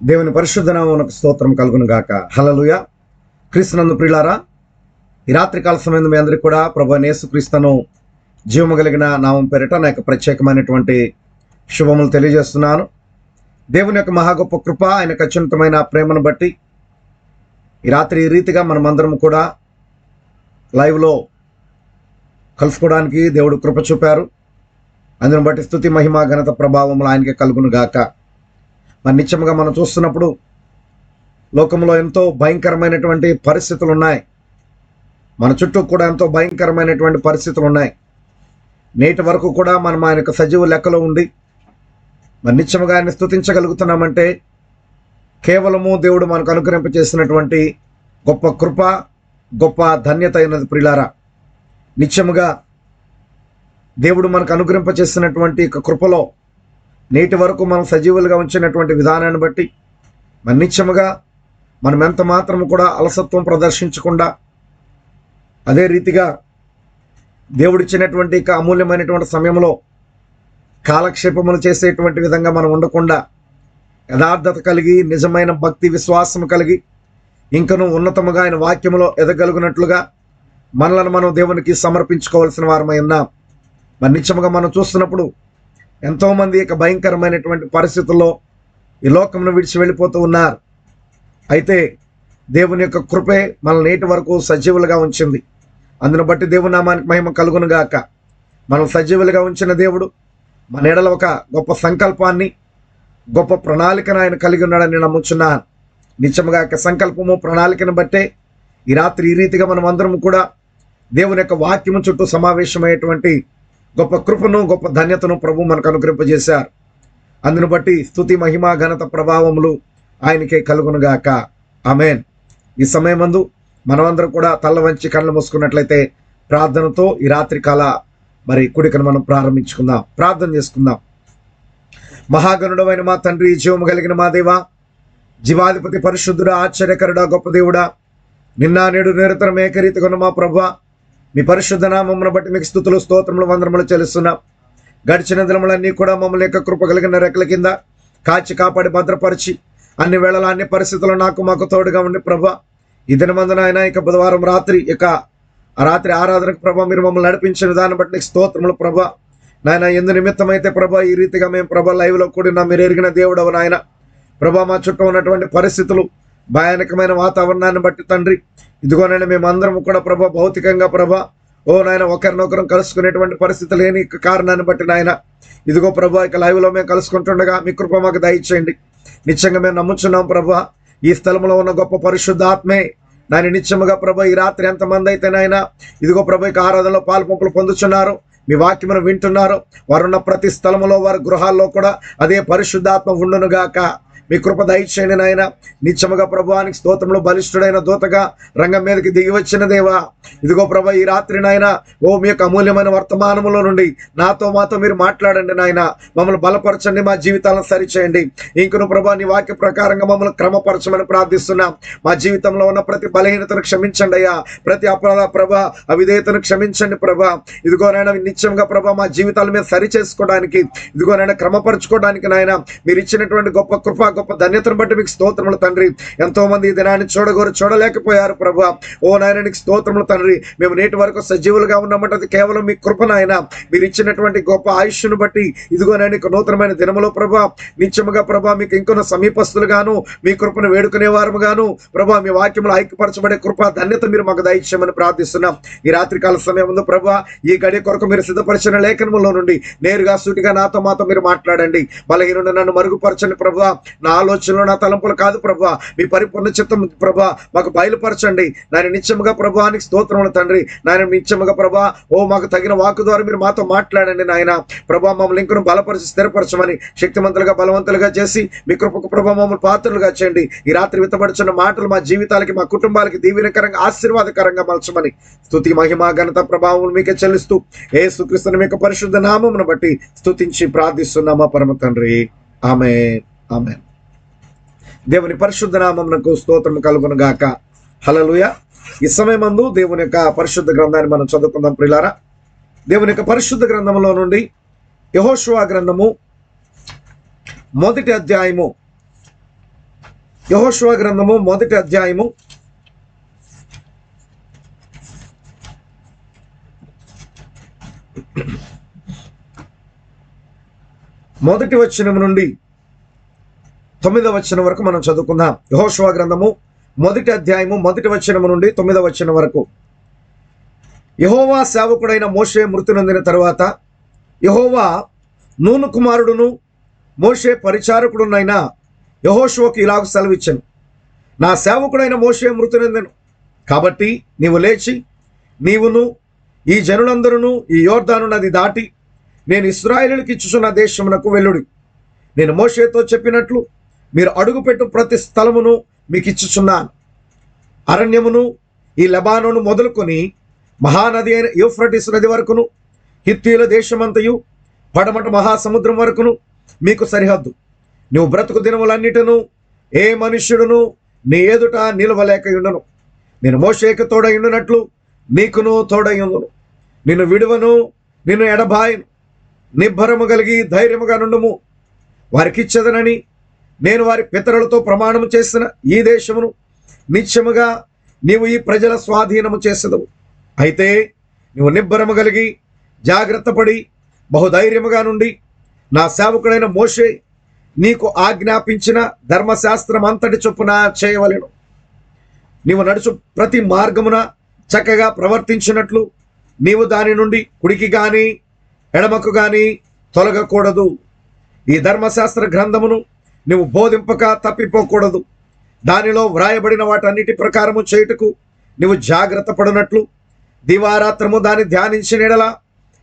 దేవుని పరిశుద్ధ నామమునకు స్తోత్రం కలుగును గాక. హల్లెలూయా. క్రీస్తునందు ప్రియులారా, ఈ రాత్రికాల సమయం మీ అందరికీ కూడా ప్రభువైన యేసుక్రీస్తును జీవము కలిగిన నామం పేరిట నా యొక్క ప్రత్యేకమైనటువంటి శుభములు తెలియజేస్తున్నాను. దేవుని యొక్క మహా గొప్ప కృప, ఆయన యొక్క అత్యున్నతమైన ప్రేమను బట్టి ఈ రాత్రి ఈ రీతిగా మనమందరం కూడా లైవ్లో కలుసుకోవడానికి దేవుడు కృప చూపారు. అందును బట్టి స్తుతి మహిమ ఘనత ప్రభావములు ఆయనకే కలుగును గాక. మరి నిత్యముగా మనం చూస్తున్నప్పుడు లోకంలో ఎంతో భయంకరమైనటువంటి పరిస్థితులు ఉన్నాయి. మన చుట్టూ కూడా ఎంతో భయంకరమైనటువంటి పరిస్థితులు ఉన్నాయి. నేటి వరకు కూడా మనం ఆయన యొక్క సజీవ లెక్కలో ఉండి మరి నిత్యముగా ఆయన స్తుతించగలుగుతున్నామంటే కేవలము దేవుడు మనకు అనుగ్రహింపచేసినటువంటి గొప్ప కృప, గొప్ప ధన్యత అయినది. ప్రియులారా, నిత్యముగా దేవుడు మనకు అనుగ్రహింపచేసినటువంటి కృపలో నేటి వరకు మనం సజీవులుగా ఉంచినటువంటి విధానాన్ని బట్టి మరి నిత్యముగా మనం ఎంత మాత్రం కూడా అలసత్వం ప్రదర్శించకుండా, అదే రీతిగా దేవుడిచ్చినటువంటి అమూల్యమైనటువంటి సమయంలో కాలక్షేపములు చేసేటువంటి విధంగా మనం ఉండకుండా యథార్థత కలిగి, నిజమైన భక్తి విశ్వాసం కలిగి, ఇంకనూ ఉన్నతముగా ఆయన వాక్యములో ఎదగలుగునట్లుగా మనలను మనం దేవునికి సమర్పించుకోవాల్సిన వారమై ఉన్నాం. మరి నిత్యముగా మనం చూస్తున్నప్పుడు ఎంతోమంది భయంకరమైనటువంటి పరిస్థితుల్లో ఈ లోకమును విడిచి వెళ్ళిపోతూ ఉన్నారు. అయితే దేవుని యొక్క కృపే మన నేటి వరకు సజీవులుగా ఉంచింది. అందును బట్టి దేవుని నామానికి మహిమ కలుగును గాక. మనం సజీవులుగా ఉంచిన దేవుడు మన ఎడల ఒక గొప్ప సంకల్పాన్ని, గొప్ప ప్రణాళికను ఆయన కలిగి ఉన్నాడని నమ్ముచున్నాను. నిత్యముగా సంకల్పము, ప్రణాళికను బట్టే ఈ రాత్రి ఈ రీతిగా మనం అందరం కూడా దేవుని యొక్క వాక్యము చుట్టూ సమావేశమయ్యేటువంటి గొప్ప కృపను, గొప్ప ధన్యతను ప్రభు మనకు అనుగ్రహింపజేశారు. అందును బట్టి స్తుతి మహిమ ఘనత ప్రభావములు ఆయనకే కలుగునుగాక. ఆమేన్. ఈ సమయమందు మనమందరం కూడా తల్ల వంచి కళ్ళు మూసుకున్నట్లయితే ప్రార్థనతో ఈ రాత్రి కాల మరి కుడికను మనం ప్రారంభించుకుందాం. ప్రార్థన చేసుకుందాం. మహాగణుడమైన మా తండ్రి, జీవము కలిగిన మా దేవా, జీవాధిపతి, పరిశుద్ధుడా, ఆశ్చర్యకరుడా, గొప్ప దేవుడా, నిన్న నేడు నిరంతరం ఏకరీతిగా ఉన్న మా ప్రభువా, మీ పరిశుద్ధ నామమును బట్టి మీకు స్తుతులు, స్తోత్రములు, వందనములు చెల్లిస్తున్నాం. గడిచిన దినములన్నీ కూడా మమ్మల్ని యొక్క కృప కలిగిన రెక్కల కింద కాచి కాపాడి భద్రపరిచి అన్ని వేళల అన్ని పరిస్థితుల్లో మాకు తోడుగా ఉండి ప్రభా, ఈ దినమందున ఆయన బుధవారం రాత్రి రాత్రి ఆరాధనకు ప్రభా మీరు మమ్మల్ని నడిపించిన దాన్ని బట్టి నీకు స్తోత్రములు ప్రభా. నాయన ఎందు నిమిత్తమైతే ప్రభా ఈ రీతిగా మేము ప్రభా లైవ్లో కూడినా మీరు ఎరిగిన దేవుడవు నాయన. ప్రభా మా చుట్టూ ఉన్నటువంటి పరిస్థితులు, భయానకమైన వాతావరణాన్ని బట్టి తండ్రి, ఇదిగోనైనా మేమందరం కూడా ప్రభా భౌతికంగా ప్రభా నాయన ఒకరినొకరం కలుసుకునేటువంటి పరిస్థితి లేని కారణాన్ని బట్టి నాయన, ఇదిగో ప్రభా లైవ్లో మేము కలుసుకుంటుండగా మీ కృప మాకు దయచేయండి. నిత్యంగా మేము నమ్ముచున్నాం ప్రభా, ఈ స్థలంలో ఉన్న గొప్ప పరిశుద్ధాత్మే నాయన నిత్యముగా ప్రభా ఈ రాత్రి ఎంతమంది అయితే నాయన ఇదిగో ప్రభా ఆరాధనలో పాల్పంపులు పొందుచున్నారు, మీ వాక్యమును వింటున్నారు, వారున్న ప్రతి స్థలములో వారి గృహాల్లో కూడా అదే పరిశుద్ధాత్మ ఉండునుగాక. మీ కృప దయచేయండి నాయన. నిత్యముగా ప్రభువానికి స్తోత్రంలో బలిష్ఠుడైన దూతగా రంగం మీదకి దిగి వచ్చిన దేవా, ఇదిగో ప్రభా ఈ రాత్రి నాయన మీ యొక్క అమూల్యమైన వర్తమానములో నుండి మాతో మీరు మాట్లాడండి నాయన. మమ్మల్ని బలపరచండి, మా జీవితాలను సరిచేయండి. ఇంకను ప్రభా నీ వాక్య ప్రకారంగా మమ్మల్ని క్రమపరచమని ప్రార్థిస్తున్నాం. మా జీవితంలో ఉన్న ప్రతి బలహీనతను క్షమించండి అయ్యా, ప్రతి అపరాధ ప్రభా అవిధేయతను క్షమించండి ప్రభా. ఇదిగోనైనా నిత్యంగా ప్రభా మా జీవితాల మీద సరి చేసుకోవడానికి, ఇదిగోనైనా క్రమపరచుకోవడానికి నాయన మీరు ఇచ్చినటువంటి గొప్ప కృప, గొప్ప ధన్యతను బట్టి మీకు స్తోత్రములు తండ్రి. ఎంతో మంది ఈ దినాన్ని చూడలేకపోయారు ప్రభా. నాయన నీకు స్తోత్రములు తండ్రి. మేము నేటి వరకు సజీవులుగా ఉన్నామంటే అది కేవలం మీ కృప నాయన. మీరు ఇచ్చినటువంటి గొప్ప ఆయుష్ను బట్టి ఇదిగోనైనా నూతనమైన దినములో ప్రభా నిత్యముగా ప్రభా మీకు ఇంకొన్న సమీపస్తులుగాను మీ కృపను వేడుకునే వారముగాను ప్రభా మీ వాక్యములు ఐక్యపరచబడే కృప ధన్యత మీరు మాకు దయచేయమని ప్రార్థిస్తున్నాం. ఈ రాత్రికాల సమయం ముందు ప్రభా ఈ గడియ కొరకు మీరు సిద్ధపరిచిన లేఖనములో నుండి నేరుగా సూటిగా మాతో మీరు మాట్లాడండి. బలహీనుడు నన్ను మరుగుపరచండి ప్రభా. నా ఆలోచనలు, నా తలంపులు కాదు ప్రభా, మీ పరిపూర్ణ చిత్తం ప్రభా మాకు బయలుపరచండి. నాయన నిత్యముగా ప్రభానికి స్తోత్రములు తండ్రి. నాయన నిత్యముగా ప్రభా మాకు తగిన వాకు ద్వారా మీరు మాతో మాట్లాడండి నాయన. ప్రభా మమ్మల్ని ఇంకను బలపరిచి స్థిరపరచమని, శక్తిమంతులుగా బలవంతులుగా చేసి మీ కృపకు ప్రభా మమ్మల్ని పాత్రలుగా చేయండి. ఈ రాత్రి విత్తబడుచున్న మాటలు మా జీవితాలకి, మా కుటుంబాలకి దీవెనకరంగా, ఆశీర్వాదకరంగా మలచమని స్తుతి మహిమ ఘనత ప్రభావం మీకే చెల్లిస్తూ యేసుక్రీస్తుని మీ యొక్క పరిశుద్ధ నామమును బట్టి స్తుతించి ప్రార్థిస్తున్నామా పరమ తండ్రి. ఆమేన్, ఆమేన్. దేవుని పరిశుద్ధ నామమునకు స్తోత్రం కలుగును గాక. హల్లెలూయా. ఈ సమయమందు దేవుని యొక్క పరిశుద్ధ గ్రంథాన్ని మనం చదువుకుందాం ప్రియులారా. దేవుని యొక్క పరిశుద్ధ గ్రంథంలో నుండి యెహోషువ గ్రంథము 1వ అధ్యాయము యెహోషువ గ్రంథము 1వ అధ్యాయము 1వ వచనం నుండి 9వ వచనం వరకు మనం చదువుకుందాం. యెహోషువ గ్రంథము 1వ అధ్యాయము 1వ వచనం నుండి 9వ వచనం వరకు. యెహోవా సేవకుడైన మోషే మృతి నొందిన తరువాత యెహోవా నూను కుమారుడును మోషే పరిచారకుడునైన యెహోషువకు ఇలాగ సెలవిచ్చెను, నా సేవకుడైన మోషే మృతి నొందెను కాబట్టి నీవు లేచి నీవును ఈ జనులందరూ ఈ యోర్దాను నది దాటి నేను ఇశ్రాయేలునికి ఇచ్చుచున్న దేశమునకు వెళ్ళుడి. నేను మోషేతో చెప్పినట్లు మీరు అడుగుపెట్టు ప్రతి స్థలమును మీకు ఇచ్చుచున్నాను. అరణ్యమును ఈ లెబానోను మొదలుకొని మహానది అయిన యూఫ్రటీస్ నది వరకును హిత్తీయుల దేశమంతయు పడమట మహాసముద్రం వరకును మీకు సరిహద్దు. నువ్వు బ్రతుకు దినములన్నిటను ఏ మనుష్యుడును నీ ఎదుట నిలవలేకయుండును. నేను మోషేకు తోడయుండునట్లు నీకును తోడయుండును. నిన్ను విడువను, నిన్ను ఎడబాయను. నిబ్బరము కలిగి ధైర్యముగా నుండుము. వారికిచ్చదనని నేను వారి పితరులతో ప్రమాణము చేసిన ఈ దేశమును నిత్యముగా నీవు ఈ ప్రజల స్వాధీనము చేసెదవు. అయితే నువ్వు నిబ్బరము కలిగి జాగ్రత్త పడి బహుధైర్యముగా నుండి నా సేవకుడైన మోషే నీకు ఆజ్ఞాపించిన ధర్మశాస్త్రం అంతటి చొప్పున చేయవలెను. నీవు నడుచు ప్రతి మార్గమున చక్కగా ప్రవర్తించినట్లు నీవు దాని నుండి కుడికి గాని ఎడమకు గాని తొలగకూడదు. ఈ ధర్మశాస్త్ర గ్రంథమును నువ్వు బోధింపక తప్పిపోకూడదు. దానిలో వ్రాయబడిన వాటన్నిటి ప్రకారము చేయుటకు నువ్వు జాగ్రత్త పడినట్లు దివారాత్రము దాన్ని ధ్యానించిన ఎడల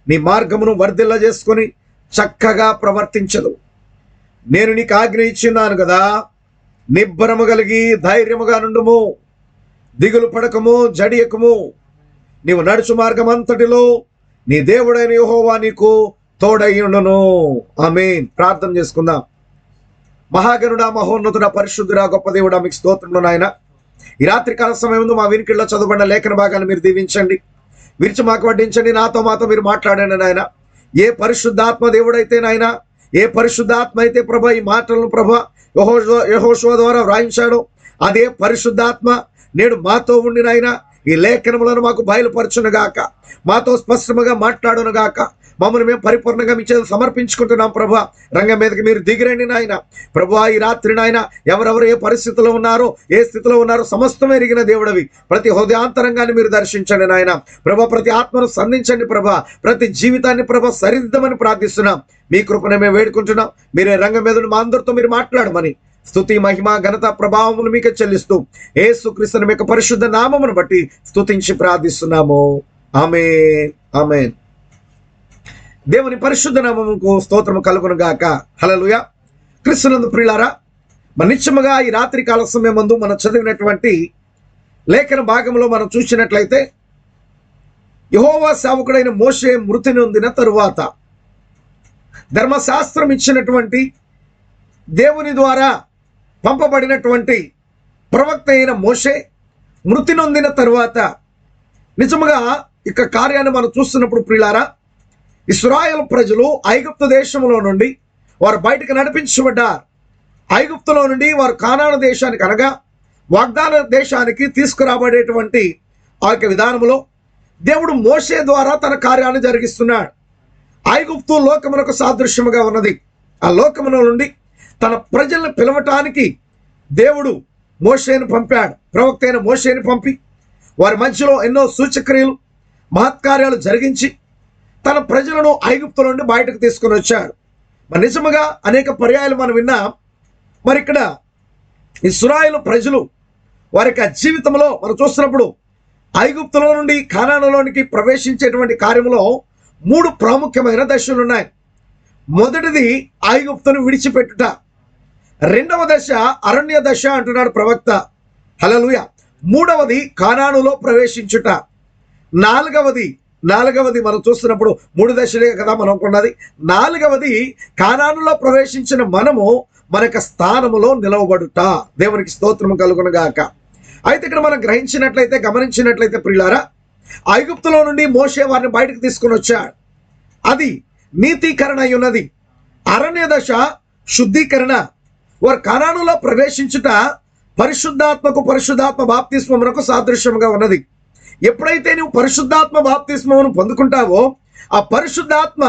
నీ మార్గమును వర్ధిల్ల చేసుకొని చక్కగా ప్రవర్తించదు. నేను నీకు ఆజ్ఞ ఇచ్చిన్నాను కదా, నిబ్బరము కలిగి ధైర్యముగా నుండుము. దిగులు పడకము, జడియకము. నీవు నడుచు మార్గం అంతటిలో నీ దేవుడైన యెహోవా నీకు తోడయ్యుండును. ఆమేన్. ప్రార్థన చేసుకుందాం. మహాగణుడా, మహోన్నతుడా, పరిశుద్ధుడా, గొప్ప దేవుడా, మీకు స్తోత్రములు నాయన. ఈ రాత్రి కాల సమయంలో మా వినికిడిలో చదవబడిన లేఖన భాగాన్ని మీరు దీవించండి, విరిచి మాకు వడ్డించండి. మాతో మీరు మాట్లాడండి నాయన. ఏ పరిశుద్ధాత్మ దేవుడైతే నాయన, ఏ పరిశుద్ధాత్మ అయితే ప్రభా ఈ మాటలను ప్రభా యెహోషువ ద్వారా వ్రాయించాడో అదే పరిశుద్ధాత్మ నేడు మాతో ఉండి నాయన ఈ లేఖనములను మాకు బయలుపరచునుగాక, మాతో స్పష్టముగా మాట్లాడునుగాక. మమ్మల్ని మేము పరిపూర్ణంగా మీ చేత సమర్పించుకుంటున్నాం ప్రభా. రంగం మీదకి మీరు దిగిరండి నాయన. ప్రభా ఈ రాత్రి నాయన ఎవరెవరు ఏ పరిస్థితిలో ఉన్నారో, ఏ స్థితిలో ఉన్నారో సమస్తమే ఎరిగిన దేవుడవి. ప్రతి హృదయాంతరంగాన్ని మీరు దర్శించండి నాయన. ప్రభా ప్రతి ఆత్మను సంధించండి ప్రభా. ప్రతి జీవితాన్ని ప్రభా సరిదిద్దమని ప్రార్థిస్తున్నాం. మీ కృపను మేము వేడుకుంటున్నాం. మీరే రంగం మీద మా అందరితో మీరు మాట్లాడమని స్తుతి, మహిమ, ఘనత, ప్రభావములు మీకు చెల్లిస్తూ యేసుక్రీస్తు యొక్క పరిశుద్ధ నామమును బట్టి స్తుతించి ప్రార్థిస్తున్నాము. ఆమేన్, ఆమేన్. దేవుని పరిశుద్ధ నామముకు స్తోత్రము కలుగును గాక. హల్లెలూయా. క్రీస్తునందు ప్రియులారా, నిత్యముగా ఈ రాత్రి కాల సమయం ముందు మనం చదివినటువంటి లేఖన భాగంలో మనం చూసినట్లయితే యెహోవా సేవకుడైన మోషే మృతి నొందిన తరువాత ధర్మశాస్త్రం ఇచ్చినటువంటి దేవుని ద్వారా పంపబడినటువంటి ప్రవక్త అయిన మోషే మృతి నొందిన తరువాత నిజముగా ఇక కార్యాన్ని మనం చూస్తున్నప్పుడు ప్రియులారా, ఇశ్రాయేలు ప్రజలు ఐగుప్తు దేశంలో నుండి వారు బయటకు నడిపించబడ్డారు. ఐగుప్తులో నుండి వారు కానాను దేశానికి అనగా వాగ్దాన దేశానికి తీసుకురాబడేటువంటి ఆ యొక్క విధానంలో దేవుడు మోషే ద్వారా తన కార్యాన్ని జరిగిస్తున్నాడు. ఐగుప్తు లోకమునకు సాదృశ్యముగా ఉన్నది. ఆ లోకమున నుండి తన ప్రజలను పిలవటానికి దేవుడు మోషేను పంపాడు. ప్రవక్త అయిన మోషేని పంపి వారి మధ్యలో ఎన్నో సూచక్రియలు, మహత్కార్యాలు జరిగించి తన ప్రజలను ఐగుప్తు నుండి బయటకు తీసుకొని వచ్చాడు. మరి నిజముగా అనేక పర్యాయాలు మనం విన్నాం. మరి ఇక్కడ ఇశ్రాయేలు ప్రజలు వారి యొక్క జీవితంలో మనం చూస్తున్నప్పుడు ఐగుప్తులో నుండి కానానులోనికి ప్రవేశించేటువంటి కార్యంలో 3 ప్రాముఖ్యమైన దశలు ఉన్నాయి. మొదటిది ఐగుప్తును విడిచిపెట్టుట. రెండవ దశ అరణ్య దశ అంటున్నాడు ప్రవక్త. హల్లెలూయా. మూడవది కానానులో ప్రవేశించుట. నాలుగవది మనం చూస్తున్నప్పుడు 3 దశలే కదా మనం అనుకున్నది. నాలుగవది కానానులో ప్రవేశించిన మనము మన యొక్క స్థానములో నిలవబడుట. దేవునికి స్తోత్రము కలుగును గాక. అయితే ఇక్కడ మనం గ్రహించినట్లయితే, గమనించినట్లయితే ప్రియులారా, ఐగుప్తులో నుండి మోషే వారిని బయటకు తీసుకొని వచ్చాడు. అది నీతీకరణ అయి ఉన్నది. 'అరణ్య దశ' శుద్ధీకరణ. వారు కానానులో ప్రవేశించుట, అది నీతీకరణ అయి ఉన్నది. 'అరణ్య దశ' శుద్ధీకరణ. 'అరణ్య దశ' శుద్ధీకరణ. 'అరణ్య దశ' శుద్ధీకరణ. పరిశుద్ధాత్మ బాప్తిస్మమునకు సాదృశ్యముగా ఉన్నది. ఎప్పుడైతే నువ్వు పరిశుద్ధాత్మ బాప్తిస్మమును పొందుకుంటావో ఆ పరిశుద్ధాత్మ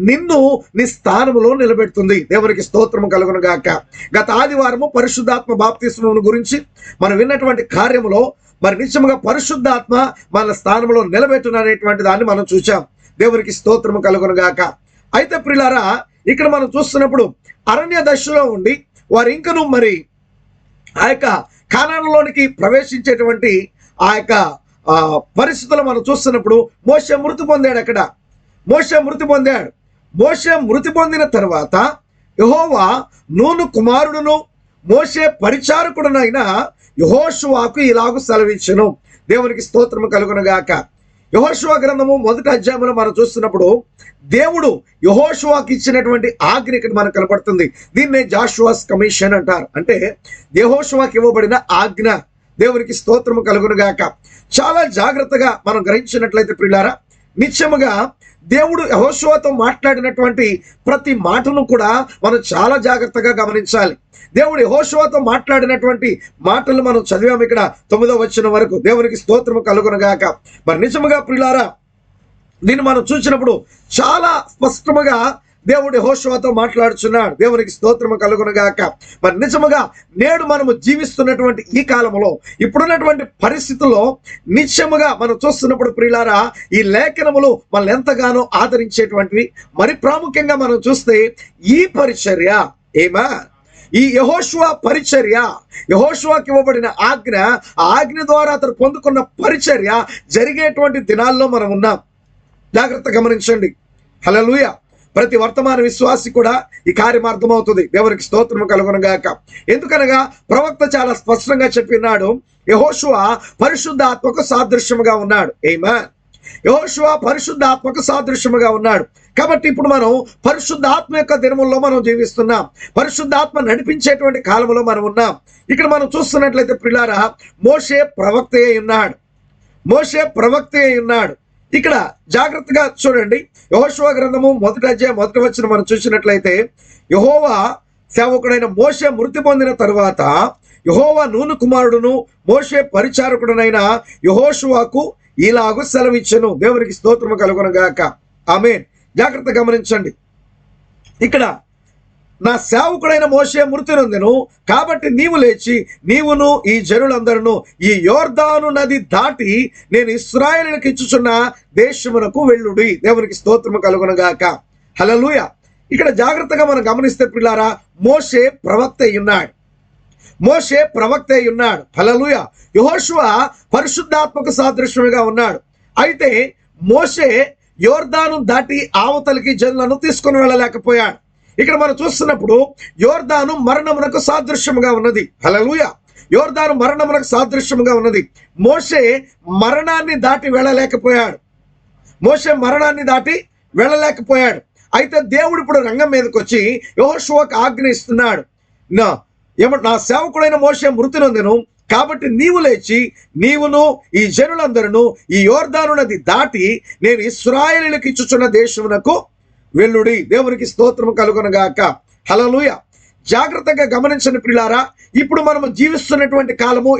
నిన్ను నీ స్థానములో నిలబెడుతుంది. దేవునికి స్తోత్రము కలుగును గాక. గత ఆదివారము పరిశుద్ధాత్మ బాప్తిస్మమును గురించి మనం విన్నటువంటి కార్యములో మరి నిజంగా పరిశుద్ధాత్మ మన స్థానంలో నిలబెట్టుననేటువంటి దాన్ని మనం చూచాం. దేవునికి స్తోత్రము కలుగును గాక. అయితే ప్రియులారా, ఇక్కడ మనం చూస్తున్నప్పుడు అరణ్య దశలో ఉండి వారు ఇంకను మరి ఆ యొక్క కానానులోనికి ప్రవేశించేటువంటి ఆ యొక్క పరిస్థితులు మనం చూస్తున్నప్పుడు మోషే మృతి పొందాడు. అక్కడ మోషే మృతి పొందిన తర్వాత యెహోవా నూను కుమారుడును మోషే పరిచారకుడునైన యెహోషువకు ఇలాగు సెలవిచ్చెను. దేవునికి స్తోత్రము కలుగును గాక. యెహోషువ గ్రంథము 1వ అధ్యాయంలో మనం చూస్తున్నప్పుడు దేవుడు యెహోషువకి ఇచ్చినటువంటి ఆజ్ఞ ఇక్కడ మనకు కనపడుతుంది. దీన్నే జాషువాస్ కమిషన్ అంటారు. అంటే యెహోషువకి ఇవ్వబడిన ఆజ్ఞ. దేవునికి స్తోత్రము కలుగును గాక. చాలా జాగ్రత్తగా మనం గ్రహించినట్లయితే ప్రియులారా, నిత్యముగా దేవుడు యెహోషువతో మాట్లాడినటువంటి ప్రతి మాటను కూడా మనం చాలా జాగ్రత్తగా గమనించాలి. దేవుడు యెహోషువతో మాట్లాడినటువంటి మాటలు మనం చదివాము ఇక్కడ 9వ వచనం వరకు. దేవునికి స్తోత్రము కలుగును గాక. మరి నిజముగా ప్రియులారా, దీన్ని మనం చూసినప్పుడు చాలా స్పష్టముగా దేవుడు యెహోషువతో మాట్లాడుచున్నాడు. దేవునికి స్తోత్రము కలుగును గాక. మరి నిజముగా నేడు మనము జీవిస్తున్నటువంటి ఈ కాలంలో ఇప్పుడున్నటువంటి పరిస్థితుల్లో నిత్యముగా మనం చూస్తున్నప్పుడు ప్రియులారా, ఈ లేఖనములు మనల్ని ఎంతగానో ఆదరించేటువంటివి. మరి ప్రాముఖ్యంగా మనం చూస్తే ఈ పరిచర్య ఈ యెహోషువ పరిచర్య, యెహోషువకి ఇవ్వబడిన ఆజ్ఞ, ఆ ఆజ్ఞ ద్వారా అతను పొందుకున్న పరిచర్య జరిగేటువంటి దినాల్లో మనం ఉన్నాం. జాగ్రత్త గమనించండి. హల్లెలూయా. ప్రతి వర్తమాన విశ్వాసి కూడా ఈ కార్యం అర్థమవుతుంది. దేవునికి స్తోత్రము కలుగును గాక. ఎందుకనగా ప్రవక్త చాలా స్పష్టంగా చెప్పినాడు, యెహోషువ పరిశుద్ధాత్మకు సాదృశ్యముగా ఉన్నాడు. ఆమేన్. యెహోషువ పరిశుద్ధాత్మకు సాదృశ్యముగా ఉన్నాడు. కాబట్టి ఇప్పుడు మనం పరిశుద్ధాత్మ యొక్క దినముల్లో మనం జీవిస్తున్నాం. పరిశుద్ధాత్మ నడిపించేటువంటి కాలంలో మనం ఉన్నాం. ఇక్కడ మనం చూస్తున్నట్లయితే ప్రియులారా, మోషే ప్రవక్త అయి ఉన్నాడు. ఇక్కడ జాగ్రత్తగా చూడండి. యెహోషువ గ్రంథము 1వ అధ్యాయం 1వ వచనం మనం చూసినట్లయితే, యెహోవా సేవకుడైన మోషే మృతి పొందిన తరువాత యెహోవా నూను కుమారుడును మోషే పరిచారకుడునైన యెహోషువకు ఇలాగు సెలవిచ్చెను. దేవునికి స్తోత్రము కలుగును గాక. ఆమేన్. జాగ్రత్త గమనించండి. ఇక్కడ నా సేవకుడైన మోషే మృతి నొందెను, కాబట్టి నీవు లేచి నీవును ఈ జనులందరూ ఈ యోర్దాను నది దాటి నేను ఇశ్రాయేలులకు ఇచ్చుచున్న దేశమునకు వెళ్ళుడి. దేవునికి స్తోత్రము కలుగును గాక. హల్లెలూయా. ఇక్కడ జాగ్రత్తగా మనం గమనిస్తే పిల్లారా, మోషే ప్రవక్త అయి ఉన్నాడు. హల్లెలూయా. యెహోషువ పరిశుద్ధాత్మకు సాదృశ్యముగా ఉన్నాడు. అయితే మోషే యోర్దాను దాటి ఆవతలికి జనులను తీసుకొని వెళ్ళలేకపోయాడు. ఇక్కడ మనం చూస్తున్నప్పుడు యోర్దాను మరణమునకు సాదృశ్యముగా ఉన్నది. హల్లెలూయా. యోర్దాను మరణమునకు సాదృశ్యముగా ఉన్నది. మోషే మరణాన్ని దాటి వెళ్ళలేకపోయాడు. అయితే దేవుడు ఇప్పుడు రంగం మీదకి వచ్చి యెహోషువకు ఆజ్ఞ ఇస్తున్నాడు. నా సేవకుడైన మోషే మృతి నొందెను, కాబట్టి నీవు లేచి నీవును ఈ జనులందరూ ఈ యోర్దాను నది దాటి నేను ఇశ్రాయేలులకు ఇచ్చుచున్న దేశమునకు వెళ్ళుడి. దేవునికి స్తోత్రము కలుగును గాక. హల్లెలూయా. జాగ్రత్తగా గమనించండి ప్రియులారా, ఇప్పుడు మనము జీవిస్తున్నటువంటి కాలము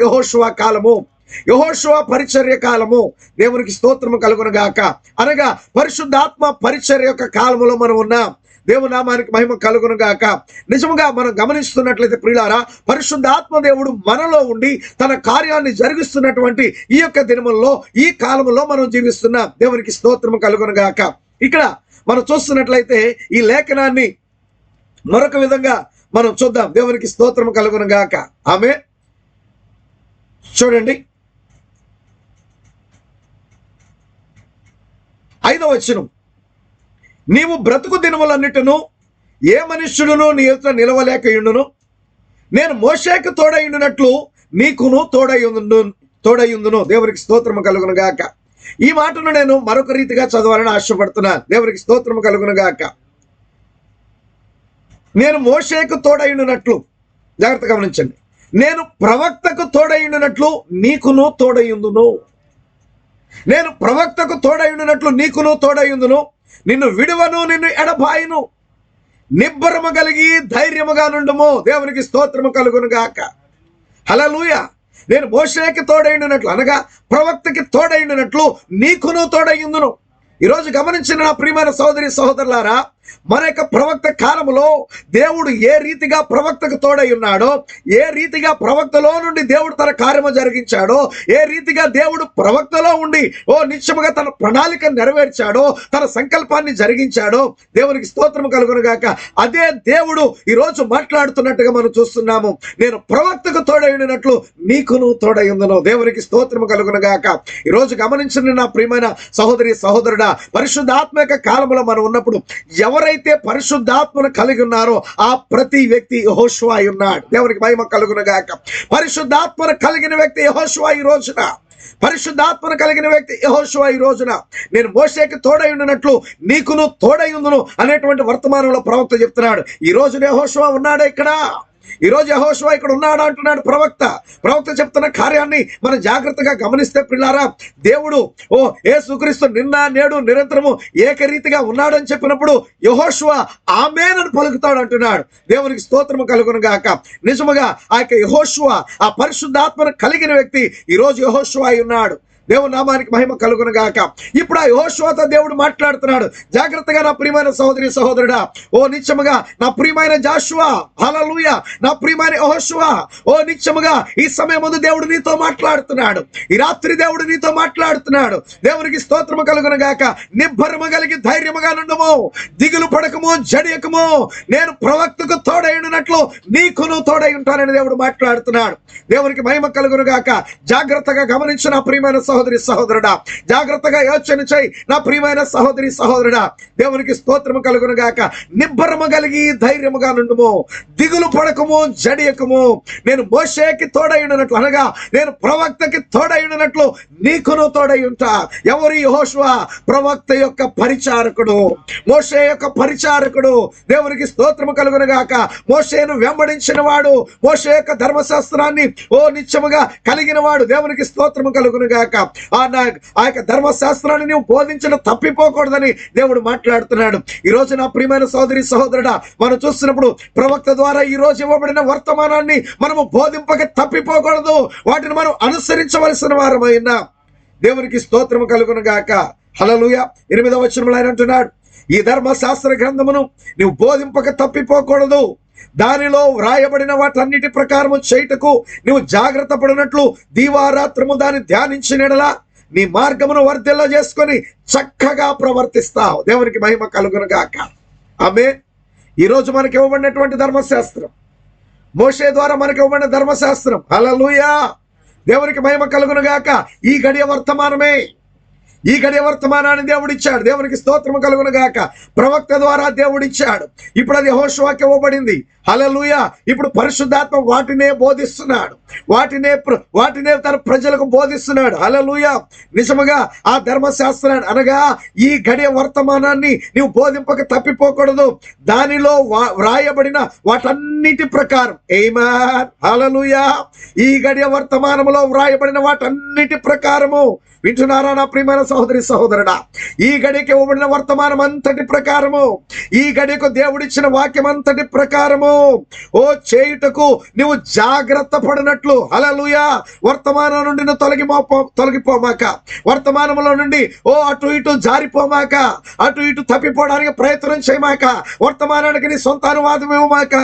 యెహోషువ పరిచర్య కాలము. దేవునికి స్తోత్రము కలుగును గాక. అనగా పరిశుద్ధాత్మ పరిచర్య యొక్క కాలములో మనం ఉన్నాం. దేవుని నామానికి మహిమ కలుగును గాక. నిజముగా మనం గమనిస్తున్నట్లయితే ప్రియులారా, పరిశుద్ధాత్మ దేవుడు మనలో ఉండి తన కార్యాన్ని జరిగిస్తున్నటువంటి ఈ యొక్క దినముల్లో, ఈ కాలంలో మనం జీవిస్తున్నాం. దేవునికి స్తోత్రము కలుగును గాక. ఇక్కడ మనం చూస్తున్నట్లయితే ఈ లేఖనాన్ని మరొక విధంగా మనం చూద్దాం. దేవునికి స్తోత్రము కలుగును గాక. ఆమేన్. చూడండి 5వ వచనం, నీవు బ్రతుకు దినములన్నిటిను ఏ మనుష్యుడును నీ ఎదుట నిలవలేకయుండును, నేను మోషేకు తోడయుండునట్లు నీకును తోడయుందును. దేవునికి స్తోత్రము కలుగును గాక. ఈ మాటను నేను మరొక రీతిగా చదవాలని ఆశపడుతున్నాను. దేవునికి స్తోత్రము కలుగును గాక. నేను మోషేకు తోడయుండునట్లు, జాగ్రత్తగా గమనించండి, నేను ప్రవక్తకు తోడయుండునట్లు నీకును తోడయుందును. నేను ప్రవక్తకు తోడయుండునట్లు నీకును తోడయుందును. నిన్ను విడువను, నిన్ను ఎడబాయును. నిబ్బరము కలిగి ధైర్యముగా నుండుము. దేవునికి స్తోత్రము కలుగును గాక. హల్లెలూయా. నేను మోషేకి తోడైండినట్లు అనగా ప్రవక్తకి తోడైండినట్లు నీకును తోడైందును. ఈరోజు గమనించిన నా ప్రియమైన సోదరి సహోదరులారా, మన యొక్క ప్రవక్త కాలంలో దేవుడు ఏ రీతిగా ప్రవక్తకు తోడై ఉన్నాడో, ఏ రీతిగా ప్రవక్తలో నుండి దేవుడు తన కార్యము జరిగించాడో, ఏ రీతిగా దేవుడు ప్రవక్తలో ఉండి నిత్యముగా తన ప్రణాళిక నెరవేర్చాడో, తన సంకల్పాన్ని జరిగించాడో, దేవునికి స్తోత్రము కలుగును గాక. అదే దేవుడు ఈరోజు మాట్లాడుతున్నట్టుగా మనం చూస్తున్నాము. నేను ప్రవక్తకు తోడై ఉండినట్లు నీకును తోడై ఉందును. దేవునికి స్తోత్రము కలుగును గాక. ఈరోజు గమనించిన నా ప్రియమైన సహోదరి సహోదరుడా, పరిశుద్ధాత్మ యొక్క కాలంలో మనం ఉన్నప్పుడు ఎవరైతే పరిశుద్ధాత్మను కలిగి ఉన్నారో ఆ ప్రతి వ్యక్తి యెహోషువ అయి ఉన్నాడు. దేవునికి మహిమ కలుగును గాక. పరిశుద్ధాత్మను కలిగిన వ్యక్తి యెహోషువ ఈ రోజున, పరిశుద్ధాత్మను కలిగిన వ్యక్తి యెహోషువ ఈ రోజున నేను మోషేకి తోడై ఉండినట్లు నీకును తోడై ఉందును అనేటువంటి వర్తమానంలో ప్రవక్త చెప్తున్నాడు. ఈ రోజున యెహోషువ ఉన్నాడే ఇక్కడ. ఈ రోజు యెహోషువ ఇక్కడ ఉన్నాడు అంటున్నాడు ప్రవక్త చెప్తున్న కార్యాన్ని మనం జాగ్రత్తగా గమనిస్తే ప్రియులారా, దేవుడు యేసుక్రీస్తు నిన్న నేడు నిరంతరము ఏకరీతిగా ఉన్నాడని చెప్పినప్పుడు యెహోషువ ఆమేన్ అని పలుకుతాడు అంటున్నాడు. దేవునికి స్తోత్రము కలుగును గాక. నిజముగా ఆ యొక్క యెహోషువ, ఆ పరిశుద్ధాత్మను కలిగిన వ్యక్తి ఈ రోజు యెహోషువ అయి ఉన్నాడు. దేవుని నామానికి మహిమ కలుగును గాక. ఇప్పుడు ఆ యెహోషువతో దేవుడు మాట్లాడుతున్నాడు. జాగ్రత్తగా నా ప్రియమైన సహోదరి సహోదరుడా, నిత్యముగా నా ప్రియమైన జాషువా, హల్లెలూయా, నా ప్రియమైన యెహోషువ, నిత్యముగా ఈ సమయం ముందు దేవుడు నీతో మాట్లాడుతున్నాడు. ఈ రాత్రి దేవుడు నీతో మాట్లాడుతున్నాడు. దేవునికి స్తోత్రము కలుగును గాక. నిబ్బరము కలిగి ధైర్యముగా నుండుము, దిగులు పడకము, జడియకము, నేను ప్రవక్తకు తోడై ఉండినట్లు నీకును తోడై ఉంటానని దేవుడు మాట్లాడుతున్నాడు. దేవునికి మహిమ కలుగును గాక. జాగ్రత్తగా గమనించిన నా ప్రియమైన సహోదరి సహోదరుడా, జాగ్రత్తగా యోచన చేయి నా ప్రియమైన సహోదరి సహోదరుడా. దేవునికి స్తోత్రము కలుగును గాక. నిబ్బరము కలిగి ధైర్యముగా నుండుము, దిగులు పడకము, జడియకము, నేను మోషేకి తోడై ఉండినట్లు అనగా నేను ప్రవక్తకి తోడై ఉండినట్లు నీకును తోడై ఉంటా. ఎవరి యెహోషువ? ప్రవక్త యొక్క పరిచారకుడు, మోషే యొక్క పరిచారకుడు. దేవునికి స్తోత్రము కలుగును గాక. మోషేను వెంబడించిన వాడు, మోషే యొక్క ధర్మశాస్త్రాన్ని నిత్యముగా కలిగిన వాడు. దేవునికి స్తోత్రము కలుగును గాక. ఆ యొక్క ధర్మశాస్త్రాన్ని నువ్వు బోధించిన తప్పిపోకూడదని దేవుడు మాట్లాడుతున్నాడు. ఈ రోజు నా ప్రియమైన సోదరి సహోదరుడా, మనం చూస్తున్నప్పుడు ప్రవక్త ద్వారా ఈ రోజు ఇవ్వబడిన వర్తమానాన్ని మనము బోధింపక తప్పిపోకూడదు. వాటిని మనం అనుసరించవలసిన వారమైనా. దేవునికి స్తోత్రము కలుగును గాక. హల్లెలూయా. 8వ వచనంలో ఆయన అంటున్నాడు, ఈ ధర్మశాస్త్ర గ్రంథమును నువ్వు బోధింపక తప్పిపోకూడదు, దానిలో వ్రాయబడిన వాటన్నిటి ప్రకారము చేయుటకు నువ్వు జాగ్రత్త పడినట్లు దీవారాత్రము దాన్ని ధ్యానించినడలా నీ మార్గమును వర్ధిల్ల చేసుకొని చక్కగా ప్రవర్తిస్తావు. దేవునికి మహిమ కలుగును గాక. ఆమేన్. ఈరోజు మనకి ఇవ్వబడినటువంటి ధర్మశాస్త్రం, మోషే ద్వారా మనకి ఇవ్వబడిన ధర్మశాస్త్రం, హల్లెలూయా, దేవునికి మహిమ కలుగును గాక. ఈ గడియ వర్తమానమే, ఈ గడియ వర్తమానాన్ని దేవుడిచ్చాడు. దేవునికి స్తోత్రము కలుగును గాక. ప్రవక్త ద్వారా దేవుడిచ్చాడు. ఇప్పుడు అది యెహోషువకి ఇవ్వబడింది. హల్లెలూయా. ఇప్పుడు పరిశుద్ధాత్మ వాటినే బోధిస్తున్నాడు, వాటినే తన ప్రజలకు బోధిస్తున్నాడు. హల్లెలూయా. నిజముగా ఆ ధర్మశాస్త్రాన్ని అనగా ఈ గడియ వర్తమానాన్ని నీవు బోధింపక తప్పిపోకూడదు, దానిలో వ్రాయబడిన వాటన్నిటి ప్రకారం. ఆమేన్. హల్లెలూయా. ఈ గడియ వర్తమానములో వ్రాయబడిన వాటన్నిటి ప్రకారము. వింటున్నారా నా ప్రియమైన సహోదరి సహోదరుడా? ఈ గడికి ఇవ్వబడిన వర్తమానం అంతటి ప్రకారము, ఈ గడికి దేవుడిచ్చిన వాక్యం అంతటి ప్రకారము చేయుటకు నువ్వు జాగ్రత్త పడినట్లు. హల్లెలూయా. వర్తమానం నుండి నువ్వు తొలగిపోమాక, వర్తమానంలో నుండి అటు ఇటు జారిపోమాక, అటు ఇటు తప్పిపోవడానికి ప్రయత్నం చేయమాక, వర్తమానానికి నీ సొంత అనువాదం ఇవ్వమాక,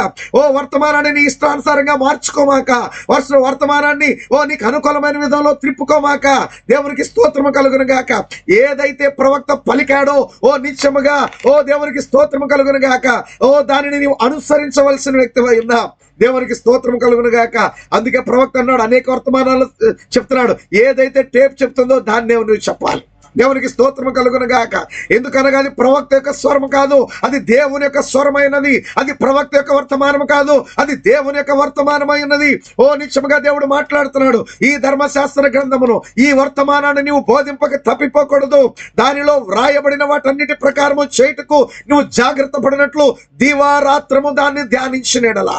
వర్తమానాన్ని నీ ఇష్టానుసారంగా మార్చుకోమాక, వర్తమానాన్ని నీకు అనుకూలమైన విధంలో త్రిప్పుకోమాక. దేవునికి స్తోత్రము కలుగును గాక. ఏదైతే ప్రవక్త పలికాడో నిత్యముగా దేవునికి స్తోత్రము కలుగును గాక, దానిని నీవు అనుసరించవలసిన వ్యక్తివై ఉన్నా. దేవునికి స్తోత్రం కలుగును గాక. అందుకే ప్రవక్త అన్నాడు, అనేక వర్తమానాలు చెప్తున్నాడు, ఏదైతే టేప్ చెప్తుందో దాన్ని నువ్వు చెప్పాలి. దేవునికి స్తోత్రము కలుగును గాక. ఎందుకనగా అది ప్రవక్త యొక్క స్వరము కాదు, అది దేవుని యొక్క స్వరమైనది. అది ప్రవక్త యొక్క వర్తమానము కాదు, అది దేవుని యొక్క వర్తమానమైనది. నిత్యముగా దేవుడు మాట్లాడుతున్నాడు. ఈ ధర్మశాస్త్ర గ్రంథమును, ఈ వర్తమానాన్ని నువ్వు బోధింపక తప్పిపోకూడదు, దానిలో వ్రాయబడిన వాటన్నిటి ప్రకారము చేయుటకు నువ్వు జాగ్రత్త పడినట్లు దివారాత్రము దాన్ని ధ్యానించినడలా.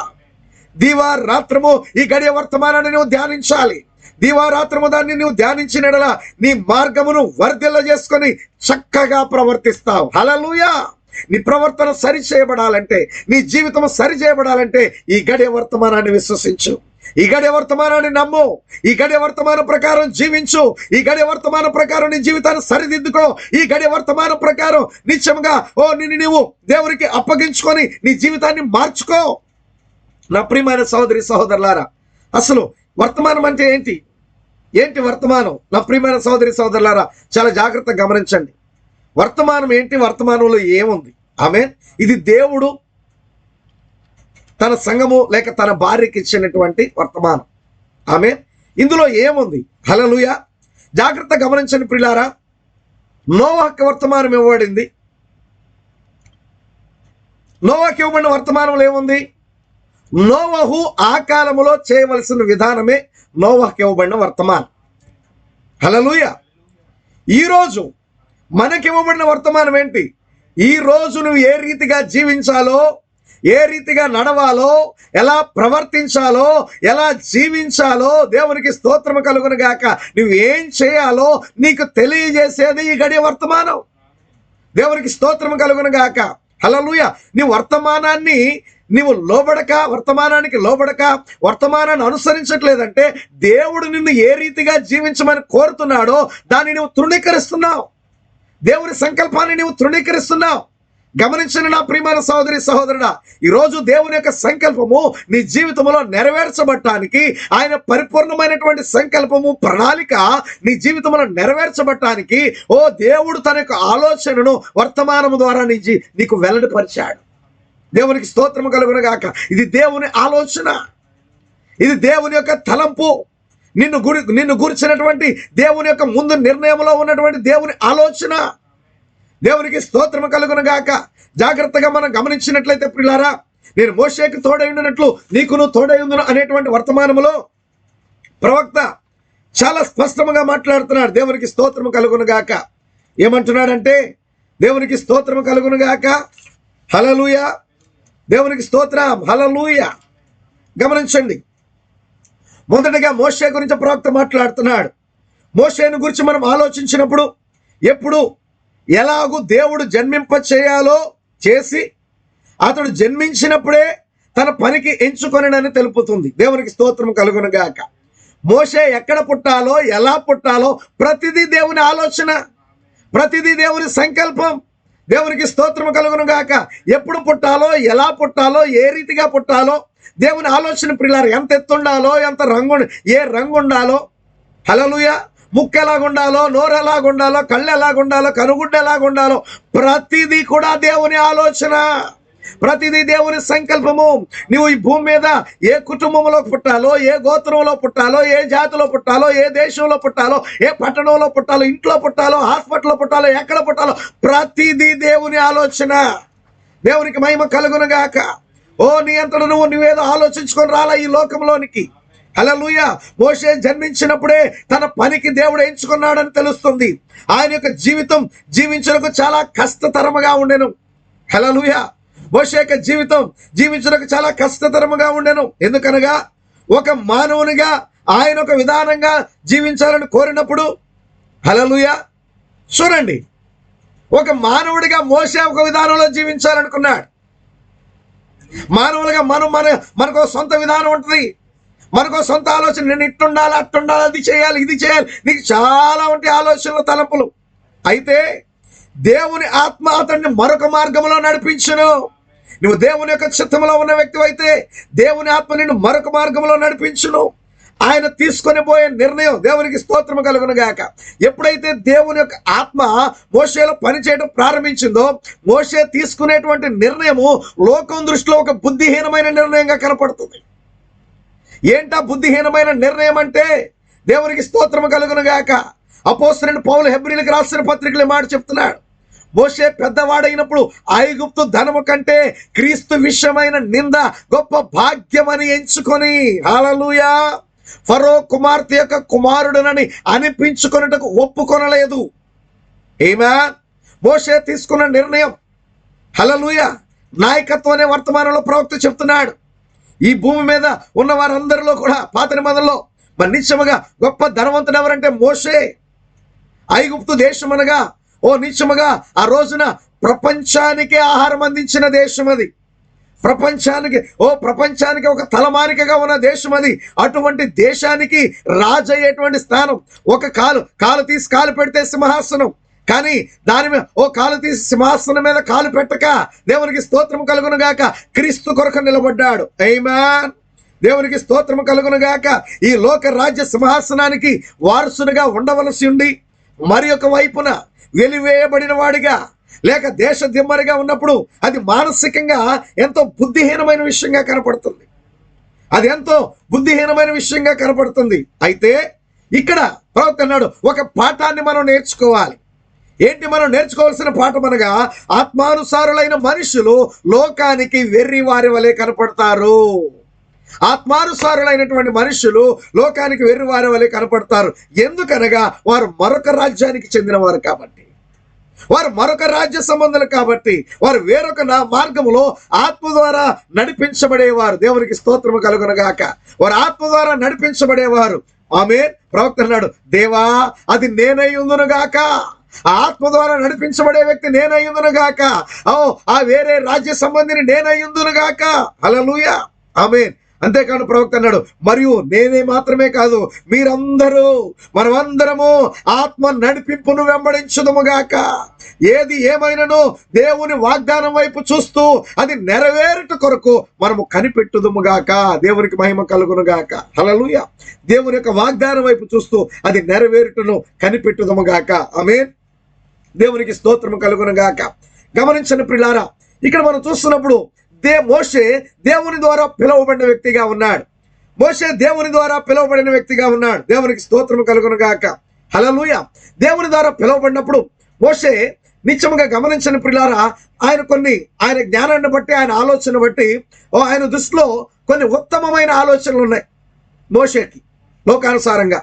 దివారాత్రము ఈ గడియ వర్తమానాన్ని నువ్వు ధ్యానించాలి. దివారాత్రము దాన్ని నువ్వు ధ్యానించినడలా నీ మార్గమును వర్ధిల్ల చేసుకొని చక్కగా ప్రవర్తిస్తావు. హల్లెలూయా. నీ ప్రవర్తన సరి చేయబడాలంటే, నీ జీవితం సరి చేయబడాలంటే ఈ గడియ వర్తమానాన్ని విశ్వసించు. ఈ గడియ వర్తమానాన్ని నమ్ము, ఈ గడియ వర్తమానం ప్రకారం జీవించు, ఈ గడియ వర్తమానం ప్రకారం నీ జీవితాన్ని సరిదిద్దుకో, ఈ గడియ వర్తమానం ప్రకారం నిత్యముగా నిన్ను నీవు దేవునికి అప్పగించుకొని నీ జీవితాన్ని మార్చుకో. నా ప్రియమైన సహోదరి సహోదరులారా, అసలు వర్తమానం అంటే ఏంటి? ఏంటి వర్తమానం? నా ప్రియమైన సహోదరి సహోదరులారా, చాలా జాగ్రత్తగా గమనించండి. వర్తమానం ఏంటి? వర్తమానంలో ఏముంది? ఆమేన్. ఇది దేవుడు తన సంఘము లేక తన భార్యకి ఇచ్చినటువంటి వర్తమానం. ఆమేన్. ఇందులో ఏముంది? హల్లెలూయా. జాగ్రత్త గమనించండి ప్రియులారా. నోవాహుకు వర్తమానం ఇవ్వబడింది. నోవాహుకు ఇవ్వబడిన వర్తమానంలో ఏముంది? నోవహు ఆ కాలములో చేయవలసిన విధానమే నోవాహుకు ఇవ్వబడిన వర్తమానం. హల్లెలూయా. ఈరోజు మనకి ఇవ్వబడిన వర్తమానం ఏంటి? ఈ రోజు నువ్వు ఏ రీతిగా జీవించాలో, ఏ రీతిగా నడవాలో, ఎలా ప్రవర్తించాలో, ఎలా జీవించాలో దేవునికి స్తోత్రము కలుగును గాక. నువ్వు ఏం చేయాలో నీకు తెలియజేసేది ఈ గడియ వర్తమానం. దేవునికి స్తోత్రము కలుగును గాక. హల్లెలూయా. నీ వర్తమానాన్ని నీవు వర్తమానానికి లోబడక వర్తమానాన్ని అనుసరించట్లేదంటే దేవుడు నిన్ను ఏ రీతిగా జీవించమని కోరుతున్నాడో దాన్ని నువ్వు తృణీకరిస్తున్నావు. దేవుని సంకల్పాన్ని నీవు తృణీకరిస్తున్నావు. గమనించిన నా ప్రియమైన సహోదరి సహోదరుడా, ఈరోజు దేవుని యొక్క సంకల్పము నీ జీవితంలో నెరవేర్చబడటానికి, ఆయన పరిపూర్ణమైనటువంటి సంకల్పము ప్రణాళిక నీ జీవితంలో నెరవేర్చబడటానికి దేవుడు తన యొక్క ఆలోచనను వర్తమానము ద్వారా నీకు వెల్లడిపరిచాడు. దేవునికి స్తోత్రము కలుగును గాక. ఇది దేవుని ఆలోచన, ఇది దేవుని యొక్క తలంపు, నిన్ను గురించినటువంటి దేవుని యొక్క ముందు నిర్ణయంలో ఉన్నటువంటి దేవుని ఆలోచన. దేవునికి స్తోత్రము కలుగును గాక. జాగ్రత్తగా మనం గమనించినట్లయితే ప్రియులారా, నేను మోషేకు తోడై ఉండినట్లు నీకు నువ్వు తోడై ఉండును అనేటువంటి వర్తమానములో ప్రవక్త చాలా స్పష్టంగా మాట్లాడుతున్నాడు. దేవునికి స్తోత్రము కలుగును గాక. ఏమంటున్నాడంటే, దేవునికి స్తోత్రము కలుగును గాక. హల్లెలూయా. దేవునికి స్తోత్రం. హల్లెలూయా. గమనించండి. మొదటగా మోషే గురించి ప్రవక్త మాట్లాడుతున్నాడు. మోషేను గురించి మనం ఆలోచించినప్పుడు ఎప్పుడు ఎలాగూ దేవుడు జన్మింప చేయాలో చేసి అతడు జన్మించినప్పుడే తన పనికి ఎంచుకొనని తెలుపుతుంది. దేవునికి స్తోత్రం కలుగును గాక. మోషే ఎక్కడ పుట్టాలో, ఎలా పుట్టాలో ప్రతిదీ దేవుని ఆలోచన, ప్రతిదీ దేవుని సంకల్పం. దేవునికి స్తోత్రం కలుగును గాక. ఎప్పుడు పుట్టాలో, ఎలా పుట్టాలో, ఏ రీతిగా పుట్టాలో దేవుని ఆలోచన ప్రియులారా. ఎంత ఎత్తుండాలో, ఎంత ఏ రంగు ఉండాలో, హల్లెలూయా, ముక్కు ఎలాగుండాలో, నోరు ఎలాగుండాలో, కళ్ళు ఎలాగుండాలో, కనుగుడ్డ ఎలాగుండాలో ప్రతిదీ కూడా దేవుని ఆలోచన, ప్రతిదీ దేవుని సంకల్పము. నువ్వు ఈ భూమి మీద ఏ కుటుంబంలో పుట్టాలో, ఏ గోత్రంలో పుట్టాలో, ఏ జాతిలో పుట్టాలో, ఏ దేశంలో పుట్టాలో, ఏ పట్టణంలో పుట్టాలో, ఇంట్లో పుట్టాలో, హాస్పిటల్లో పుట్టాలో, ఎక్కడ పుట్టాలో ప్రతిదీ దేవుని ఆలోచన. దేవునికి మహిమ కలుగును గాక. నీ అంతట నువ్వేదో ఆలోచించుకొని రాలా ఈ లోకంలోనికి. హల్లెలూయా. మోషే జన్మించినప్పుడే తన పనికి దేవుడు ఎంచుకున్నాడని తెలుస్తుంది. ఆయన యొక్క జీవితం జీవించడానికి చాలా కష్టతరముగా ఉండెను. హల్లెలూయా. మోషే యొక్క జీవితం జీవించడానికి చాలా కష్టతరముగా ఉండెను. ఎందుకనగా ఒక మానవునిగా ఆయన ఒక విధానంగా జీవించాలని కోరినప్పుడు, హల్లెలూయా, చూడండి, ఒక మానవుడిగా మోషే ఒక విధానంలో జీవించాలనుకున్నాడు. మానవులుగా మనకు సొంత విధానం ఉంటుంది, మనకు సొంత ఆలోచన. నేను ఇట్టుండాలి, అట్టుండాలి, అది చేయాలి, ఇది చేయాలి, నీకు చాలా ఉంటాయి ఆలోచనలు, తలంపులు. అయితే దేవుని ఆత్మ అతన్ని మరొక మార్గంలో నడిపించును. నువ్వు దేవుని యొక్క చిత్తంలో ఉన్న వ్యక్తి అయితే దేవుని ఆత్మ నిన్ను మరొక మార్గంలో నడిపించును. ఆయన తీసుకొని పోయే నిర్ణయం, దేవునికి స్తోత్రము కలుగును గాక. ఎప్పుడైతే దేవుని యొక్క ఆత్మ మోషేలో పనిచేయడం ప్రారంభించిందో, మోషే తీసుకునేటువంటి నిర్ణయము లోకం దృష్టిలో ఒక బుద్ధిహీనమైన నిర్ణయంగా కనపడుతుంది. ఏంటా బుద్ధిహీనమైన నిర్ణయం అంటే? దేవునికి స్తోత్రము కలుగును గాక. అపోస్తలుడైన పౌలు హెబ్రీయులకు రాసిన పత్రికలో మాట చెప్తున్నాడు. మోషే పెద్దవాడైనప్పుడు ఐగుప్తు ధనము కంటే క్రీస్తు విషయమైన నింద గొప్ప భాగ్యమని ఎంచుకొని, హల్లెలూయా, ఫరో కుమార్తె యొక్క కుమారుడనని అనిపించుకొనుటకు ఒప్పుకొనలేదు. ఆమేన్. మోషే తీసుకున్న నిర్ణయం, హల్లెలూయా, నాయకత్వం అనే వర్తమానంలో ప్రవక్త చెప్తున్నాడు. ఈ భూమి మీద ఉన్న వారందరిలో కూడా పాత నిబంధనలో నిత్యముగా గొప్ప ధనవంతుడు ఎవరంటే మోషే. ఐగుప్తు దేశమనగా నిత్యముగా ఆ రోజున ప్రపంచానికే ఆహారం అందించిన దేశం అది. ప్రపంచానికి ఒక తలమానికగా ఉన్న దేశం అది. అటువంటి దేశానికి రాజు అయ్యేటువంటి స్థానం. ఒక కాలు తీసి కాలు పెడితే సింహాసనం, కానీ దాని మీద కాలు తీసి సింహాసనం మీద కాలు పెట్టక దేవునికి స్తోత్రం కలుగును గాక క్రీస్తు కొరకు నిలబడ్డాడు. ఆమేన్. దేవునికి స్తోత్రం కలుగును గాక. ఈ లోక రాజ్య సింహాసనానికి వారసునిగా ఉండవలసి ఉండి మరి ఒక వైపున వెలివేయబడిన వాడిగా లేక దేశ దిమ్మరిగా ఉన్నప్పుడు అది మానసికంగా ఎంతో బుద్ధిహీనమైన విషయంగా కనపడుతుంది. అది ఎంతో బుద్ధిహీనమైన విషయంగా కనపడుతుంది. అయితే ఇక్కడ ప్రవక్త అన్నాడు, ఒక పాఠాన్ని మనం నేర్చుకోవాలి. ఏంటి మనం నేర్చుకోవాల్సిన పాఠం అనగా, ఆత్మానుసారులైన మనుషులు లోకానికి వెర్రి వారి వలె కనపడతారు. ఆత్మానుసారులైనటువంటి మనుషులు లోకానికి వెర్రి వారి వలె కనపడతారు. ఎందుకనగా వారు మరొక రాజ్యానికి చెందినవారు కాబట్టి, వారు మరొక రాజ్య సంబంధులు కాబట్టి, వారు వేరొక మార్గములో ఆత్మ ద్వారా నడిపించబడేవారు. దేవునికి స్తోత్రము కలుగునుగాక. వారు ఆత్మ ద్వారా నడిపించబడేవారు. ఆమేన్. ప్రవక్త అన్నాడు, దేవా అది నేనై ఉందునుగాక. ఆ ఆత్మ ద్వారా నడిపించబడే వ్యక్తి నేనై ఉందునుగాక. ఆ వేరే రాజ్య సంబంధిని నేనై ఉందునుగాక. హల్లెలూయా. ఆమేన్. అంతేకాదు ప్రవక్త అన్నాడు, మరియు నేనే మాత్రమే కాదు, మీరందరూ మనమందరము ఆత్మ నడిపింపును వెంబడించుదుముగాక. ఏది ఏమైనను దేవుని వాగ్దానం వైపు చూస్తూ అది నెరవేరుట కొరకు మనము కనిపెట్టుదుముగాక. దేవునికి మహిమ కలుగునుగాక. హల్లెలూయా. దేవుని యొక్క వాగ్దానం వైపు చూస్తూ అది నెరవేరుటను కనిపెట్టుదుముగాక. ఆమేన్. దేవునికి స్తోత్రము కలుగునుగాక. గమనించండి ప్రియులారా, ఇక్కడ మనం చూస్తున్నప్పుడు మోషే దేవుని ద్వారా పిలువబడిన వ్యక్తిగా ఉన్నాడు. మోషే దేవుని ద్వారా పిలువబడిన వ్యక్తిగా ఉన్నాడు. దేవునికి స్తోత్రము కలుగునుగాక. హల్లెలూయా. దేవుని ద్వారా పిలువబడినప్పుడు మోషే నిత్యముగా గమనించని ప్రియులారా, ఆయన జ్ఞానాన్ని బట్టి, ఆయన ఆలోచన బట్టి ఆయన దృష్టిలో కొన్ని ఉత్తమమైన ఆలోచనలు ఉన్నాయి మోషేకి లోకానుసారంగా.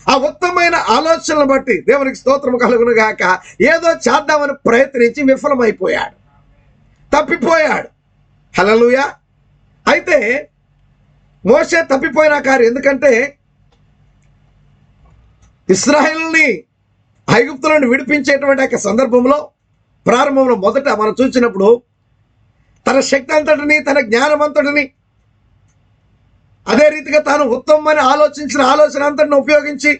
ఆ ఉత్తమమైన ఆలోచనలు బట్టి దేవునికి స్తోత్రము కలుగునుగాక ఏదో చేద్దామని ప్రయత్నించి విఫలమైపోయాడు, తప్పిపోయాడు. హల్లెలూయా. అయితే మోషే తప్పిపోయిన కార్యం, ఎందుకంటే ఇశ్రాయేలుని ఐగుప్తు నుండి విడిపించేటువంటి యొక్క సందర్భంలో ప్రారంభంలో మొదట మనం చూసినప్పుడు తన శక్తి అంతటిని, తన జ్ఞానం అంతటిని, అదే రీతిగా తాను ఉత్తమమని ఆలోచించిన ఆలోచన అంతటిని ఉపయోగించి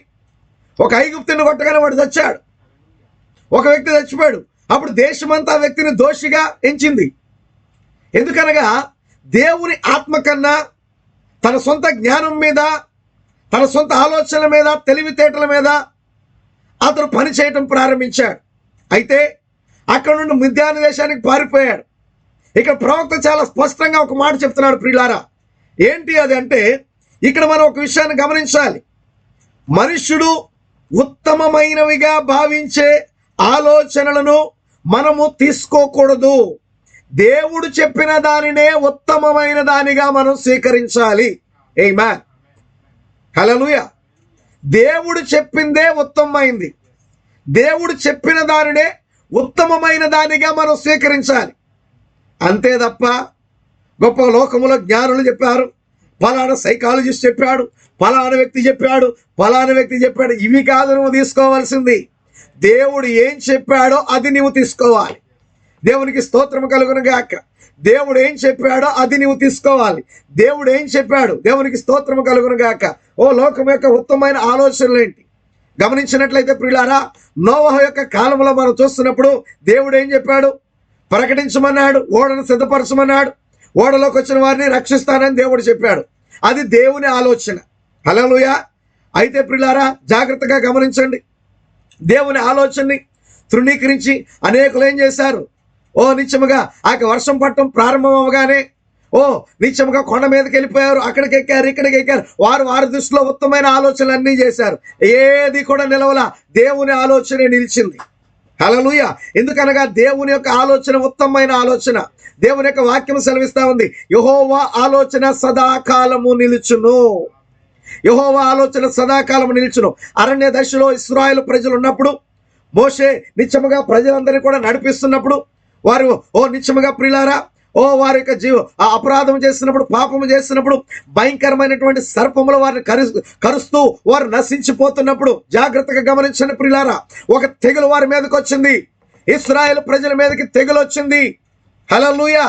ఒక ఐగుప్తుని కొట్టగానే వాడు చచ్చాడు. ఒక వ్యక్తి చచ్చిపోయాడు. అప్పుడు దేశమంతా ఆ వ్యక్తిని దోషిగా ఎంచింది. ఎందుకనగా దేవుని ఆత్మ కన్నా తన సొంత జ్ఞానం మీద, తన సొంత ఆలోచనల మీద, తెలివితేటల మీద అతను పని చేయటం ప్రారంభించాడు. అయితే అక్కడ నుండి మిద్యాను దేశానికి పారిపోయాడు. ఇక ప్రవక్త చాలా స్పష్టంగా ఒక మాట చెప్తున్నాడు ప్రియులారా. ఏంటి అది అంటే, ఇక్కడ మనం ఒక విషయాన్ని గమనించాలి. మనుష్యుడు ఉత్తమమైనవిగా భావించే ఆలోచనలను మనము తీసుకోకూడదు. దేవుడు చెప్పిన దానినే ఉత్తమమైన దానిగా మనం స్వీకరించాలి. ఆమేన్. హల్లెలూయా. దేవుడు చెప్పిందే ఉత్తమమైంది. దేవుడు చెప్పిన దానినే ఉత్తమమైన దానిగా మనం స్వీకరించాలి. అంతే తప్ప గొప్ప లోకములో జ్ఞానులు చెప్పారు, ఫలానా సైకాలజిస్ట్ చెప్పాడు, ఫలానా వ్యక్తి చెప్పాడు, ఫలానా వ్యక్తి చెప్పాడు, ఇవి కాదు నువ్వు తీసుకోవాల్సింది. దేవుడు ఏం చెప్పాడో అది నువ్వు తీసుకోవాలి. దేవునికి స్తోత్రము కలుగునుగాక. దేవుడు ఏం చెప్పాడో అది నువ్వు తీసుకోవాలి. దేవుడు ఏం చెప్పాడు, దేవునికి స్తోత్రము కలుగునుగాక. లోకం యొక్క ఉత్తమమైన ఆలోచనలు ఏంటి గమనించినట్లయితే ప్రియులారా, నోవహు యొక్క కాలంలో మనం చూస్తున్నప్పుడు దేవుడు ఏం చెప్పాడు? ప్రకటించమన్నాడు, ఓడను సిద్ధపరచమన్నాడు, ఓడలోకి వచ్చిన వారిని రక్షిస్తానని దేవుడు చెప్పాడు. అది దేవుని ఆలోచన. హల్లెలూయా. అయితే ప్రియులారా, జాగ్రత్తగా గమనించండి. దేవుని ఆలోచనని తృణీకరించి అనేకులు ఏం చేశారు? నిత్యముగా ఆ వర్షం పట్టడం ప్రారంభం అవగానే నిత్యముగా కొండ మీదకి వెళ్ళిపోయారు, అక్కడికి ఎక్కారు, ఇక్కడికి ఎక్కారు. వారి దృష్టిలో ఉత్తమమైన ఆలోచనలు అన్నీ చేశారు. ఏది కూడా నిలవల, దేవుని ఆలోచనే నిలిచింది. హల్లెలూయా. ఎందుకనగా దేవుని యొక్క ఆలోచన ఉత్తమమైన ఆలోచన. దేవుని యొక్క వాక్యం సెలవిస్తా ఉంది, యెహోవా ఆలోచన సదాకాలము నిలుచును. యెహోవా ఆలోచన సదాకాలము నిలుచును. అరణ్య దశలో ఇశ్రాయేలు ప్రజలు ఉన్నప్పుడు మోషే నిత్యముగా ప్రజలందరినీ కూడా నడిపిస్తున్నప్పుడు వారు నిత్యముగా ప్రియులారా వారి యొక్క అపరాధం చేస్తున్నప్పుడు, పాపము చేస్తున్నప్పుడు భయంకరమైనటువంటి సర్పములు వారిని కరుస్తూ వారు నశించిపోతున్నప్పుడు జాగ్రత్తగా గమనించండి ప్రియులారా, ఒక తెగులు వారి మీదకి వచ్చింది. ఇశ్రాయేలు ప్రజల మీదకి తెగులు వచ్చింది. హల్లెలూయా.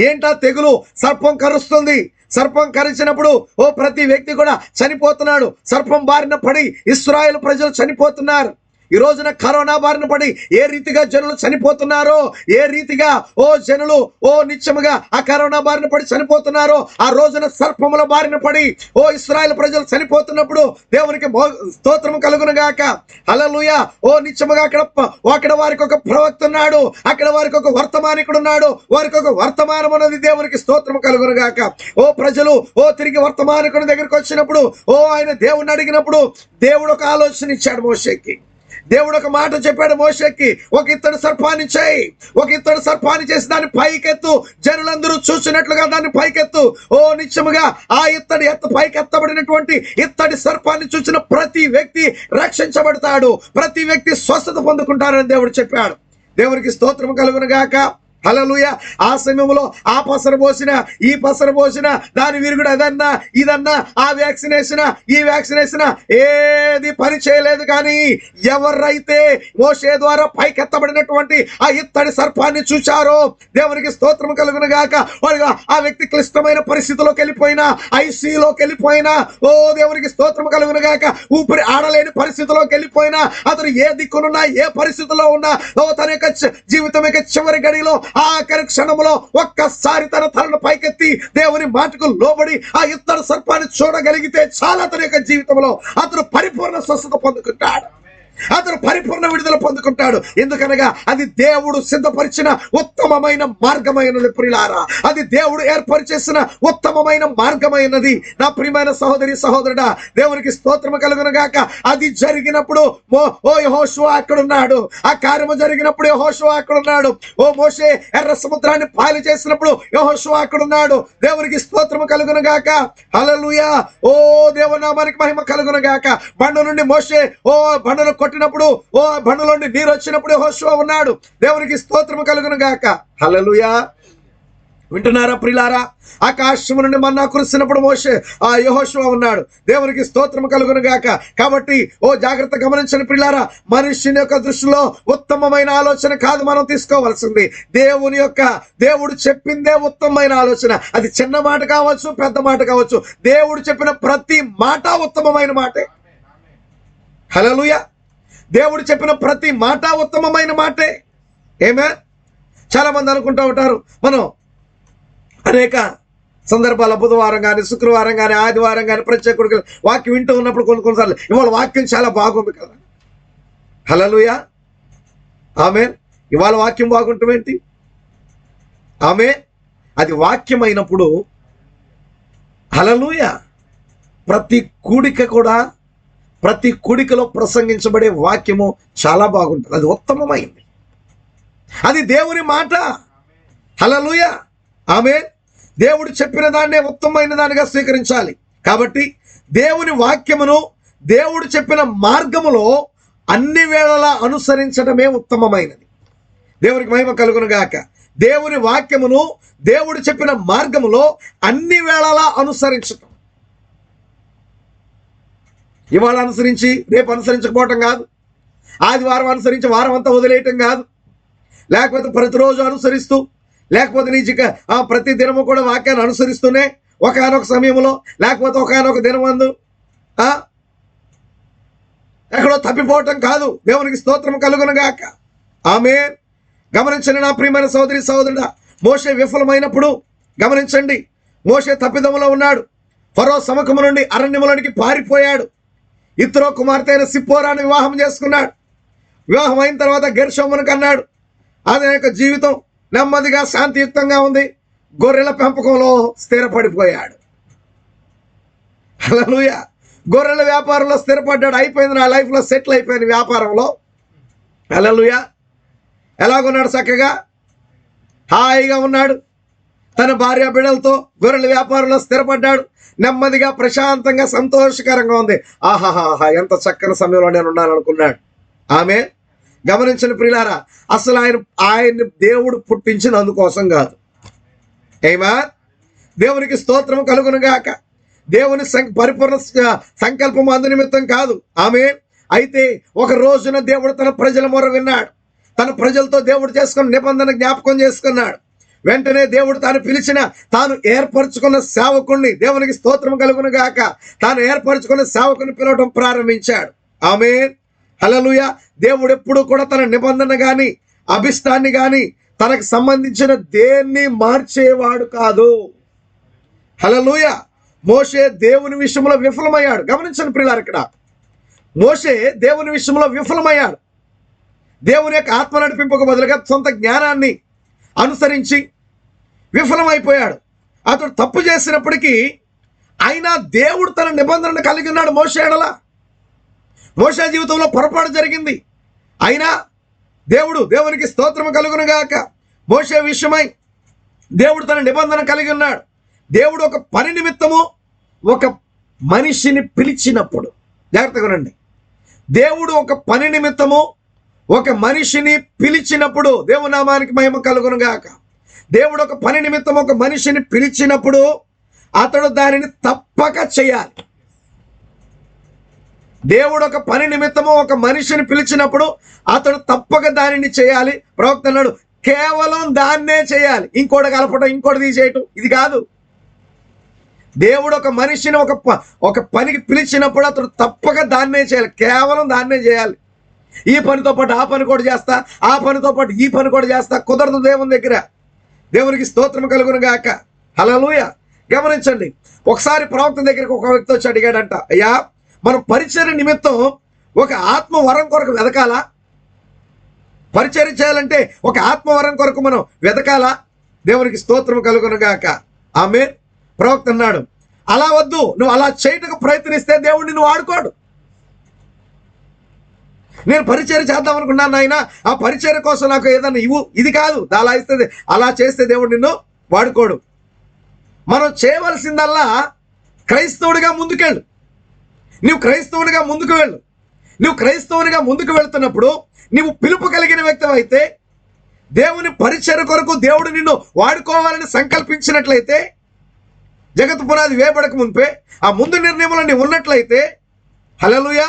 ఏంటా తెగులు? సర్పం కరుస్తుంది. సర్పం కరిచినప్పుడు ప్రతి వ్యక్తి కూడా చనిపోతున్నాడు. సర్పం బారిన పడి ఇశ్రాయేలు ప్రజలు చనిపోతున్నారు. ఈ రోజున కరోనా బారిన పడి ఏ రీతిగా జనులు చనిపోతున్నారో, ఏ రీతిగా జనులు నిత్యముగా ఆ కరోనా బారిన పడి చనిపోతున్నారో, ఆ రోజున సర్పముల బారిన పడి ఇశ్రాయేలు ప్రజలు చనిపోతున్నప్పుడు దేవునికి స్తోత్రం కలుగును గాక. హల్లెలూయా. నిత్యముగా అక్కడ వారికి ఒక ప్రవక్త ఉన్నాడు, అక్కడ వారికి ఒక వర్తమానికుడు ఉన్నాడు, వారికి ఒక వర్తమానం ఉన్నది. దేవునికి స్తోత్రం కలుగును గాక. ప్రజలు తిరిగి వర్తమానికుని దగ్గరికి వచ్చినప్పుడు ఆయన దేవుణ్ణి అడిగినప్పుడు దేవుడు ఒక ఆలోచన ఇచ్చాడు మోషేకి. దేవుడు ఒక మాట చెప్పాడు మోషేకి, ఒక ఇత్తడి సర్పాన్ని చేయి, ఒక ఇత్తడి సర్పాన్ని చేసి దాన్ని పైకెత్తు, జనులందరూ చూసినట్లుగా దాన్ని పైకెత్తు. నిత్యముగా ఆ ఇత్తడి పైకెత్తబడినటువంటి ఇత్తడి సర్పాన్ని చూసిన ప్రతి వ్యక్తి రక్షించబడతాడు, ప్రతి వ్యక్తి స్వస్థత పొందుకుంటారని దేవుడు చెప్పాడు. దేవునికి స్తోత్రం కలుగును గాక. హల్లెలూయా. ఆ సమయంలో ఆ పసరు పోసిన, ఈ పసరు పోసిన, దాని విరుగుడు అదన్నా ఇదన్నా, ఆ వ్యాక్సినేషన్ ఈ వ్యాక్సినేషన్ ఏది పని చేయలేదు. కానీ ఎవరైతే మోషే ద్వారా పైకెత్తబడినటువంటి ఆ ఇత్తడి సర్పాన్ని చూచారో దేవునికి స్తోత్రం కలుగును గాక. ఆ వ్యక్తి క్లిష్టమైన పరిస్థితిలోకి వెళ్ళిపోయినా, ఐసీయూలోకి వెళ్ళిపోయినా, దేవునికి స్తోత్రం కలుగును గాక, ఊపిరి ఆడలేని పరిస్థితిలోకి వెళ్ళిపోయినా, అతను ఏ దిక్కునున్నా, ఏ పరిస్థితిలో ఉన్నా, తన యొక్క జీవితం యొక్క చివరి గడిలో ఆఖరి క్షణంలో ఒక్కసారి తన తలను పైకెత్తి దేవుని మాటకు లోబడి ఆ ఇత్తడి సర్పాన్ని చూడగలిగితే చాలా అతని యొక్క జీవితంలో అతను పరిపూర్ణ స్వస్థత పొందుకుంటాడు, అతను పరిపూర్ణ విడుదల పొందుకుంటాడు. ఎందుకనగా అది దేవుడు సిద్ధపరిచిన ఉత్తమమైన మార్గమైనది ప్రియులారా, అది దేవుడు ఏర్పరిచేసిన ఉత్తమమైన మార్గమైనది. నా ప్రియమైన సహోదరి సహోదరుడా, దేవునికి స్తోత్రము కలుగును గాక. అది జరిగినప్పుడు యెహోషువ అక్కడున్నాడు, ఆ కార్యము జరిగినప్పుడు యెహోషువ అక్కడున్నాడు. మోషే ఎర్ర సముద్రాన్ని పాలు చేసినప్పుడు యెహోషువ అక్కడున్నాడు. దేవునికి స్తోత్రము కలుగును గాక. హల్లెలూయా. దేవునామానికి మహిమ కలుగును గాక. బండ నుండి మోషే బండను కొట్టినప్పుడు బండలోండి నీరు వచ్చినప్పుడు యెహోషువ ఉన్నాడు. దేవునికి స్తోత్రము కలుగును గాక. హల్లెలూయా. వింటున్నారా ప్రియులారా? ఆకాశము నుండి మన్నా కురిసినప్పుడు మోషే యెహోషువ ఉన్నాడు. దేవునికి స్తోత్రము కలుగును గాక. కాబట్టి జాగ్రత్త గమనించండి ప్రియులారా, మనుష్యుని యొక్క దృష్టిలో ఉత్తమమైన ఆలోచన కాదు మనం తీసుకోవాల్సింది. దేవుడు చెప్పిందే ఉత్తమమైన ఆలోచన. అది చిన్న మాట కావచ్చు, పెద్ద మాట కావచ్చు, దేవుడు చెప్పిన ప్రతి మాట ఉత్తమమైన మాటే. హల్లెలూయా. దేవుడు చెప్పిన ప్రతి మాట ఉత్తమమైన మాటే. చాలా మంది అనుకుంటూ ఉంటారు, మనం అనేక సందర్భాల బుధవారం కానీ, శుక్రవారం కానీ, ఆదివారం కానీ ప్రత్యేకుడు వాక్యం వింటూ ఉన్నప్పుడు కొన్నిసార్లు ఇవాళ వాక్యం చాలా బాగుంది కదా. హల్లెలూయా. ఆమేన్. ఇవాళ వాక్యం బాగుంటుందేంటి? ఆమేన్. అది వాక్యం అయినప్పుడు హల్లెలూయా, ప్రతి కూడికలో ప్రసంగించబడే వాక్యము చాలా బాగుంటుంది. అది ఉత్తమమైంది, అది దేవుని మాట. హల్లెలూయా. ఆమేన్. దేవుడు చెప్పిన దాన్నే ఉత్తమమైన దానిగా స్వీకరించాలి. కాబట్టి దేవుని వాక్యమును దేవుడు చెప్పిన మార్గములో అన్ని వేళలా అనుసరించడమే ఉత్తమమైనది. దేవునికి మహిమ కలుగును గాక. దేవుని వాక్యమును దేవుడు చెప్పిన మార్గములో అన్ని వేళలా అనుసరించటం. ఇవాళ అనుసరించి రేపు అనుసరించకపోవటం కాదు, ఆదివారం అనుసరించి వారం అంతా వదిలేయటం కాదు, లేకపోతే ప్రతిరోజు అనుసరిస్తూ, లేకపోతే నీ ప్రతి దినము కూడా వాక్యాన్ని అనుసరిస్తూనే ఒకానొక సమయంలో లేకపోతే ఒకానొక దినమందు ఎక్కడో తప్పిపోవటం కాదు. దేవునికి స్తోత్రం కలుగును గాక. ఆమేన్. గమనించండి నా ప్రియమైన సహోదరి సహోదరుడా, మోషే విఫలమైనప్పుడు గమనించండి, మోషే తప్పిదములో ఉన్నాడు. ఫరో సముఖము నుండి అరణ్యములోనికి పారిపోయాడు. ఇత్రో కుమార్తె అయిన సిప్పోరాను వివాహం చేసుకున్నాడు. వివాహం అయిన తర్వాత గెర్షోమును కన్నాడు. అతని యొక్క జీవితం నెమ్మదిగా శాంతియుక్తంగా ఉంది. గొర్రెల పెంపకంలో స్థిరపడిపోయాడు. హల్లెలూయా. గొర్రెల వ్యాపారంలో స్థిరపడ్డాడు. అయిపోయింది, నా లైఫ్లో సెటిల్ అయిపోయింది వ్యాపారంలో. హల్లెలూయా. ఎలాగున్నాడు? చక్కగా హాయిగా ఉన్నాడు. తన భార్య బిడ్డలతో గొర్రెల వ్యాపారంలో స్థిరపడ్డాడు. నెమ్మదిగా ప్రశాంతంగా సంతోషకరంగా ఉంది. ఆహాహా, ఎంత చక్కని సమయంలో నేను ఉన్నాను అనుకున్నాడు. ఆమె గమనించిన ప్రియులారా, అసలు ఆయన్ని దేవుడు పుట్టించిన అందుకోసం కాదు. దేవునికి స్తోత్రం కలుగును గాక. దేవుని పరిపూర్ణ సంకల్పం అందు నిమిత్తం కాదు. ఆమె అయితే ఒక రోజున దేవుడు తన ప్రజల మొర విన్నాడు. తన ప్రజలతో దేవుడు చేసుకున్న నిబంధన జ్ఞాపకం చేసుకున్నాడు. వెంటనే దేవుడు తాను పిలిచిన, తాను ఏర్పరచుకున్న సేవకుణ్ణి, దేవునికి స్తోత్రం కలుగును గాక, తాను ఏర్పరచుకున్న సేవకుని పిలవడం ప్రారంభించాడు. ఆమేన్, హల్లెలూయా. దేవుడు ఎప్పుడు కూడా తన నిబంధన గాని అభిష్టాన్ని గాని తనకు సంబంధించిన దేన్ని మార్చేవాడు కాదు. హల్లెలూయా. మోషే దేవుని విషయంలో విఫలమయ్యాడు. గమనించండి ప్రియులారా, ఇక్కడ మోషే దేవుని విషయంలో విఫలమయ్యాడు. దేవుని యొక్క ఆత్మ నడిపింపుకు బదులుగా సొంత జ్ఞానాన్ని అనుసరించి విఫలమైపోయాడు. అతడు తప్పు చేసినప్పటికీ అయినా దేవుడు తన నిబంధనను కలిగి ఉన్నాడు మోషే ఎడల. మోషే జీవితంలో పొరపాటు జరిగింది, అయినా దేవునికి స్తోత్రము కలుగును గాక, మోషే విషయమై దేవుడు తన నిబంధన కలిగి ఉన్నాడు. దేవుడు ఒక పని నిమిత్తము ఒక మనిషిని పిలిచినప్పుడు, జాగ్రత్తగా ఉండండి, దేవుడు ఒక పని నిమిత్తము ఒక మనిషిని పిలిచినప్పుడు, దేవుని నామానికి మహిమ కలుగును గాక, దేవుడు ఒక పని నిమిత్తం ఒక మనిషిని పిలిచినప్పుడు అతడు దానిని తప్పక చేయాలి. దేవుడు ఒక పని నిమిత్తము ఒక మనిషిని పిలిచినప్పుడు అతడు తప్పక దానిని చేయాలి. ప్రవక్త అన్నాడు, కేవలం దాన్నే చేయాలి, ఇంకోటి కలపటం, ఇంకోటి తీసేయటం ఇది కాదు. దేవుడు ఒక మనిషిని ఒక పనికి పిలిచినప్పుడు అతడు తప్పక దాన్నే చేయాలి, కేవలం దాన్నే చేయాలి. ఈ పనితో పాటు ఆ పని కూడా చేస్తా, ఆ పనితో పాటు ఈ పని కూడా చేస్తా, కుదరదు దేవుని దగ్గర. దేవునికి స్తోత్రం కలుగును గాక, హల్లెలూయా. గమనించండి, ఒకసారి ప్రవక్త దగ్గరికి ఒక వ్యక్తి వచ్చి అడిగాడంట, అయ్యా, మనం పరిచర్య నిమిత్తం ఒక ఆత్మ వరం కొరకు వెతకాలా? పరిచర్య చేయాలంటే ఒక ఆత్మ వరం కొరకు మనం వెతకాలా? దేవునికి స్తోత్రం కలుగును గాక, ఆమేన్. ప్రవక్త అన్నాడు, అలా వద్దు, నువ్వు అలా చేయటకు ప్రయత్నిస్తే దేవుడు నిన్ను వాడుకోడు. నేను పరిచర్య చేద్దాం అనుకున్నాను ఆయన, ఆ పరిచర్య కోసం నాకు ఏదన్నా ఇవ్వు, ఇది కాదు, అలా ఇస్తే, అలా చేస్తే దేవుడు నిన్ను వాడుకోడు. మనం చేయవలసిందల్లా క్రైస్తవుడిగా ముందుకెళ్ళు. నువ్వు క్రైస్తవునిగా ముందుకు వెళ్ళు. నువ్వు క్రైస్తవునిగా ముందుకు వెళ్తున్నప్పుడు నువ్వు పిలుపు కలిగిన వ్యక్తి అయితే, దేవుని పరిచర్య కొరకు దేవుడు నిన్ను వాడుకోవాలని సంకల్పించినట్లయితే, జగత్తు పునాది వేయబడక మునిపే ఆ ముందు నిర్ణయంలో నీవు ఉన్నట్లయితే, హల్లెలూయా,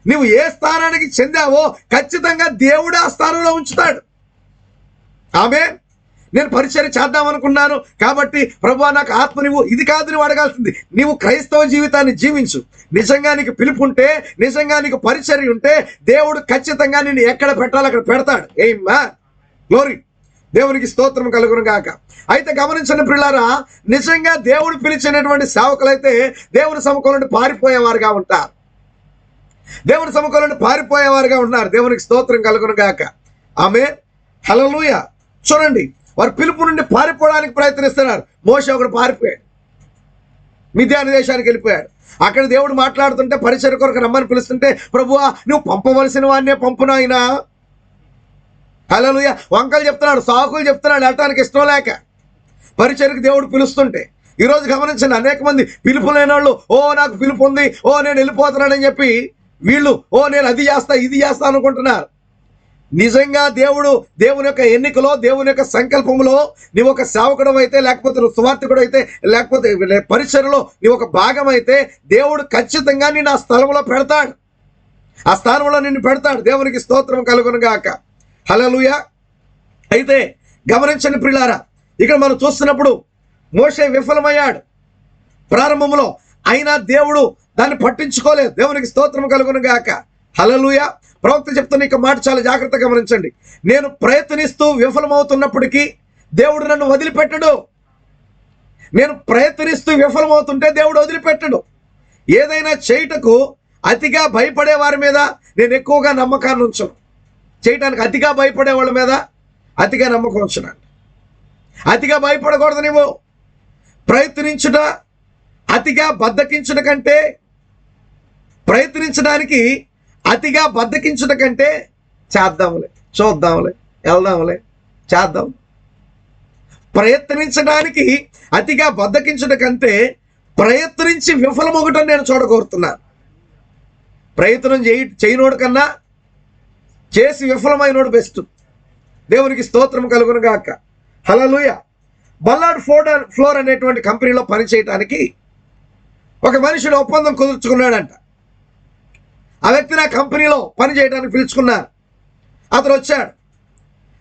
నువ్వు ఏ స్థానానికి చెందావో ఖచ్చితంగా దేవుడు ఆ స్థానంలో ఉంచుతాడు. ఆమేన్. నేను పరిచర్య చేద్దాం అనుకున్నాను కాబట్టి ప్రభువా నాకు ఆత్మ నీవు, ఇది కాదు నువ్వు అడగాల్సింది. నీవు క్రైస్తవ జీవితాన్ని జీవించు. నిజంగా నీకు పిలుపు ఉంటే, నిజంగా నీకు పరిచర్య ఉంటే దేవుడు ఖచ్చితంగా నిన్ను ఎక్కడ పెట్టాలో అక్కడ పెడతాడు. ఏమ్మా, గ్లోరీ, దేవునికి స్తోత్రం కలుగును గాక. అయితే గమనించండి ప్రియులారా, నిజంగా దేవుడు పిలిచినటువంటి సేవకులైతే దేవుని సముఖం నుండి పారిపోయేవారుగా ఉంటారు. దేవుని సముఖం నుండి పారిపోయేవారుగా ఉన్నారు. దేవునికి స్తోత్రం కలుగును గాక, ఆమేన్, హల్లెలూయా. చూడండి, వారు పిలుపు నుండి పారిపోవడానికి ప్రయత్నిస్తున్నారు. మోషే ఒకడు పారిపోయాడు, మిద్యాను దేశానికి వెళ్ళిపోయాడు. అక్కడ దేవుడు మాట్లాడుతుంటే, పరిచర్య కొరకు రమ్మని పిలుస్తుంటే, ప్రభువా నువ్వు పంపవలసిన వాడినే పంపును అయినా. హల్లెలూయా. వంకలు చెప్తున్నాడు, సాకులు చెప్తున్నాడు, వెళ్ళటానికి ఇష్టం లేక. పరిచర్యకు దేవుడు పిలుస్తుంటే, ఈరోజు గమనించండి, అనేక మంది పిలుపు లేని వాళ్ళు, ఓ నాకు పిలుపు ఉంది, ఓ నేను వెళ్ళిపోతున్నానని చెప్పి వీళ్ళు, ఓ నేను అది చేస్తా ఇది చేస్తా అనుకుంటున్నారు. నిజంగా దేవుని యొక్క ఎన్నికలో, దేవుని యొక్క సంకల్పంలో నీవు ఒక సేవకుడు అయితే, లేకపోతే నువ్వు సువార్తికుడు అయితే, లేకపోతే పరిచర్యలో నీవు ఒక భాగం అయితే, దేవుడు ఖచ్చితంగా నిన్ను ఆ స్థలంలో పెడతాడు, ఆ స్థానంలో నిన్ను పెడతాడు. దేవునికి స్తోత్రం కలుగును గాక, హల్లెలూయా. అయితే గమనించండి ప్రియులారా, ఇక్కడ మనం చూస్తున్నప్పుడు మోషే విఫలమయ్యాడు ప్రారంభంలో, అయినా దేవుడు దాన్ని పట్టించుకోలేదు. దేవునికి స్తోత్రం కలుగును గాక, హల్లెలూయా. ప్రవక్త చెప్తున్న ఇక మాట చాలా జాగ్రత్తగా గమనించండి. నేను ప్రయత్నిస్తూ విఫలమవుతున్నప్పటికీ దేవుడు నన్ను వదిలిపెట్టడు. నేను ప్రయత్నిస్తూ విఫలమవుతుంటే దేవుడు వదిలిపెట్టడు. ఏదైనా చేయుటకు అతిగా భయపడే వారి మీద నేను ఎక్కువగా నమ్మకాన్ని ఉంచను. చేయటానికి అతిగా భయపడే వాళ్ళ మీద అతిగా నమ్మకం ఉంచున్నాను. అతిగా భయపడకూడదు. నువ్వు ప్రయత్నించుట అతిగా బద్దకించుట కంటే, ప్రయత్నించడానికి అతిగా బద్దకించుట కంటే చేద్దాంలే, చూద్దాంలే, వెళ్దాంలే, చేద్దాం. ప్రయత్నించడానికి అతిగా బద్దకించుట కంటే ప్రయత్నించి విఫలమొగటం నేను చూడగోరుతున్నాను. ప్రయత్నం చేయనోడు కన్నా చేసి విఫలమైనోడు బెస్ట్. దేవునికి స్తోత్రం కలుగును గాక, హల్లెలూయా. బల్లార్డ్ ఫ్లోర్ అనేటువంటి కంపెనీలో పనిచేయటానికి ఒక మనుషుడు ఒప్పందం కుదుర్చుకున్నాడంట. ఆ వ్యక్తి నా కంపెనీలో పని చేయడానికి పిలుచుకున్నారు. అతను వచ్చాడు.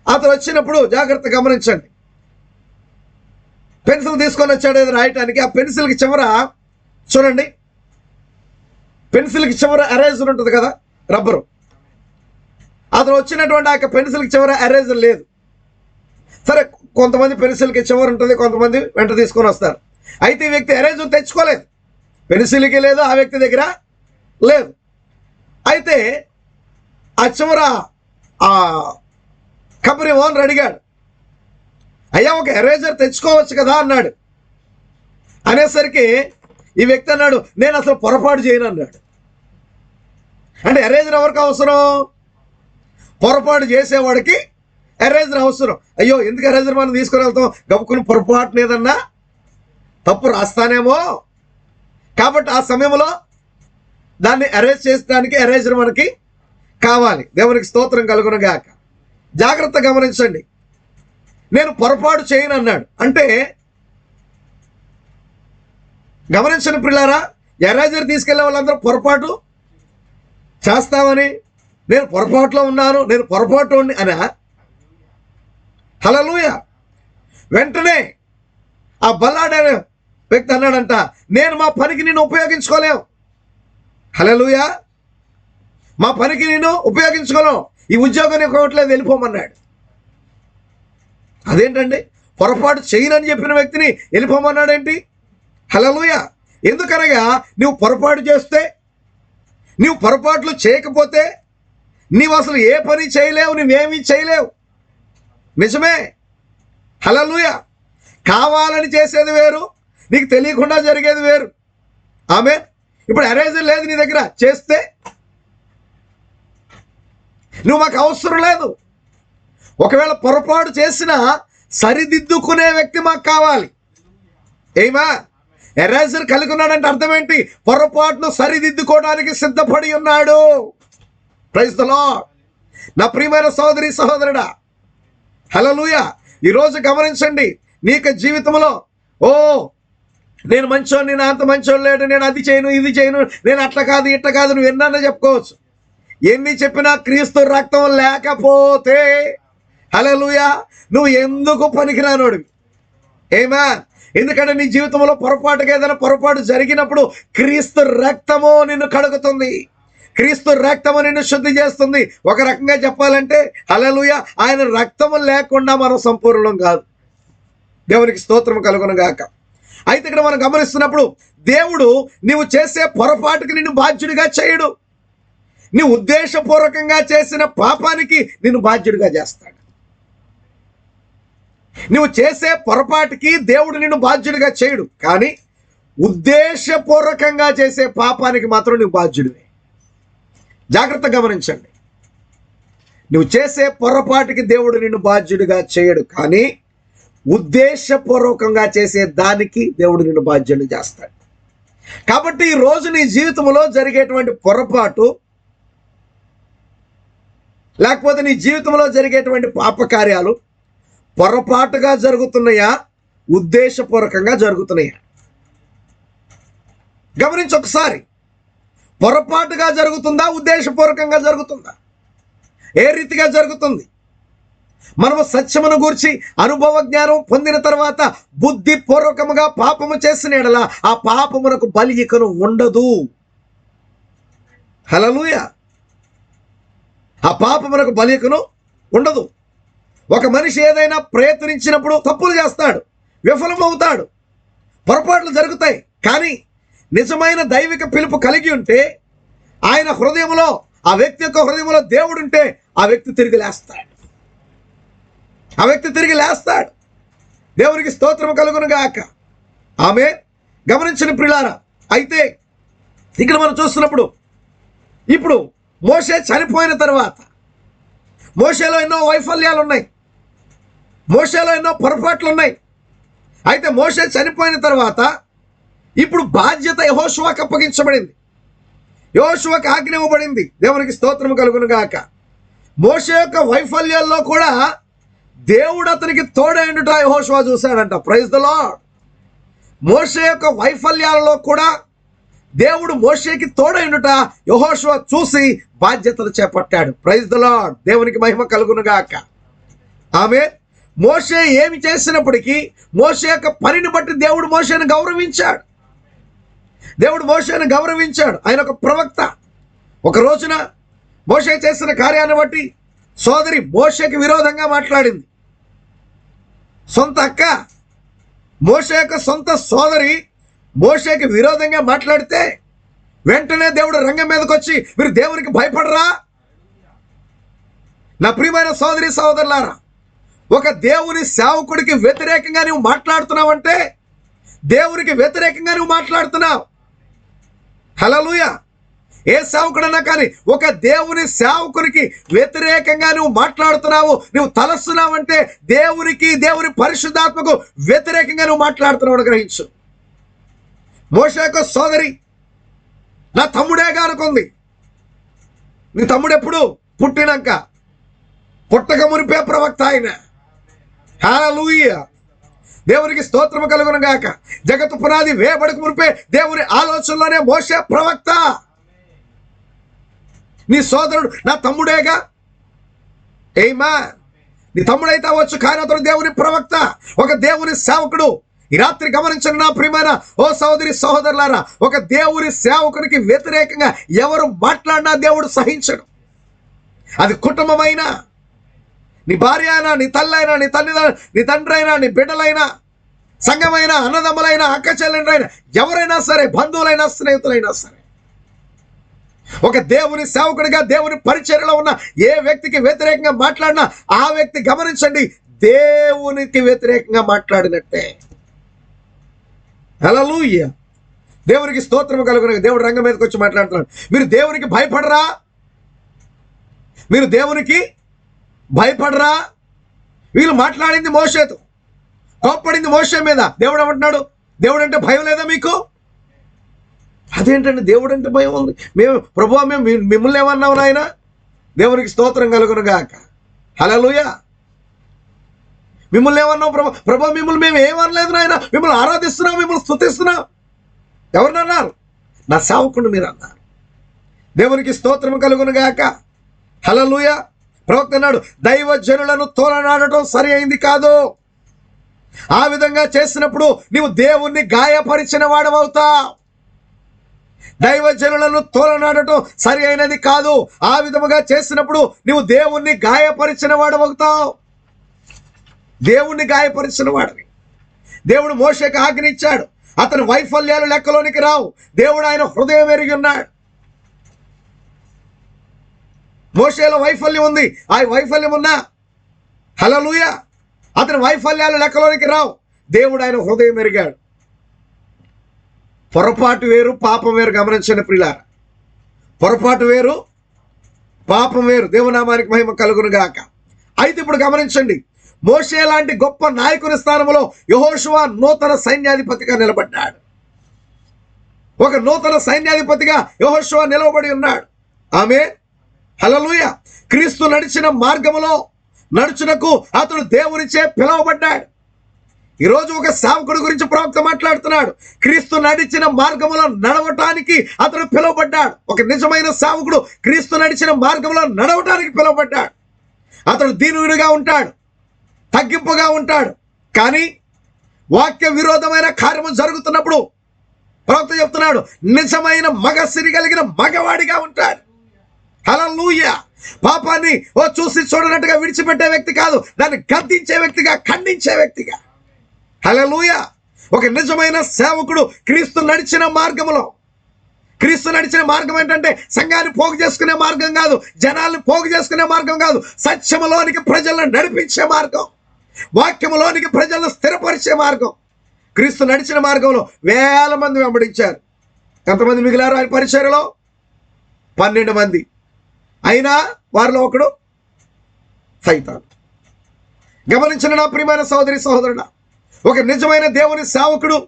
అతను వచ్చినప్పుడు జాగ్రత్త గమనించండి, పెన్సిల్ తీసుకొని వచ్చాడు ఏదో రాయటానికి. ఆ పెన్సిల్కి చివర చూడండి, పెన్సిల్కి చివర ఎరేజర్ ఉంటుంది కదా, రబ్బరు. అతను వచ్చినటువంటి ఆ పెన్సిల్కి చివర ఎరేజర్ లేదు. సరే, కొంతమంది పెన్సిల్కి చివర ఉంటుంది, కొంతమంది వెంట తీసుకొని వస్తారు. అయితే ఈ వ్యక్తి ఎరేజర్ తెచ్చుకోలేదు, పెన్సిల్కి లేదు, ఆ వ్యక్తి దగ్గర లేదు. అయితే ఆ చివర ఆ కంపెనీ ఓనర్ అడిగాడు, అయ్యా ఒక ఎరేజర్ తెచ్చుకోవచ్చు కదా అన్నాడు. అనేసరికి ఈ వ్యక్తి అన్నాడు, నేను అసలు పొరపాటు చేయను అన్నాడు. అంటే ఎరేజర్ ఎవరికి అవసరం? పొరపాటు చేసేవాడికి ఎరేజర్ అవసరం. అయ్యో ఎందుకు ఎరేజర్ మనం తీసుకుని వెళ్తాం, గబుకుని పొరపాటున ఏదన్నా తప్పు రాస్తానేమో, కాబట్టి ఆ సమయంలో దాన్ని ఎరేజ్ చేయడానికి ఎరేజర్ మనకి కావాలి. దేవునికి స్తోత్రం కలుగును గాక. జాగ్రత్త గమనించండి, నేను పొరపాటు చేయను అన్నాడు. అంటే గమనించండి ప్రియులారా, ఎరేజర్ తీసుకెళ్లే వాళ్ళందరూ పొరపాటు చేస్తామని, నేను పొరపాటులో ఉన్నాను, నేను పొరపాటు అనా? హల్లెలూయా. వెంటనే ఆ బల్లాడే వ్యక్తి అన్నాడంట, నేను మా పనికి నిన్ను ఉపయోగించుకోలేవు. హల్లెలూయా. మా పనికి నేను ఉపయోగించుకోలేం, ఈ ఉద్యోగం నీకు ఇవ్వట్లేదు, వెళ్ళిపోమన్నాడు. అదేంటండి, పొరపాటు చేయనని చెప్పిన వ్యక్తిని వెళ్ళిపోమన్నాడేంటి? హల్లెలూయా. ఎందుకనగా నువ్వు పొరపాటు చేస్తే, నువ్వు పొరపాట్లు చేయకపోతే నీవు అసలు ఏ పని చేయలేవు, నువ్వేమీ చేయలేవు. నిజమే. హల్లెలూయా. కావాలని చేసేది వేరు, నీకు తెలియకుండా జరిగేది వేరు. ఆమె ఇప్పుడు ఎరేజర్ లేదు నీ దగ్గర, చేస్తే నువ్వు మాకు అవసరం లేదు. ఒకవేళ పొరపాటు చేసినా సరిదిద్దుకునే వ్యక్తి మాకు కావాలి. ఏమా, ఎరేజర్ కలిగి ఉన్నాడంటే అర్థం ఏంటి? పొరపాటును సరిదిద్దుకోవడానికి సిద్ధపడి ఉన్నాడు. Praise the lord. నా ప్రియమైన సహోదరి సహోదరుడా, హల్లెలూయా. ఈరోజు గమనించండి, నీకు జీవితంలో నేను మంచోని, నేను అంత మంచోడు లేడు, నేను అది చేయను ఇది చేయను, నేను అట్లా కాదు ఇట్లా కాదు, నువ్వు ఎన్నన్నా చెప్పుకోవచ్చు. ఎన్ని చెప్పినా క్రీస్తు రక్తం లేకపోతే హల్లెలూయా నువ్వు ఎందుకు పనికిరానోడివి. ఏమా, ఎందుకంటే నీ జీవితంలో పొరపాటుగా ఏదైనా పొరపాటు జరిగినప్పుడు క్రీస్తు రక్తము నిన్ను కడుగుతుంది, క్రీస్తు రక్తము నిన్ను శుద్ధి చేస్తుంది. ఒక రకంగా చెప్పాలంటే హల్లెలూయా, ఆయన రక్తము లేకుండా మనం సంపూర్ణం కాదు. దేవునికి స్తోత్రం కలుగును గాక. అయితే ఇక్కడ మనం గమనిస్తున్నప్పుడు దేవుడు నీవు చేసే పొరపాటుకి నిన్ను బాధ్యుడిగా చేయడు. నీ ఉద్దేశపూర్వకంగా చేసిన పాపానికి నిన్ను బాధ్యుడిగా చేస్తాడు. నువ్వు చేసే పొరపాటుకి దేవుడు నిన్ను బాధ్యుడిగా చేయడు, కానీ ఉద్దేశపూర్వకంగా చేసే పాపానికి మాత్రం నువ్వు బాధ్యుడివే. జాగ్రత్త గమనించండి, నువ్వు చేసే పొరపాటుకి దేవుడు నిన్ను బాధ్యుడిగా చేయడు, కానీ ఉద్దేశపూర్వకంగా చేసే దానికి దేవుడు నిన్ను బాధ్యుడిని చేస్తాడు. కాబట్టి ఈ రోజు నీ జీవితంలో జరిగేటువంటి పొరపాటు, లేకపోతే నీ జీవితంలో జరిగేటువంటి పాపకార్యాలు పొరపాటుగా జరుగుతున్నాయా, ఉద్దేశపూర్వకంగా జరుగుతున్నాయా? గమనించి ఒకసారి, పొరపాటుగా జరుగుతుందా, ఉద్దేశపూర్వకంగా జరుగుతుందా? ఏ రీతిగా జరుగుతుంది? మనము సత్యమును గూర్చి అనుభవ జ్ఞానం పొందిన తర్వాత బుద్ధిపూర్వకముగా పాపము చేసిన యెడల ఆ పాపమునకు బలి ఇకను ఉండదు. హల్లెలూయా. ఆ పాపమునకు బలి ఇకను ఉండదు. ఒక మనిషి ఏదైనా ప్రయత్నించినప్పుడు తప్పులు చేస్తాడు, విఫలమవుతాడు, పొరపాట్లు జరుగుతాయి. కానీ నిజమైన దైవిక పిలుపు కలిగి ఉంటే, ఆయన హృదయంలో, ఆ వ్యక్తి యొక్క హృదయంలో దేవుడు ఉంటే ఆ వ్యక్తి తిరిగి లేస్తాడు. ఆ వ్యక్తి తిరిగి లేస్తాడు. దేవునికి స్తోత్రం కలుగును గాక. ఆమె గమనించిన ప్రియులారా, అయితే ఇక్కడ మనం చూస్తున్నప్పుడు ఇప్పుడు మోషే చనిపోయిన తర్వాత మోషేలో ఎన్నో వైఫల్యాలు ఉన్నాయి, మోషేలో ఎన్నో పొరపాట్లు ఉన్నాయి. అయితే మోషే చనిపోయిన తర్వాత ఇప్పుడు బాధ్యత యెహోషువకు అప్పగించబడింది, యెహోషువకు ఆజ్ఞ ఇవ్వబడింది. దేవునికి స్తోత్రం కలుగును గాక. మోషే యొక్క వైఫల్యాల్లో కూడా దేవుడు అతనికి తోడైండుట యెహోషువ చూశాడంట. Praise the lord. మోషే యొక్క వైఫల్యాలలో కూడా దేవుడు మోషేకి తోడైండుట యెహోషువ చూసి బాధ్యతలు చేపట్టాడు. Praise the lord. దేవునికి మహిమ కలుగును గాక. ఆమె మోషే ఏమి చేసినప్పటికీ మోషే యొక్క పనిని బట్టి దేవుడు మోషేను గౌరవించాడు. దేవుడు మోషేను గౌరవించాడు. ఆయన ఒక ప్రవక్త. ఒక రోజున మోషే చేసిన కార్యాన్ని బట్టి సోదరి మోషేకి విరోధంగా మాట్లాడింది. సొంత అక్క, మోషే యొక్క సొంత సోదరి మోషేకి విరోధంగా మాట్లాడితే వెంటనే దేవుడు రంగం మీదకి వచ్చి, మీరు దేవునికి భయపడరా? నా ప్రియమైన సోదరి సోదరులారా, ఒక దేవుని సేవకుడికి వ్యతిరేకంగా నువ్వు మాట్లాడుతున్నావంటే దేవునికి వ్యతిరేకంగా నువ్వు మాట్లాడుతున్నావు. హల్లెలూయా. ఏ సేవకుడన్నా కానీ ఒక దేవుని సేవకునికి వ్యతిరేకంగా నువ్వు మాట్లాడుతున్నావు, నువ్వు తలస్తున్నావంటే దేవునికి, దేవుని పరిశుద్ధాత్మకు వ్యతిరేకంగా నువ్వు మాట్లాడుతున్నావు గ్రహించు. మోషే యొక్క సోదరి నా తమ్ముడేగా అనుకుంది. నీ తమ్ముడు ఎప్పుడు? పుట్టినాక, పుట్టక మునిపే ప్రవక్త ఆయన. హల్లెలూయా. దేవునికి స్తోత్రము కలుగును గాక. జగత్తు పునాది వేయబడక మునిపే దేవుని ఆలోచనలోనే మోషే ప్రవక్త. నీ సోదరుడు నా తమ్ముడేగా. ఏమా, నీ తమ్ముడైతే అవ్వచ్చు, కానీ అతడు దేవుని ప్రవక్త, ఒక దేవుని సేవకుడు. ఈ రాత్రి గమనించండి నా ప్రియమైన ఓ సోదరి సహోదరులారా, ఒక దేవుని సేవకునికి వ్యతిరేకంగా ఎవరు మాట్లాడినా దేవుడు సహించడు. అది కుటుంబమైనా, నీ భార్య అయినా, నీ తల్లి అయినా, నీ తండ్రి అయినా, నీ బిడ్డలైనా, సంఘమైనా, అన్నదమ్ములైనా, అక్క చెల్లెండ్రైనా, ఎవరైనా సరే, బంధువులైనా, స్నేహితులైనా సరే, ఒక దేవుని సేవకుడిగా దేవుని పరిచర్యలో ఉన్న ఏ వ్యక్తికి వ్యతిరేకంగా మాట్లాడినా ఆ వ్యక్తి గమనించండి దేవునికి వ్యతిరేకంగా మాట్లాడినట్టే. హల్లెలూయా. దేవునికి స్తోత్రం కలుగును. దేవుడు రంగం మీదకి వచ్చి మాట్లాడుతున్నాడు, మీరు దేవునికి భయపడరా? మీరు దేవునికి భయపడరా? వీళ్ళు మాట్లాడింది మోషేతో, కోప్పడింది మోషే మీద. దేవుడు ఏమంటున్నాడు? దేవుడు అంటే భయం లేదా మీకు? అదేంటండి దేవుడు అంటే భయం ఉంది? మేము ప్రభువా, మేము మిమ్మల్ని ఏమన్నావు నాయన? దేవునికి స్తోత్రం కలుగును గాక. హల్లెలూయా. మిమ్మల్ని ఏమన్నావు ప్రభు? మిమ్మల్ని మేము ఏమనలేదు నాయన, మిమ్మల్ని ఆరాధిస్తున్నాం, మిమ్మల్ని స్తుతిస్తున్నాం. ఎవరినన్నారు? నా సేవకుడు మీరు అన్నారు. దేవునికి స్తోత్రం కలుగును గాక. హల్లెలూయా. ప్రవక్త అన్నాడు, దైవజనులను తోలనాడటం సరి అయింది కాదు. ఆ విధంగా చేసినప్పుడు నీవు దేవుణ్ణి గాయపరిచిన వాడవవుతావు. దైవజనులను తోలనాడటం సరి అయినది కాదు. ఆ విధముగా చేసినప్పుడు నీవు దేవుణ్ణి గాయపరిచిన వాడవవుతావు. దేవుణ్ణి గాయపరిచిన వాడిని దేవుడు మోషేకి ఆజ్ఞించాడు. అతని వైఫల్యాలు లెక్కలోనికి రావు. దేవుడు ఆయన హృదయం ఎరిగి ఉన్నాడు. మోషేలో వైఫల్యం ఉంది. ఆ వైఫల్యం ఉన్నా హల్లెలూయా అతని వైఫల్యాలు లెక్కలోనికి రావు. దేవుడు ఆయన హృదయం ఎరిగాడు. పొరపాటు వేరు, పాపం వేరు. గమనించండి ప్రియులారా, పొరపాటు వేరు, పాపం వేరు. దేవునామానికి మహిమ కలుగును గాక. అయితే ఇప్పుడు గమనించండి, మోషే లాంటి గొప్ప నాయకుని స్థానంలో యెహోషువ నూతన సైన్యాధిపతిగా నిలబడ్డాడు. ఒక నూతన సైన్యాధిపతిగా యెహోషువ నిలవబడి ఉన్నాడు. ఆమేన్. హల్లెలూయా. క్రీస్తు నడిచిన మార్గములో నడుచునకు అతడు దేవునిచే పిలువబడ్డాడు. ఈరోజు ఒక సేవకుడి గురించి ప్రవక్త మాట్లాడుతున్నాడు. క్రీస్తు నడిచిన మార్గములో నడవటానికి అతడు పిలువబడ్డాడు. ఒక నిజమైన సేవకుడు క్రీస్తు నడిచిన మార్గంలో నడవటానికి పిలువబడ్డాడు. అతడు దీనుడిగా ఉంటాడు, తగ్గింపుగా ఉంటాడు. కానీ వాక్య విరోధమైన కార్యము జరుగుతున్నప్పుడు ప్రవక్త చెప్తున్నాడు, నిజమైన మగసిరి కలిగిన మగవాడిగా ఉంటాడు. హల్లెలూయా. పాపాన్ని చూసి చూడనట్టుగా విడిచిపెట్టే వ్యక్తి కాదు, దాన్ని గద్దించే వ్యక్తిగా, ఖండించే వ్యక్తిగా. హల్లెలూయా. ఒక నిజమైన సేవకుడు క్రీస్తు నడిచిన మార్గంలో, క్రీస్తు నడిచిన మార్గం ఏంటంటే సంఘాన్ని పోగు చేసుకునే మార్గం కాదు, జనాల్ని పోగు చేసుకునే మార్గం కాదు, సత్యములోనికి ప్రజలను నడిపించే మార్గం, వాక్యములోనికి ప్రజలను స్థిరపరిచే మార్గం. క్రీస్తు నడిచిన మార్గంలో వేల మంది వెంబడించారు. ఎంతమంది మిగిలారు ఆయన పరిచర్యలో? 12 మంది. అయినా వారిలో ఒకడు సైతాను. గమనించిన నా ప్రియమైన సోదరి సహోదరుడా, ఒక నిజమైన దేవుని సేవకుడు,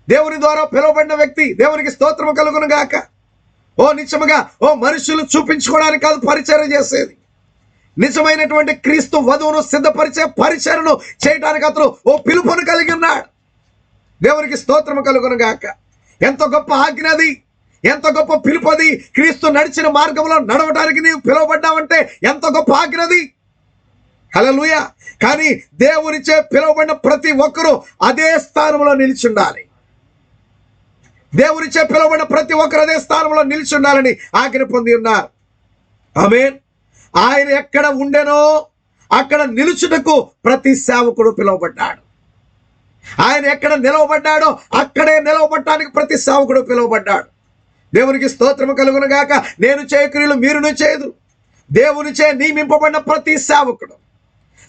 దేవుని ద్వారా పిలువబడిన వ్యక్తి, దేవునికి స్తోత్రము కలుగును గాక. నిజముగా మనుషులు చూపించుకోవడానికి కాదు పరిచర్య చేసేది. నిజమైనటువంటి క్రీస్తు వధువును సిద్ధపరిచే పరిచర్యను చేయడానికి అతను పిలుపును కలిగి ఉన్నాడు. దేవునికి స్తోత్రము కలుగును గాక. ఎంత గొప్ప ఆజ్ఞది, ఎంత గొప్ప పిలుపది. క్రీస్తు నడిచిన మార్గంలో నడవడానికి నీవు పిలువబడ్డావంటే ఎంత గొప్ప ఆజ్ఞది. హల్లెలూయా. కానీ దేవునిచే పిలువబడిన ప్రతి ఒక్కరూ అదే స్థానంలో నిలిచి ఉండాలి. దేవునిచే పిలువబడిన ప్రతి ఒక్కరు అదే స్థానంలో నిలిచి ఉండాలని ఆజ్ఞ పొంది ఉన్నారు. ఆమేన్. ఆయన ఎక్కడ ఉండెనో అక్కడ నిలుచుటకు ప్రతి సేవకుడు పిలువబడ్డాడు. ఆయన ఎక్కడ నిలవబడ్డాడో అక్కడే నిలవబడటానికి ప్రతి సేవకుడు పిలువబడ్డాడు. దేవునికి స్తోత్రము కలుగును గాక. నేను చేయ క్రియలు మీరును చేయదు. దేవునిచే నియమింపబడిన ప్రతి సేవకుడు,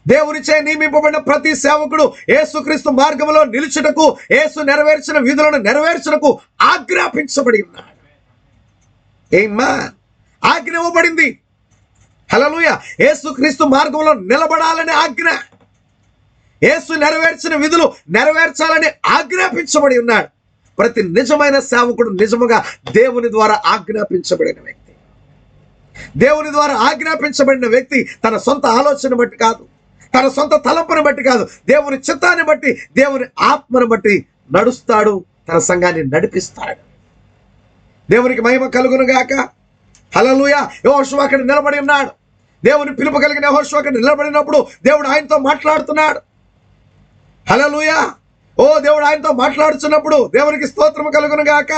దేవునిచే నియమింపబడిన ప్రతి సేవకుడు యేసుక్రీస్తు మార్గంలో నిలుచుటకు, యేసు నెరవేర్చిన విధులను నెరవేర్చుటకు ఆజ్ఞాపించబడి ఉన్నాడు. ఆమేన్. ఆజ్ఞ ఇవ్వబడింది. హల్లెలూయా. యేసుక్రీస్తు మార్గంలో నిలబడాలని ఆజ్ఞ, యేసు నెరవేర్చిన విధులు నెరవేర్చాలని ఆజ్ఞాపించబడి ఉన్నాడు. ప్రతి నిజమైన సేవకుడు నిజముగా దేవుని ద్వారా ఆజ్ఞాపించబడిన వ్యక్తి. దేవుని ద్వారా ఆజ్ఞాపించబడిన వ్యక్తి తన సొంత ఆలోచన బట్టి కాదు, తన సొంత తలంపును బట్టి కాదు, దేవుని చిత్తాన్ని బట్టి, దేవుని ఆత్మను బట్టి నడుస్తాడు. తన సంఘాన్ని నడిపిస్తాడు. దేవునికి మహిమ కలుగును గాక. హల్లెలూయా. యెహోషువ అక్కడ నిలబడి ఉన్నాడు. దేవుని పిలుపు కలిగిన యెహోషువ అక్కడ నిలబడినప్పుడు దేవుడు ఆయనతో మాట్లాడుతున్నాడు. హల్లెలూయా. ఓ దేవుడు ఆయనతో మాట్లాడుతున్నప్పుడు దేవునికి స్తోత్రము కలుగును గాక.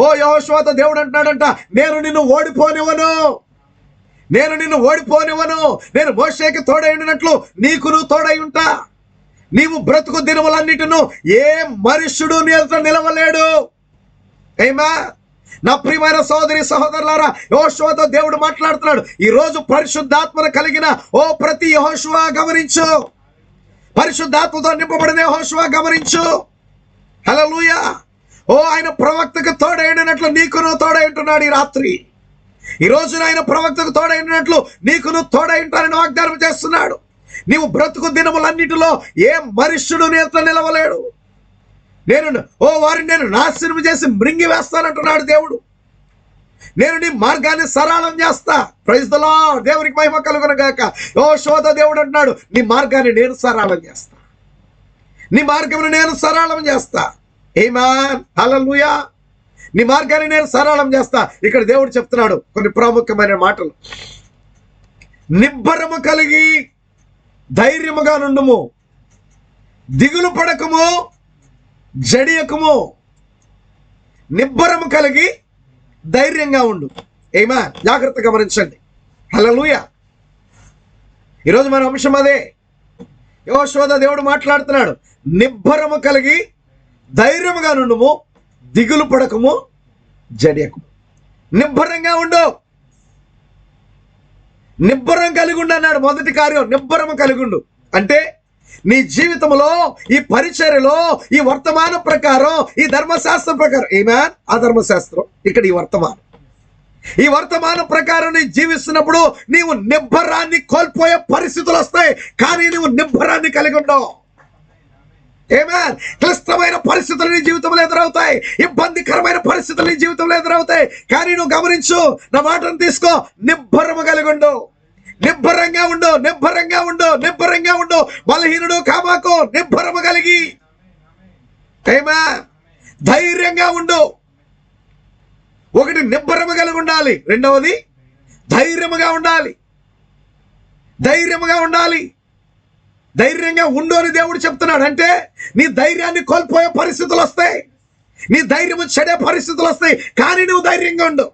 ఓ యెహోషువతో దేవుడు అంటున్నాడంట, నేను నిన్ను ఓడిపోనివ్వను, నేను నిన్ను ఓడిపోనివ్వను. నేను మోషేకి తోడై ఉండినట్లు నీకును తోడై ఉంటా. నీవు బ్రతుకు దినములన్నిటిను ఏ మనుష్యుడు నీతో నిలవలేడు. ఆమేన్. నా ప్రియమైన సోదరి సహోదరులారా, యెహోషువతో దేవుడు మాట్లాడుతున్నాడు. ఈ రోజు పరిశుద్ధాత్మను కలిగిన ఓ ప్రతి యెహోషువ గమనించు, పరిశుద్ధాత్మతో నింపబడిన యెహోషువ గమనించు. హల్లెలూయా. ఓ ఆయన ప్రవక్తకు తోడైనట్లు నీకును తోడై ఉంటున్నాడు. ఈ రాత్రి, ఈ రోజున ఆయన ప్రవక్తకు తోడైనట్లు నీకును తోడై ఉంటానని వాగ్దానం చేస్తున్నాడు. నీవు బ్రతుకు దినములన్నిటిలో ఏ మనుష్యుడు నీతో నిలవలేడు. వారిని నేను నాశనం చేసి మృంగి వేస్తానంటున్నాడు దేవుడు. నేను నీ మార్గాన్ని సరళం చేస్తా. Praise the lord. దేవునికి మహిమ కలుగును గాక. యెహోషువతో దేవుడు అంటున్నాడు, నీ మార్గాన్ని నేను సరళం చేస్తా, నీ మార్గమును నేను సరళం చేస్తా. ఆమేన్. హల్లెలూయా. నీ మార్గాన్ని నేను సరళం చేస్తా. ఇక్కడ దేవుడు చెప్తున్నాడు కొన్ని ప్రాముఖ్యమైన మాటలు. నిబ్బరము కలిగి ధైర్యముగా నుండుము, దిగులు పడకము, జడియకము. నిబ్బరము కలిగి ధైర్యంగా ఉండు. ఆమేన్. జాగ్రత్తగా గమనించండి. హల్లెలూయా. ఈరోజు మన అంశం అదే. యెహోషువతో దేవుడు మాట్లాడుతున్నాడు, నిబ్బరము కలిగి ధైర్యముగా నుండుము, దిగులు పడకము, జడియకము. నిబ్బరంగా ఉండు, నిబ్బరం కలిగి ఉండు అన్నాడు. మొదటి కార్యం నిబ్బరము కలిగి ఉండు అంటే నీ జీవితంలో, ఈ పరిచర్యలో, ఈ వర్తమానం ప్రకారం, ఈ ధర్మశాస్త్రం ప్రకారం, ఆమేన్. ఆ ధర్మశాస్త్రం ఇక్కడ ఈ వర్తమానం ప్రకారం నీ జీవిస్తున్నప్పుడు నీవు నిబ్బరాన్ని కోల్పోయే పరిస్థితులు వస్తాయి. కానీ నువ్వు నిబ్బరాన్ని కలిగి ఉండవు. ఆమేన్. క్లిష్టమైన పరిస్థితులు నీ జీవితంలో ఎదురవుతాయి, ఇబ్బందికరమైన పరిస్థితులు నీ జీవితంలో ఎదురవుతాయి. కానీ నువ్వు గమనించు, నా మాటను తీసుకో, నిబ్బరము కలిగి ఉండు, నిబ్బరంగా ఉండు, నిబ్బరంగా ఉండు, నిబ్బరంగా ఉండు. బలహీనుడు కామాకు, నిబ్బరము కలిగి. ఆమేన్. ధైర్యంగా ఉండు. ఒకటి నిబ్బరము కలిగి ఉండాలి, రెండవది ధైర్యముగా ఉండాలి. ధైర్యముగా ఉండాలి. ధైర్యంగా ఉండు అని దేవుడు చెప్తున్నాడు. అంటే నీ ధైర్యాన్ని కోల్పోయే పరిస్థితులు వస్తాయి, నీ ధైర్యము చెడే పరిస్థితులు వస్తాయి. కానీ నువ్వు ధైర్యంగా ఉండు.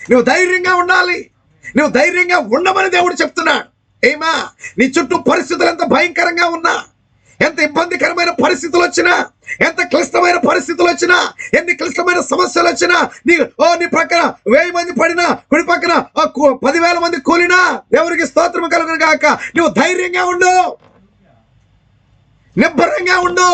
నువ్వు ధైర్యంగా ఉండాలి. నువ్వు ధైర్యంగా ఉండమని దేవుడు చెప్తున్నాడు. ఏమా, నీ చుట్టూ పరిస్థితులు ఎంత భయంకరంగా ఉన్నా, ఎంత ఇబ్బందికరమైన పరిస్థితులు వచ్చినా, ఎంత క్లిష్టమైన పరిస్థితులు వచ్చినా, ఎన్ని క్లిష్టమైన సమస్యలు వచ్చినా, నీ ప్రక్కన 1000 మంది పడినా, కుడి పక్కన 10,000 మంది కూలినా, దేవునికి స్తోత్రం కలుగును గాక. నువ్వు ధైర్యంగా ఉండు, నిబ్బరంగా ఉండు,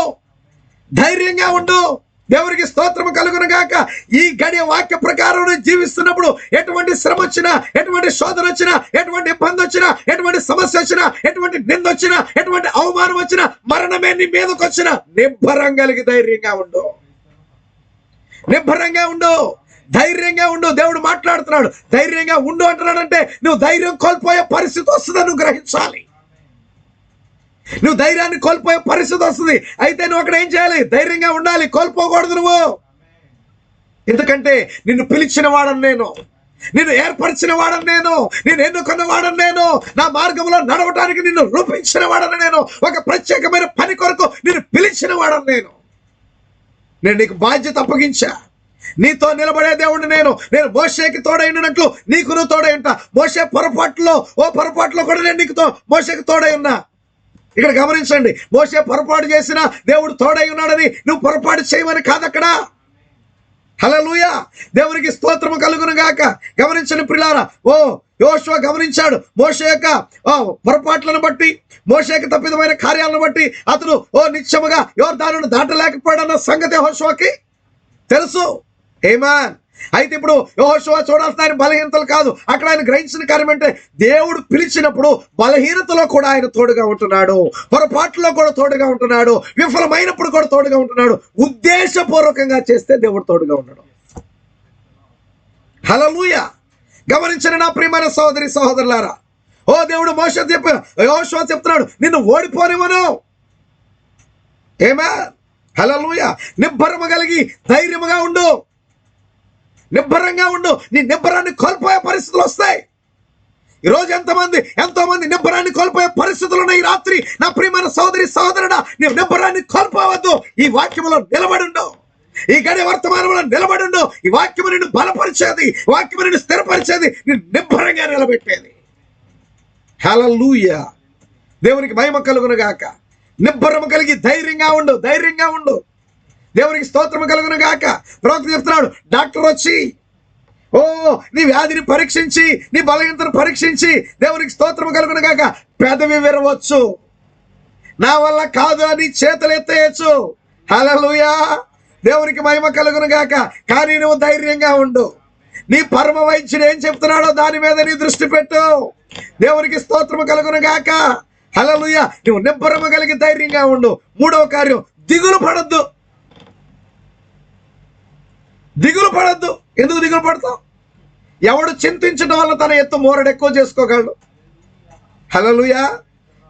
ధైర్యంగా ఉండు. దేవునికి స్తోత్రము కలుగును గాక. ఈ గడియ వాక్య ప్రకారం జీవిస్తున్నప్పుడు ఎటువంటి శ్రమ వచ్చినా, ఎటువంటి శోధన వచ్చినా, ఎటువంటి ఇబ్బంది వచ్చినా, ఎటువంటి సమస్య వచ్చినా, ఎటువంటి నింద వచ్చినా, ఎటువంటి అవమానం వచ్చినా, మరణమే నీ మీదకి వచ్చినా, నిబ్బరం కలిగి ధైర్యంగా ఉండు, నిబ్బరంగా ఉండు, ధైర్యంగా ఉండు. దేవుడు మాట్లాడుతున్నాడు, ధైర్యంగా ఉండు అంటున్నాడంటే నువ్వు ధైర్యం కోల్పోయే పరిస్థితి వస్తుందని నువ్వు గ్రహించాలి. నువ్వు ధైర్యాన్ని కోల్పోయే పరిస్థితి వస్తుంది. అయితే నువ్వు అక్కడ ఏం చేయాలి? ధైర్యంగా ఉండాలి, కోల్పోకూడదు నువ్వు. ఎందుకంటే నిన్ను పిలిచిన వాడను నేను, నిన్ను ఏర్పరిచిన వాడని నేను ఎన్నుకున్న వాడని నా మార్గంలో నడవటానికి నిన్ను రూపించిన వాడని ఒక ప్రత్యేకమైన పని కొరకు నిన్ను పిలిచిన వాడని నేను నీకు బాధ్యత అప్పగించా. నీతో నిలబడే దేవుడు నేను మోషేకి తోడైనట్లు నీకును తోడై ఉంటా. మోషే పొరపాట్లో కూడా నేను మోషేకి తోడై ఉన్నా. ఇక్కడ గమనించండి, మోషే పొరపాటు చేసినా దేవుడు తోడై ఉన్నాడని నువ్వు పొరపాటు చేయమని కాదు అక్కడ. హల్లెలూయా, దేవునికి స్తోత్రము కలుగును గాక. గమనించండి ప్రియులారా, యోషువ గమనించాడు మోషే యొక్క పొరపాట్లను బట్టి, మోషే యొక్క తప్పిదమైన కార్యాలను బట్టి అతను నిత్యముగా యోర్దానును దాటలేకపోయాడన్న సంగతి యెహోషువకి తెలుసు. ఆమేన్. అయితే ఇప్పుడు యెహోషువ చూడాల్సిన ఆయన బలహీనతలు కాదు, అక్కడ ఆయన గ్రహించిన కార్యం అంటే దేవుడు పిలిచినప్పుడు బలహీనతలో కూడా ఆయన తోడుగా ఉంటున్నాడు, పొరపాటులో కూడా తోడుగా ఉంటున్నాడు, విఫలమైనప్పుడు కూడా తోడుగా ఉంటున్నాడు. ఉద్దేశపూర్వకంగా చేస్తే దేవుడు తోడుగా ఉన్నాడు. హల్లెలూయా. గమనించిన నా ప్రియమైన సహోదరి సహోదరులారా, దేవుడు యెహోషువ చెప్తున్నాడు, నిన్ను ఓడిపోనివ్వను. ఆమేన్. హల్లెలూయా. నిబ్బరము కలిగి ధైర్యముగా ఉండు, నిబ్బరంగా ఉండు. నీ నిబ్బరాన్ని కోల్పోయే పరిస్థితులు వస్తాయి. ఈరోజు ఎంతో మంది నిబ్బరాన్ని కోల్పోయే పరిస్థితులు ఉన్నాయి. ఈ రాత్రి నా ప్రియమైన సహోదరి సహోదరుడా, నీవు నిబ్బరాన్ని కోల్పోవద్దు. ఈ వాక్యములో నిలబడుండు, ఈ గడి వర్తమానంలో నిలబడుండు. ఈ వాక్యము నిన్ను బలపరిచేది, వాక్యము నిన్ను స్థిరపరిచేది, నిన్ను నిబ్బరంగా నిలబెట్టేది. హల్లెలూయా. దేవునికి మహిమ కలుగును గాక. నిబ్బరము కలిగి ధైర్యంగా ఉండు. దేవునికి స్తోత్రము కలుగును గాక. ప్రవక్త చెప్తున్నాడు, డాక్టర్ వచ్చి నీ వ్యాధిని పరీక్షించి, నీ బలహీనతను పరీక్షించి, దేవునికి స్తోత్రము కలుగును గాక, పెదవి విరవచ్చు, నా వల్ల కాదు అని చేతులు ఎత్తేయచ్చు. హల్లెలూయా. దేవునికి మహిమ కలుగును గాక. కానీ నువ్వు ధైర్యంగా ఉండు. నీ పరమ వైద్యుడు ఏం చెప్తున్నాడో దాని మీద నీ దృష్టి పెట్టు. దేవునికి స్తోత్రము కలుగును గాక. హల్లెలూయా. నువ్వు నిబ్బరము కలిగి ధైర్యంగా ఉండు. మూడవ కార్యం, దిగులు పడొద్దు. ఎందుకు దిగులు పడతావు? ఎవడు చింతించడం వల్ల తన ఎత్తు మోరడు ఎక్కువ చేసుకోగలడు. హల్లెలూయా.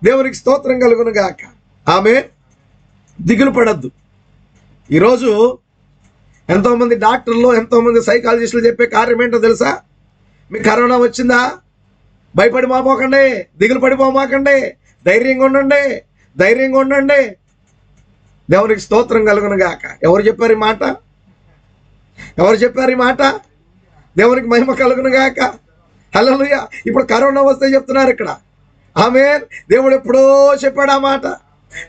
దేవునికి స్తోత్రం కలుగును గాక. ఆమేన్. దిగులు పడద్దు. ఈరోజు ఎంతోమంది డాక్టర్లు, ఎంతోమంది సైకాలజిస్టులు చెప్పే కార్యం ఏంటో తెలుసా? మీకు కరోనా వచ్చిందా? భయపడి మాపోకండి, దిగులు పడిపోమాకండి, ధైర్యంగా ఉండండి. దేవునికి స్తోత్రం కలుగును గాక. ఎవరు చెప్పారు ఈ మాట? దేవునికి మహిమ కలుగును గాక. హల్లెలూయా. ఇప్పుడు కరోనా వస్తే చెప్తున్నారు ఇక్కడ. ఆమేన్. దేవుడు ఎప్పుడో చెప్పాడు ఆ మాట.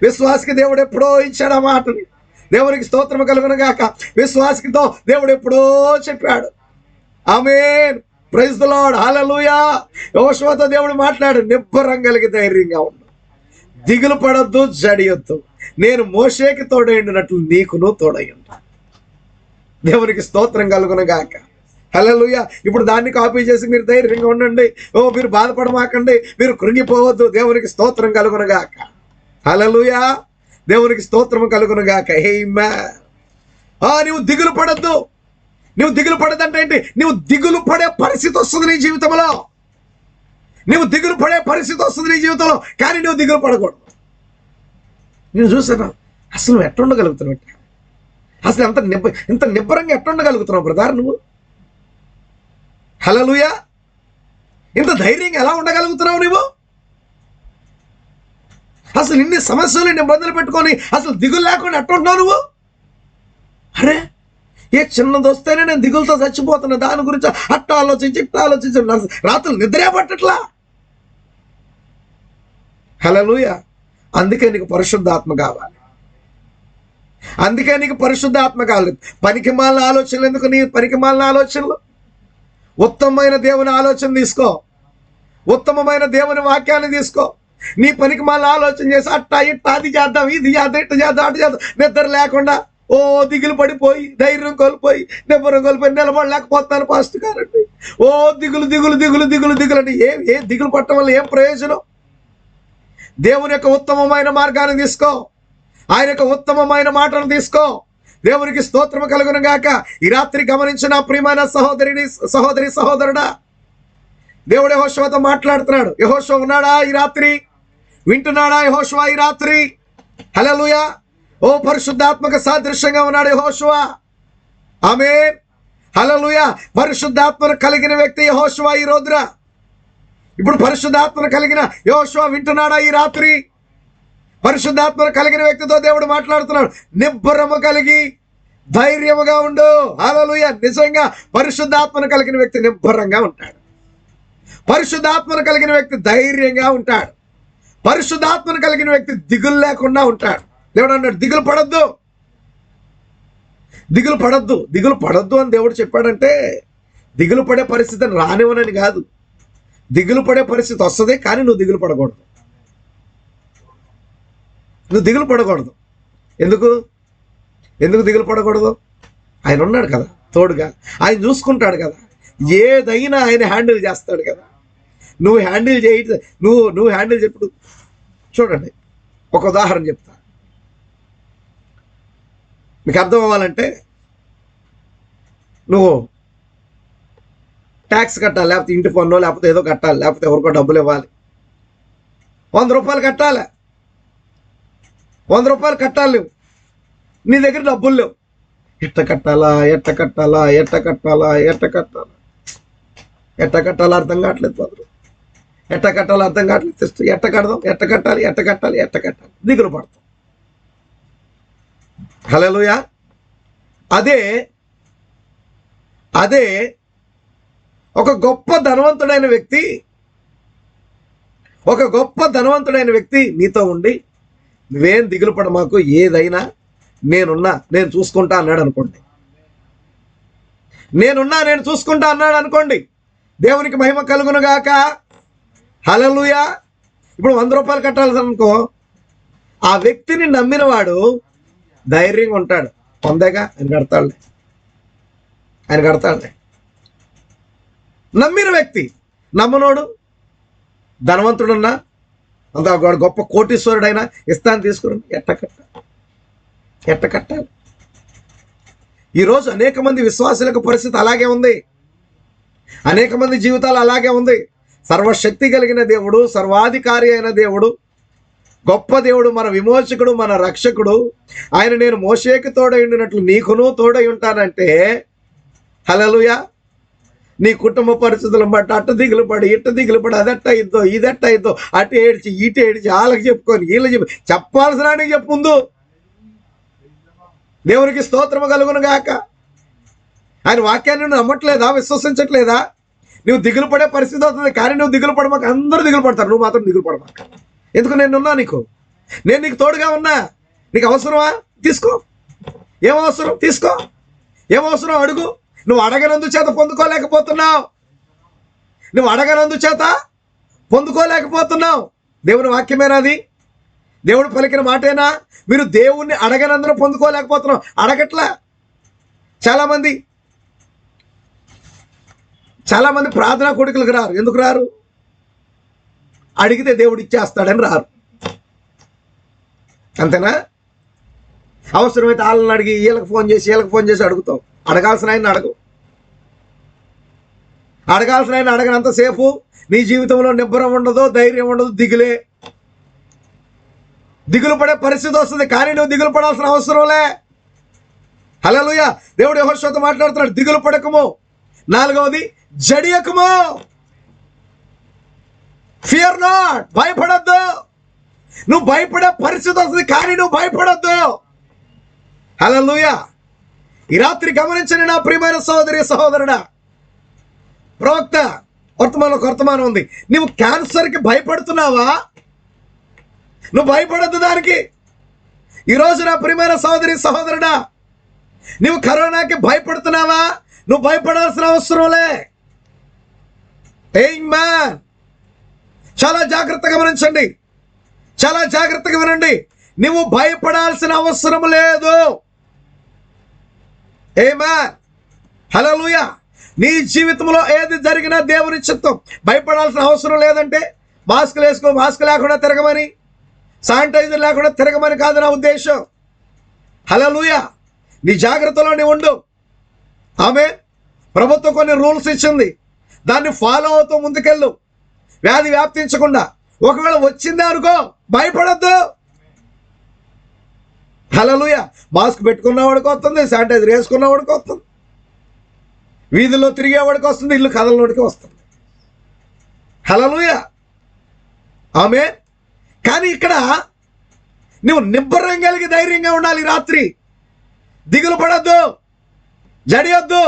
విశ్వాసికి దేవుడు ఎప్పుడో ఇచ్చాడు ఆ మాటని. దేవునికి స్తోత్రం కలుగును గాక. విశ్వాసితో దేవుడు ఎప్పుడో చెప్పాడు. ఆమేన్. Praise the lord. హల్లెలూయా. యెహోషువతో దేవుడు మాట్లాడు, నిబ్బరం కలిగి ధైర్యంగా ఉండు, దిగులు పడొద్దు, జడియొద్దు. నేను మోషేకి తోడైండినట్లు నీకును తోడై ఉంటా. దేవునికి స్తోత్రం కలుగును గాక. హల్లెలూయా. ఇప్పుడు దాన్ని కాపీ చేసి మీరు ధైర్యంగా ఉండండి, మీరు బాధపడమాకండి, మీరు కృంగిపోవద్దు. దేవునికి స్తోత్రం కలుగును గాక. హల్లెలూయా. దేవునికి స్తోత్రం కలుగును గాక. ఆమేన్. నువ్వు దిగులు పడొద్దు. నువ్వు దిగులు పడదంటే ఏంటి? నువ్వు దిగులు పడే పరిస్థితి వస్తుంది నీ జీవితంలో. కానీ నువ్వు దిగులు పడకూడదు. నేను చూసాను, అసలు నువ్వు ఎట్లా ఉండగలుగుతున్నావు? అసలు ఇంత నిబ్బరంగా ఎట్లా ఉండగలుగుతున్నావు బ్రదర్ నువ్వు? హల్లెలూయా. ఇంత ధైర్యంగా ఎలా ఉండగలుగుతున్నావు నువ్వు? అసలు ఇన్ని సమస్యలు, ఇన్ని ఇబ్బందులు పెట్టుకొని అసలు దిగులు లేకుండా ఎట్లా ఉంటున్నావు నువ్వు? అరే, ఏ చిన్నది వస్తేనే నేను దిగులతో చచ్చిపోతున్నా, దాని గురించి ఇట్లా ఆలోచించి రాత్రులు నిద్రే పట్టట్లా. హల్లెలూయా. అందుకే నీకు పరిశుద్ధాత్మ కావాలి. పనికిమాలిన ఆలోచనలు ఎందుకు? నీ పనికిమాలిన ఆలోచనలు. ఉత్తమమైన దేవుని ఆలోచన తీసుకో, ఉత్తమమైన దేవుని వాక్యాన్ని తీసుకో. నీ పనికిమాలిన ఆలోచన చేసి అట్టా ఇట్టా, అది చేద్దాం, ఇది చేద్దాం, ఇట్ట చేద్దాం, అటు చేద్దాం, నిద్ర లేకుండా దిగులు పడిపోయి, ధైర్యం కోల్పోయి, నిబ్బరం కోల్పోయి నిలబడలేకపోతున్నాను పాస్టర్ గారండి. దిగులు అంటే ఏ దిగులు పట్టడం వల్ల ఏం ప్రయోజనం? దేవుని యొక్క ఉత్తమమైన మార్గాన్ని తీసుకో, ఆయన యొక్క ఉత్తమమైన మాటను తీసుకో. దేవునికి స్తోత్రము కలుగును గాక. ఈ రాత్రి గమనించిన ప్రియమైన సహోదరి సహోదరుడా, దేవుడు యెహోషువతో మాట్లాడుతున్నాడు. యెహోషువ ఉన్నాడా ఈ రాత్రి? వింటున్నాడా యెహోషువ ఈ రాత్రి? హల్లెలూయా. పరిశుద్ధాత్మక సాదృశ్యంగా ఉన్నాడు యెహోషువ. ఆమేన్. హల్లెలూయా. పరిశుద్ధాత్మను కలిగిన వ్యక్తి యెహోషువ ఈ రోజున. ఇప్పుడు పరిశుద్ధాత్మను కలిగిన యెహోషువ వింటున్నాడా ఈ రాత్రి? పరిశుద్ధాత్మను కలిగిన వ్యక్తితో దేవుడు మాట్లాడుతున్నాడు. నిబ్బరము కలిగి ధైర్యముగా ఉండు. హల్లెలూయా. నిజంగా పరిశుద్ధాత్మను కలిగిన వ్యక్తి నిబ్బరంగా ఉంటాడు. పరిశుద్ధాత్మను కలిగిన వ్యక్తి ధైర్యంగా ఉంటాడు. పరిశుద్ధాత్మను కలిగిన వ్యక్తి దిగులు లేకుండా ఉంటాడు. దేవుడు అన్నాడు, దిగులు పడద్దు, దిగులు పడద్దు. దిగులు పడద్దు అని దేవుడు చెప్పాడంటే దిగులు పడే పరిస్థితిని రానివ్వనని కాదు. దిగులు పడే పరిస్థితి వస్తుంది, కానీ నువ్వు దిగులు పడకూడదు. నువ్వు దిగులు పడకూడదు. ఎందుకు ఎందుకు దిగులు పడకూడదు? ఆయన ఉన్నాడు కదా తోడుగా. ఆయన చూసుకుంటాడు కదా. ఏదైనా ఆయన హ్యాండిల్ చేస్తాడు కదా. నువ్వు హ్యాండిల్ చేయ నువ్వు హ్యాండిల్ చెప్పుడు. చూడండి, ఒక ఉదాహరణ చెప్తా, మీకు అర్థం అవ్వాలంటే. నువ్వు ట్యాక్స్ కట్టాలి, లేకపోతే ఇంటి పన్ను, లేకపోతే ఏదో కట్టాలి, లేకపోతే ఎవరికో డబ్బులు ఇవ్వాలి. 100 రూపాయలు కట్టాలి. 100 రూపాయలు కట్టాలి. నువ్వు నీ దగ్గర డబ్బులు లేవు. ఎట్ట కట్టాలా ఎట్ట కట్టాలా ఎట్ట కట్టాలా ఎట్ట కట్టాలా ఎట్ట కట్టాలా అర్థం కావట్లేదు పదరు. ఎట్ట కట్టాలో అర్థం కావట్లేదు. తెస్తూ ఎట్ట కడదాం, ఎట్ట కట్టాలి ఎట్ట కట్టాలి ఎట్ట కట్టాలి, దిగులు పడతాం. హల్లెలూయా. అదే అదే ఒక గొప్ప ధనవంతుడైన వ్యక్తి నీతో ఉండి, నువ్వేం దిగులు పడ, మాకు ఏదైనా నేనున్నా, నేను చూసుకుంటా అన్నాడు అనుకోండి. నేనున్నా, నేను చూసుకుంటా అన్నాడు అనుకోండి. దేవునికి మహిమ కలుగును గాక. హల్లెలూయా. ఇప్పుడు 100 రూపాయలు కట్టాల్సి అనుకో, ఆ వ్యక్తిని నమ్మిన వాడు ధైర్యంగా ఉంటాడు. పొందేగా ఆయన కడతాడులే. నమ్మిన వ్యక్తి, నమ్మనోడు, ధనవంతుడున్నా, అంత గొప్ప కోటీశ్వరుడైనా ఇస్తాను తీసుకుని ఎట్ట కట్టాలి. ఈరోజు అనేక మంది విశ్వాసులకు పరిస్థితి అలాగే ఉంది. అనేక మంది జీవితాలు అలాగే ఉంది. సర్వశక్తి కలిగిన దేవుడు, సర్వాధికారి అయిన దేవుడు, గొప్ప దేవుడు, మన విమోచకుడు, మన రక్షకుడు, ఆయన నేను మోషేకి తోడై ఉండినట్లు నీకును తోడై ఉంటానంటే, హల్లెలూయా, నీ కుటుంబ పరిస్థితులను బట్టి అట్ట దిగులు పడి ఇట్ట దిగులు పడి అదట్ట ఇద్దో ఇదట్ట ఇద్దో, అటు ఏడ్చి ఇటు ఏడ్చి వాళ్ళకి చెప్పుకొని వీళ్ళు చెప్పాల్సిన ఆయనకి చెప్పు ముందు. దేవునికి స్తోత్రము కలుగును గాక. ఆయన వాక్యాన్ని నువ్వు నమ్మట్లేదా, విశ్వసించట్లేదా? నువ్వు దిగులు పడే పరిస్థితి అవుతుంది, కానీ నువ్వు దిగులు పడమాక. అందరూ దిగులు పడతారు, నువ్వు మాత్రం దిగులు పడమాక. ఎందుకు? నేనున్నా నీకు, నేను నీకు తోడుగా ఉన్నా. నీకు అవసరమా? తీసుకో. ఏం అవసరం? తీసుకో. ఏం అవసరం? అడుగు. నువ్వు అడగనందు చేత పొందుకోలేకపోతున్నావు. దేవుని వాక్యమేనాది? దేవుడు పలికిన మాటేనా? మీరు దేవుణ్ణి అడగనందున పొందుకోలేకపోతున్నాం. అడగట్లా. చాలా మంది ప్రార్థనా కోడికలకు రారు. ఎందుకు రారు? అడిగితే దేవుడు ఇచ్చేస్తాడని రారు. అంతేనా? అవసరమైతే వాళ్ళని అడిగి వీళ్ళకి ఫోన్ చేసి అడుగుతావు. అడగాల్సిన ఆయన అడగనంతసేపు నీ జీవితంలో నిబ్బరం ఉండదు, ధైర్యం ఉండదు, దిగులు పడే పరిస్థితి వస్తుంది, కానీ నువ్వు దిగులు పడాల్సిన అవసరంలే. హల్లెలూయా. దేవుడు యెహోషువతో మాట్లాడుతున్నాడు, దిగులు పడకము. 4వది, జడియకము. ఫియర్ నాట్, భయపడద్దు. నువ్వు భయపడే పరిస్థితి వస్తుంది, కానీ నువ్వు భయపడద్దు. హల్లెలూయా. ఈ రాత్రి గమనించండి నా ప్రియమైన సహోదరుడా. ప్రవక్త వర్తమానం ఉంది. నువ్వు క్యాన్సర్కి భయపడుతున్నావా? నువ్వు భయపడద్దు దానికి. ఈరోజు నా ప్రియమైన సహోదరుడా, నువ్వు కరోనాకి భయపడుతున్నావా? నువ్వు భయపడాల్సిన అవసరంలే. ఆమేన్. చాలా జాగ్రత్తగా గమనించండి, చాలా జాగ్రత్తగా వినండి. నువ్వు భయపడాల్సిన అవసరం లేదు. ఆమేన్. హల్లెలూయా. నీ జీవితంలో ఏది జరిగినా దేవుని చిత్తం. భయపడాల్సిన అవసరం లేదంటే మాస్క్ లేకుండా తిరగమని, శానిటైజర్ లేకుండా తిరగమని కాదు నా ఉద్దేశం. హల్లెలూయా. నీ జాగ్రత్తలో నీ ఉండు. ఆమేన్. ప్రభుత్వం కొన్ని రూల్స్ ఇచ్చింది, దాన్ని ఫాలో అవుతూ ముందుకెళ్ళు, వ్యాధి వ్యాప్తించకుండా. ఒకవేళ వచ్చిందే అనుకో, భయపడద్దు. హల్లెలూయా. మాస్క్ పెట్టుకున్నవాడికి వస్తుంది, శానిటైజర్ వేసుకున్నవాడికి వస్తుంది. వీధిలో తిరిగేవాడికి వస్తుంది, ఇల్లు కదలనోడికి వస్తుంది. హల్లెలూయా, ఆమె. కానీ ఇక్కడ నువ్వు నిబ్బరం కలిగి ధైర్యంగా ఉండాలి. రాత్రి దిగులు పడద్దు, జడియొద్దు.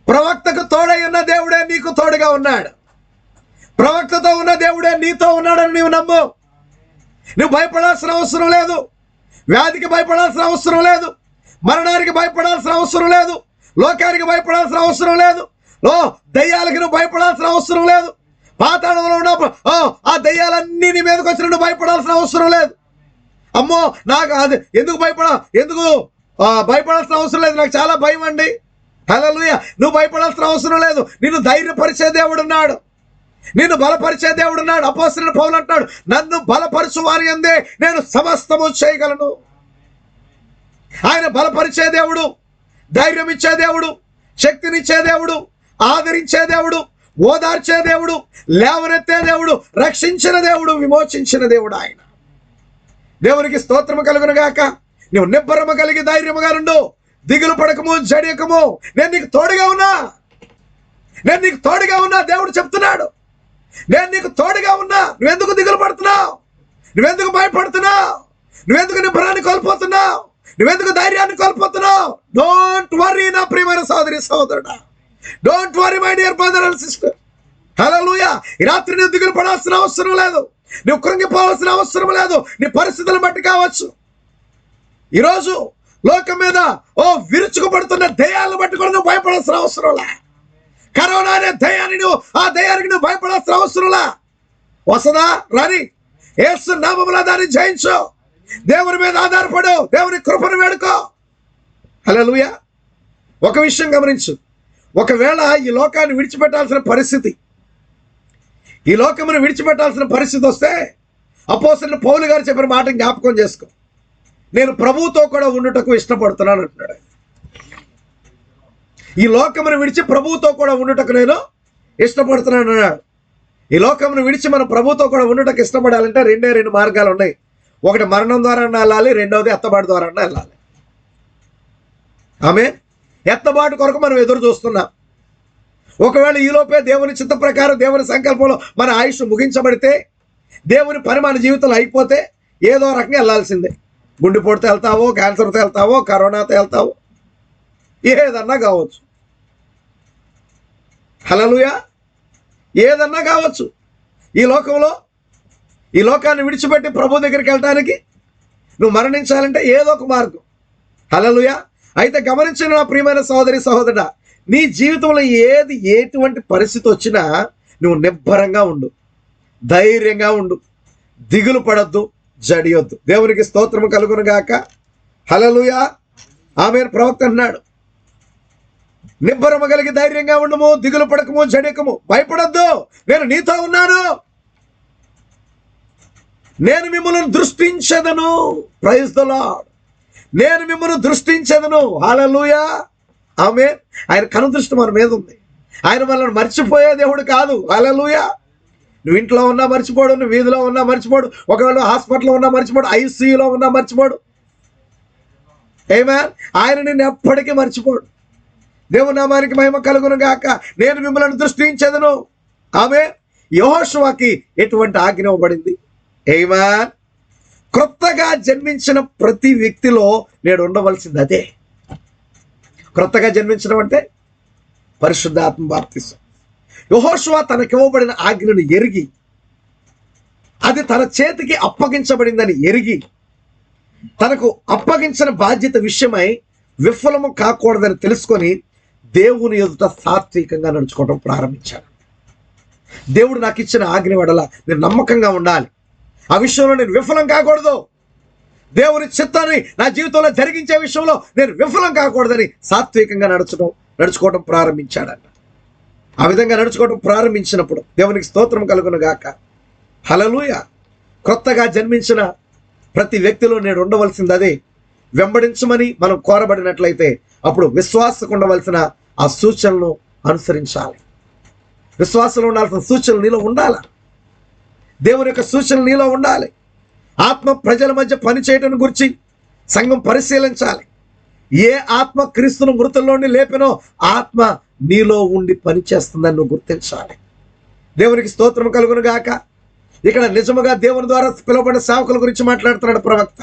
ప్రవక్తకు తోడై ఉన్న దేవుడే నీకు తోడుగా ఉన్నాడు. ప్రవక్తతో ఉన్న దేవుడే నీతో ఉన్నాడని నీవు నమ్ము. నువ్వు భయపడాల్సిన అవసరం లేదు. వ్యాధికి భయపడాల్సిన అవసరం లేదు. మరణానికి భయపడాల్సిన అవసరం లేదు. లోకానికి భయపడాల్సిన అవసరం లేదు. దయ్యాలకి నువ్వు భయపడాల్సిన అవసరం లేదు. పాతాళంలో ఉన్నప్పుడు ఆ దయ్యాలన్నీ నీ మీదకి వచ్చిన నువ్వు భయపడాల్సిన అవసరం లేదు. అమ్మో నాకు అది ఎందుకు భయపడాల్సిన అవసరం లేదు, నాకు చాలా భయం అండి. హల్లెలూయా, నువ్వు భయపడాల్సిన అవసరం లేదు. నిన్ను ధైర్యపరిచే దేవుడు ఉన్నాడు, నిన్ను బలపరిచే దేవుడు ఉన్నాడు. అపోస్తలుడైన పౌలు అంటాడు, నన్ను బలపరచు వారి యందే నేను సమస్తము చేయగలను. ఆయన బలపరిచే దేవుడు, ధైర్యం ఇచ్చే దేవుడు, శక్తినిచ్చే దేవుడు, ఆదరించే దేవుడు, ఓదార్చే దేవుడు, లేవనెత్తే దేవుడు, రక్షించిన దేవుడు, విమోచించిన దేవుడు ఆయన. దేవునికి స్తోత్రము కలుగును గాక. నువ్వు నిబ్బరము కలిగి ధైర్యముగా నుండు, దిగులు పడకము, జడియకము. నేను నీకు తోడుగా ఉన్నా, నేను నీకు తోడుగా ఉన్నా. దేవుడు చెప్తున్నాడు, నేను నీకు తోడుగా ఉన్నా. నువ్వెందుకు దిగులు పడుతున్నావు? నువ్వెందుకు భయపడుతున్నావు? నువ్వెందుకు నిబ్బరాన్ని కోల్పోతున్నావు? నువ్వెందుకు ధైర్యాన్ని కోల్పోతున్నావు? డోంట్ వర్రీ నా ప్రియమైన సోదరి సోదరుడా, don't worry my dear brother and sister. హల్లెలూయా, ఈ రాత్రి నువ్వు దిగులు పడాల్సిన అవసరం లేదు. నువ్వు కృంగిపోవాల్సిన అవసరం లేదు. నీ పరిస్థితులను బట్టి కావచ్చు. ఈరోజు లోకం మీద విరుచుకుపడుతున్న దయ్యాలను బట్టి కూడా నువ్వు భయపడాల్సిన అవసరంలా. కరోనా అనే దయ్యాన్ని ఆ దయ్యానికి నువ్వు భయపడాల్సిన అవసరంలా. వస్తుందా? రాని యేసు నామములో దాన్ని జయించు. దేవుని మీద ఆధారపడు, దేవుని కృపను వేడుకో. హల్లెలూయా. ఒక విషయం గమనించు, ఒకవేళ ఈ లోకాన్ని విడిచిపెట్టాల్సిన పరిస్థితి, ఈ లోకమును విడిచిపెట్టాల్సిన పరిస్థితి వస్తే అపోస్తలుడైన పౌలు గారు చెప్పిన మాట జ్ఞాపకం చేసుకో. నేను ప్రభువుతో కూడా ఉండుటకు ఇష్టపడుతున్నాను అంటున్నాడు. ఈ లోకమును విడిచి ప్రభువుతో కూడా ఉండుటకు నేను ఇష్టపడుతున్నాను అన్నాడు. ఈ లోకమును విడిచి మనం ప్రభువుతో కూడా ఉండుటకు ఇష్టపడాలంటే రెండు మార్గాలు ఉన్నాయి. ఒకటి మరణం ద్వారా వెళ్ళాలి, రెండవది ఎత్తబాటు ద్వారా వెళ్ళాలి. ఆమె ఎత్తబాటు కొరకు మనం ఎదురు చూస్తున్నాం. ఒకవేళ ఈలోపే దేవుని చిత్త ప్రకారం, దేవుని సంకల్పంలో మన ఆయుష్ ముగించబడితే, దేవుని పని మన జీవితంలో అయిపోతే ఏదో రకంగా వెళ్ళాల్సిందే. గుండెపోటుతో వెళ్తావో, క్యాన్సర్తో వెళ్తావో, కరోనాతో వెళ్తావో, ఏదన్నా కావచ్చు. హల్లెలూయా, ఏదన్నా కావచ్చు. ఈ లోకంలో, ఈ లోకాన్ని విడిచిపెట్టి ప్రభు దగ్గరికి వెళ్ళటానికి నువ్వు మరణించాలంటే ఏదో ఒక మార్గం. హల్లెలూయా. అయితే గమనించిన నా ప్రియమైన సహోదరి సహోదరుడా, నీ జీవితంలో ఎటువంటి పరిస్థితి వచ్చినా నువ్వు నిబ్బరంగా ఉండు, ధైర్యంగా ఉండు, దిగులు పడద్దు, జడియొద్దు. దేవునికి స్తోత్రము కలుగును గాక. హల్లెలూయా, ఆమేన్. ప్రవక్త అన్నాడు, నిబ్బరము కలిగి ధైర్యంగా ఉండము, దిగులు పడకము, జడియకము, భయపడద్దు, నేను నీతో ఉన్నాను, నేను మిమ్మల్ని దృష్టించెదను. Praise the lord. నేను మిమ్మల్ని దృష్టించెదను. హల్లెలూయా, ఆమేన్. ఆయన కనుదృష్టి మన మీద ఉంది. ఆయన మనల్ని మర్చిపోయే దేవుడు కాదు. హల్లెలూయా. నువ్వు ఇంట్లో ఉన్నా మర్చిపోడు, నువ్వు వీధిలో ఉన్నా మర్చిపోడు, ఒకవేళ హాస్పిటల్లో ఉన్నా మర్చిపోడు, ఐసీయూలో ఉన్నా మర్చిపోడు. ఆమేన్. ఆయన నిన్ను ఎప్పటికీ మర్చిపోడు. దేవుని నామానికి మహిమ కలుగును గాక. నేను మిమ్మల్ని దృష్టించెదను. ఆమేన్. యెహోషువకి ఎటువంటి ఆజ్ఞ ఇవ్వబడింది? ఆమేన్. క్రొత్తగా జన్మించిన ప్రతి వ్యక్తిలో నేడు ఉండవలసింది అదే. క్రొత్తగా జన్మించడం అంటే పరిశుద్ధాత్మ బాప్తిసం. యెహోషువ తనకివ్వబడిన ఆజ్ఞను ఎరిగి, అది తన చేతికి అప్పగించబడిందని ఎరిగి, తనకు అప్పగించిన బాధ్యత విషయమై విఫలము కాకూడదని తెలుసుకొని దేవుని ఎదుట సాత్వికంగా నడుచుకోవడం ప్రారంభించాడు. దేవుడు నాకు ఇచ్చిన ఆజ్ఞ వడల నేను నమ్మకంగా ఉండాలి, ఆ విషయంలో నేను విఫలం కాకూడదు, దేవుని చిత్తాన్ని నా జీవితంలో జరిగించే విషయంలో నేను విఫలం కాకూడదని సాత్వికంగా నడుచుకోవడం ప్రారంభించాడంట. ఆ విధంగా నడుచుకోవడం ప్రారంభించినప్పుడు దేవునికి స్తోత్రం కలుగును గాక. హల్లెలూయా. క్రొత్తగా జన్మించిన ప్రతి వ్యక్తిలో నేను ఉండవలసింది అదే. వెంబడించమని మనం కోరబడినట్లయితే అప్పుడు విశ్వాసకు ఉండవలసిన ఆ సూచనలను అనుసరించాలి. విశ్వాసంలో ఉండాల్సిన సూచనలు నీలో ఉండాలి. దేవుని యొక్క సూచనలు నీలో ఉండాలి. ఆత్మ ప్రజల మధ్య పనిచేయటం గురించి సంఘం పరిశీలించాలి. ఏ ఆత్మ క్రీస్తును మృతుల్లోని లేపినో ఆత్మ నీలో ఉండి పనిచేస్తుందని నువ్వు గుర్తించాలి. దేవునికి స్తోత్రం కలుగును గాక. ఇక్కడ నిజముగా దేవుని ద్వారా పిలువబడిన సేవకుల గురించి మాట్లాడుతున్నాడు ప్రవక్త.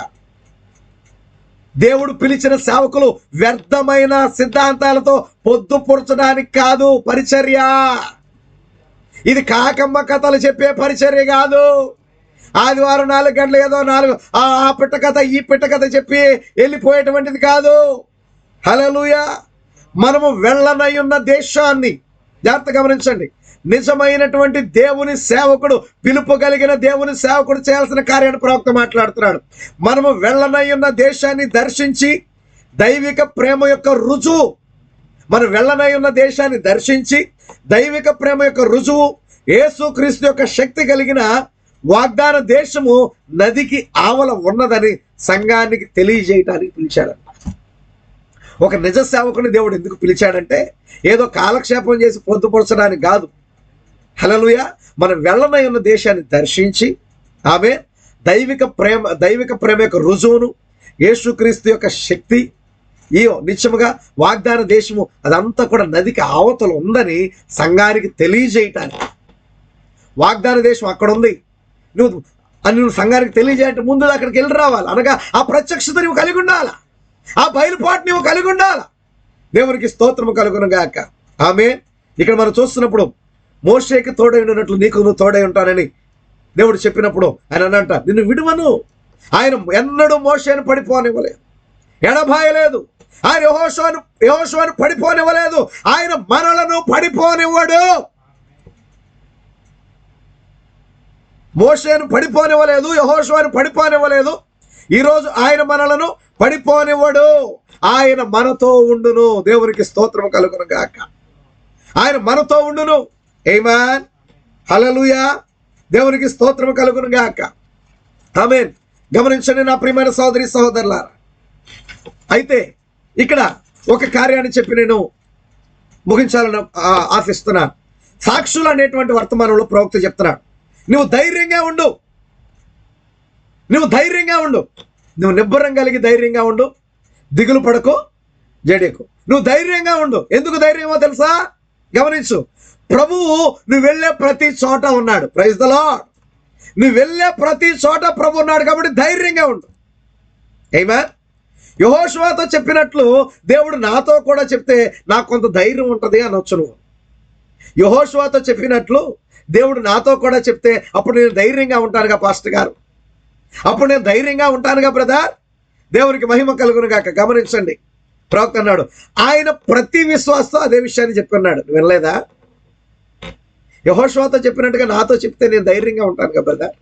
దేవుడు పిలిచిన సేవకులు వ్యర్థమైన సిద్ధాంతాలతో పొద్దుపరచడానికి కాదు పరిచర్య. ఇది కాకమ్మ కథలు చెప్పే పరిచర్య కాదు. ఆదివారం 4 గంటలు ఏదో 4 ఆ పిట్ట కథ ఈ పిట్ట కథ చెప్పి వెళ్ళిపోయేటువంటిది కాదు. హల్లెలూయా. మనము వెళ్ళనై ఉన్న దేశాన్ని జాగ్రత్త గమనించండి. నిజమైనటువంటి దేవుని సేవకుడు, పిలుపు కలిగిన దేవుని సేవకుడు చేయాల్సిన కార్యాన్ని ప్రవక్త మాట్లాడుతున్నాడు. మనము వెళ్ళనై ఉన్న దేశాన్ని దర్శించి దైవిక ప్రేమ యొక్క రుజువు, మనం వెళ్ళనై ఉన్న దేశాన్ని దర్శించి దైవిక ప్రేమ యొక్క రుజువు, యేసుక్రీస్తు యొక్క శక్తి కలిగిన వాగ్దాన దేశము నదికి ఆవల ఉన్నదని సంఘానికి తెలియజేయటానికి పిలిచాడు. ఒక నిజ సేవకుని దేవుడు ఎందుకు పిలిచాడంటే ఏదో కాలక్షేపం చేసి పొందుపరచడానికి కాదు. హల్లెలూయా. మనం వెళ్ళనై ఉన్న దేశాన్ని దర్శించి ఆమె దైవిక ప్రేమ యొక్క రుజువును, యేసుక్రీస్తు యొక్క శక్తి, ఈ నిత్యముగా వాగ్దాన దేశము అదంతా కూడా నదికి ఆవతల ఉందని సంఘానికి తెలియజేయటానికి. వాగ్దాన దేశం అక్కడ ఉంది, నువ్వు సంఘానికి తెలియజేయటం ముందు అక్కడికి వెళ్ళి రావాలి. అనగా ఆ ప్రత్యక్షత నువ్వు కలిగి ఉండాలా, ఆ బయలుపాటు నువ్వు కలిగి ఉండాలా. దేవునికి స్తోత్రము కలుగును గాక. ఆమె ఇక్కడ మనం చూస్తున్నప్పుడు మోషేకి తోడై ఉన్నట్లు నీకు నువ్వు తోడై ఉంటానని దేవుడు చెప్పినప్పుడు ఆయన అనంట, నిన్ను విడువను. ఆయన ఎన్నడూ మోషేను పడిపోనివ్వలేదు, ఎడబాయలేదు. ఆయన యెహోషువను పడిపోనివ్వలేదు. ఆయన మనలను పడిపోనివ్వడు. మోషేను పడిపోనివ్వలేదు, యెహోషువను పడిపోనివ్వలేదు. ఈరోజు ఆయన మనలను పడిపోనివ్వడు. ఆయన మనతో ఉండును. దేవునికి స్తోత్రం కలుగును గాక. ఆయన మనతో ఉండును. ఆమేన్. హల్లెలూయా. దేవునికి స్తోత్రం కలుగును గాక. ఆమేన్. గమనించండి నా ప్రియమైన సోదరి సహోదరులారా. అయితే ఇక్కడ ఒక కార్యాన్ని చెప్పి నేను ముగించాలని ఆశిస్తున్నాను. సాక్షులు అనేటువంటి వర్తమానంలో ప్రవక్త చెప్తున్నాడు, నువ్వు ధైర్యంగా ఉండు, నువ్వు ధైర్యంగా ఉండు, నువ్వు నిబ్బరం కలిగి ధైర్యంగా ఉండు, దిగులు పడకు, జడేకు. నువ్వు ధైర్యంగా ఉండు. ఎందుకు ధైర్యమో తెలుసా? గమనించు. ప్రభువు నువ్వు వెళ్ళే ప్రతి చోట ఉన్నాడు. Praise the lord. నువ్వు వెళ్ళే ప్రతి చోట ప్రభు ఉన్నాడు కాబట్టి ధైర్యంగా ఉండు. ఆమేన్. యెహోషువతో చెప్పినట్లు దేవుడు నాతో కూడా చెప్తే నాకు కొంత ధైర్యం ఉంటుంది అనొచ్చు. నువ్వు యెహోషువతో చెప్పినట్లు దేవుడు నాతో కూడా చెప్తే అప్పుడు నేను ధైర్యంగా ఉంటానుగా పాస్టర్ గారు, అప్పుడు నేను ధైర్యంగా ఉంటానుగా బ్రదర్. దేవునికి మహిమ కలుగును గాక. గమనించండి, ప్రవక్త అన్నాడు ఆయన ప్రతి విశ్వాసతో అదే విషయాన్ని చెప్పన్నాడు. నువ్వు వినలేదా? యెహోషువతో చెప్పినట్టుగా నాతో చెప్తే నేను ధైర్యంగా ఉంటానుగా బ్రదర్.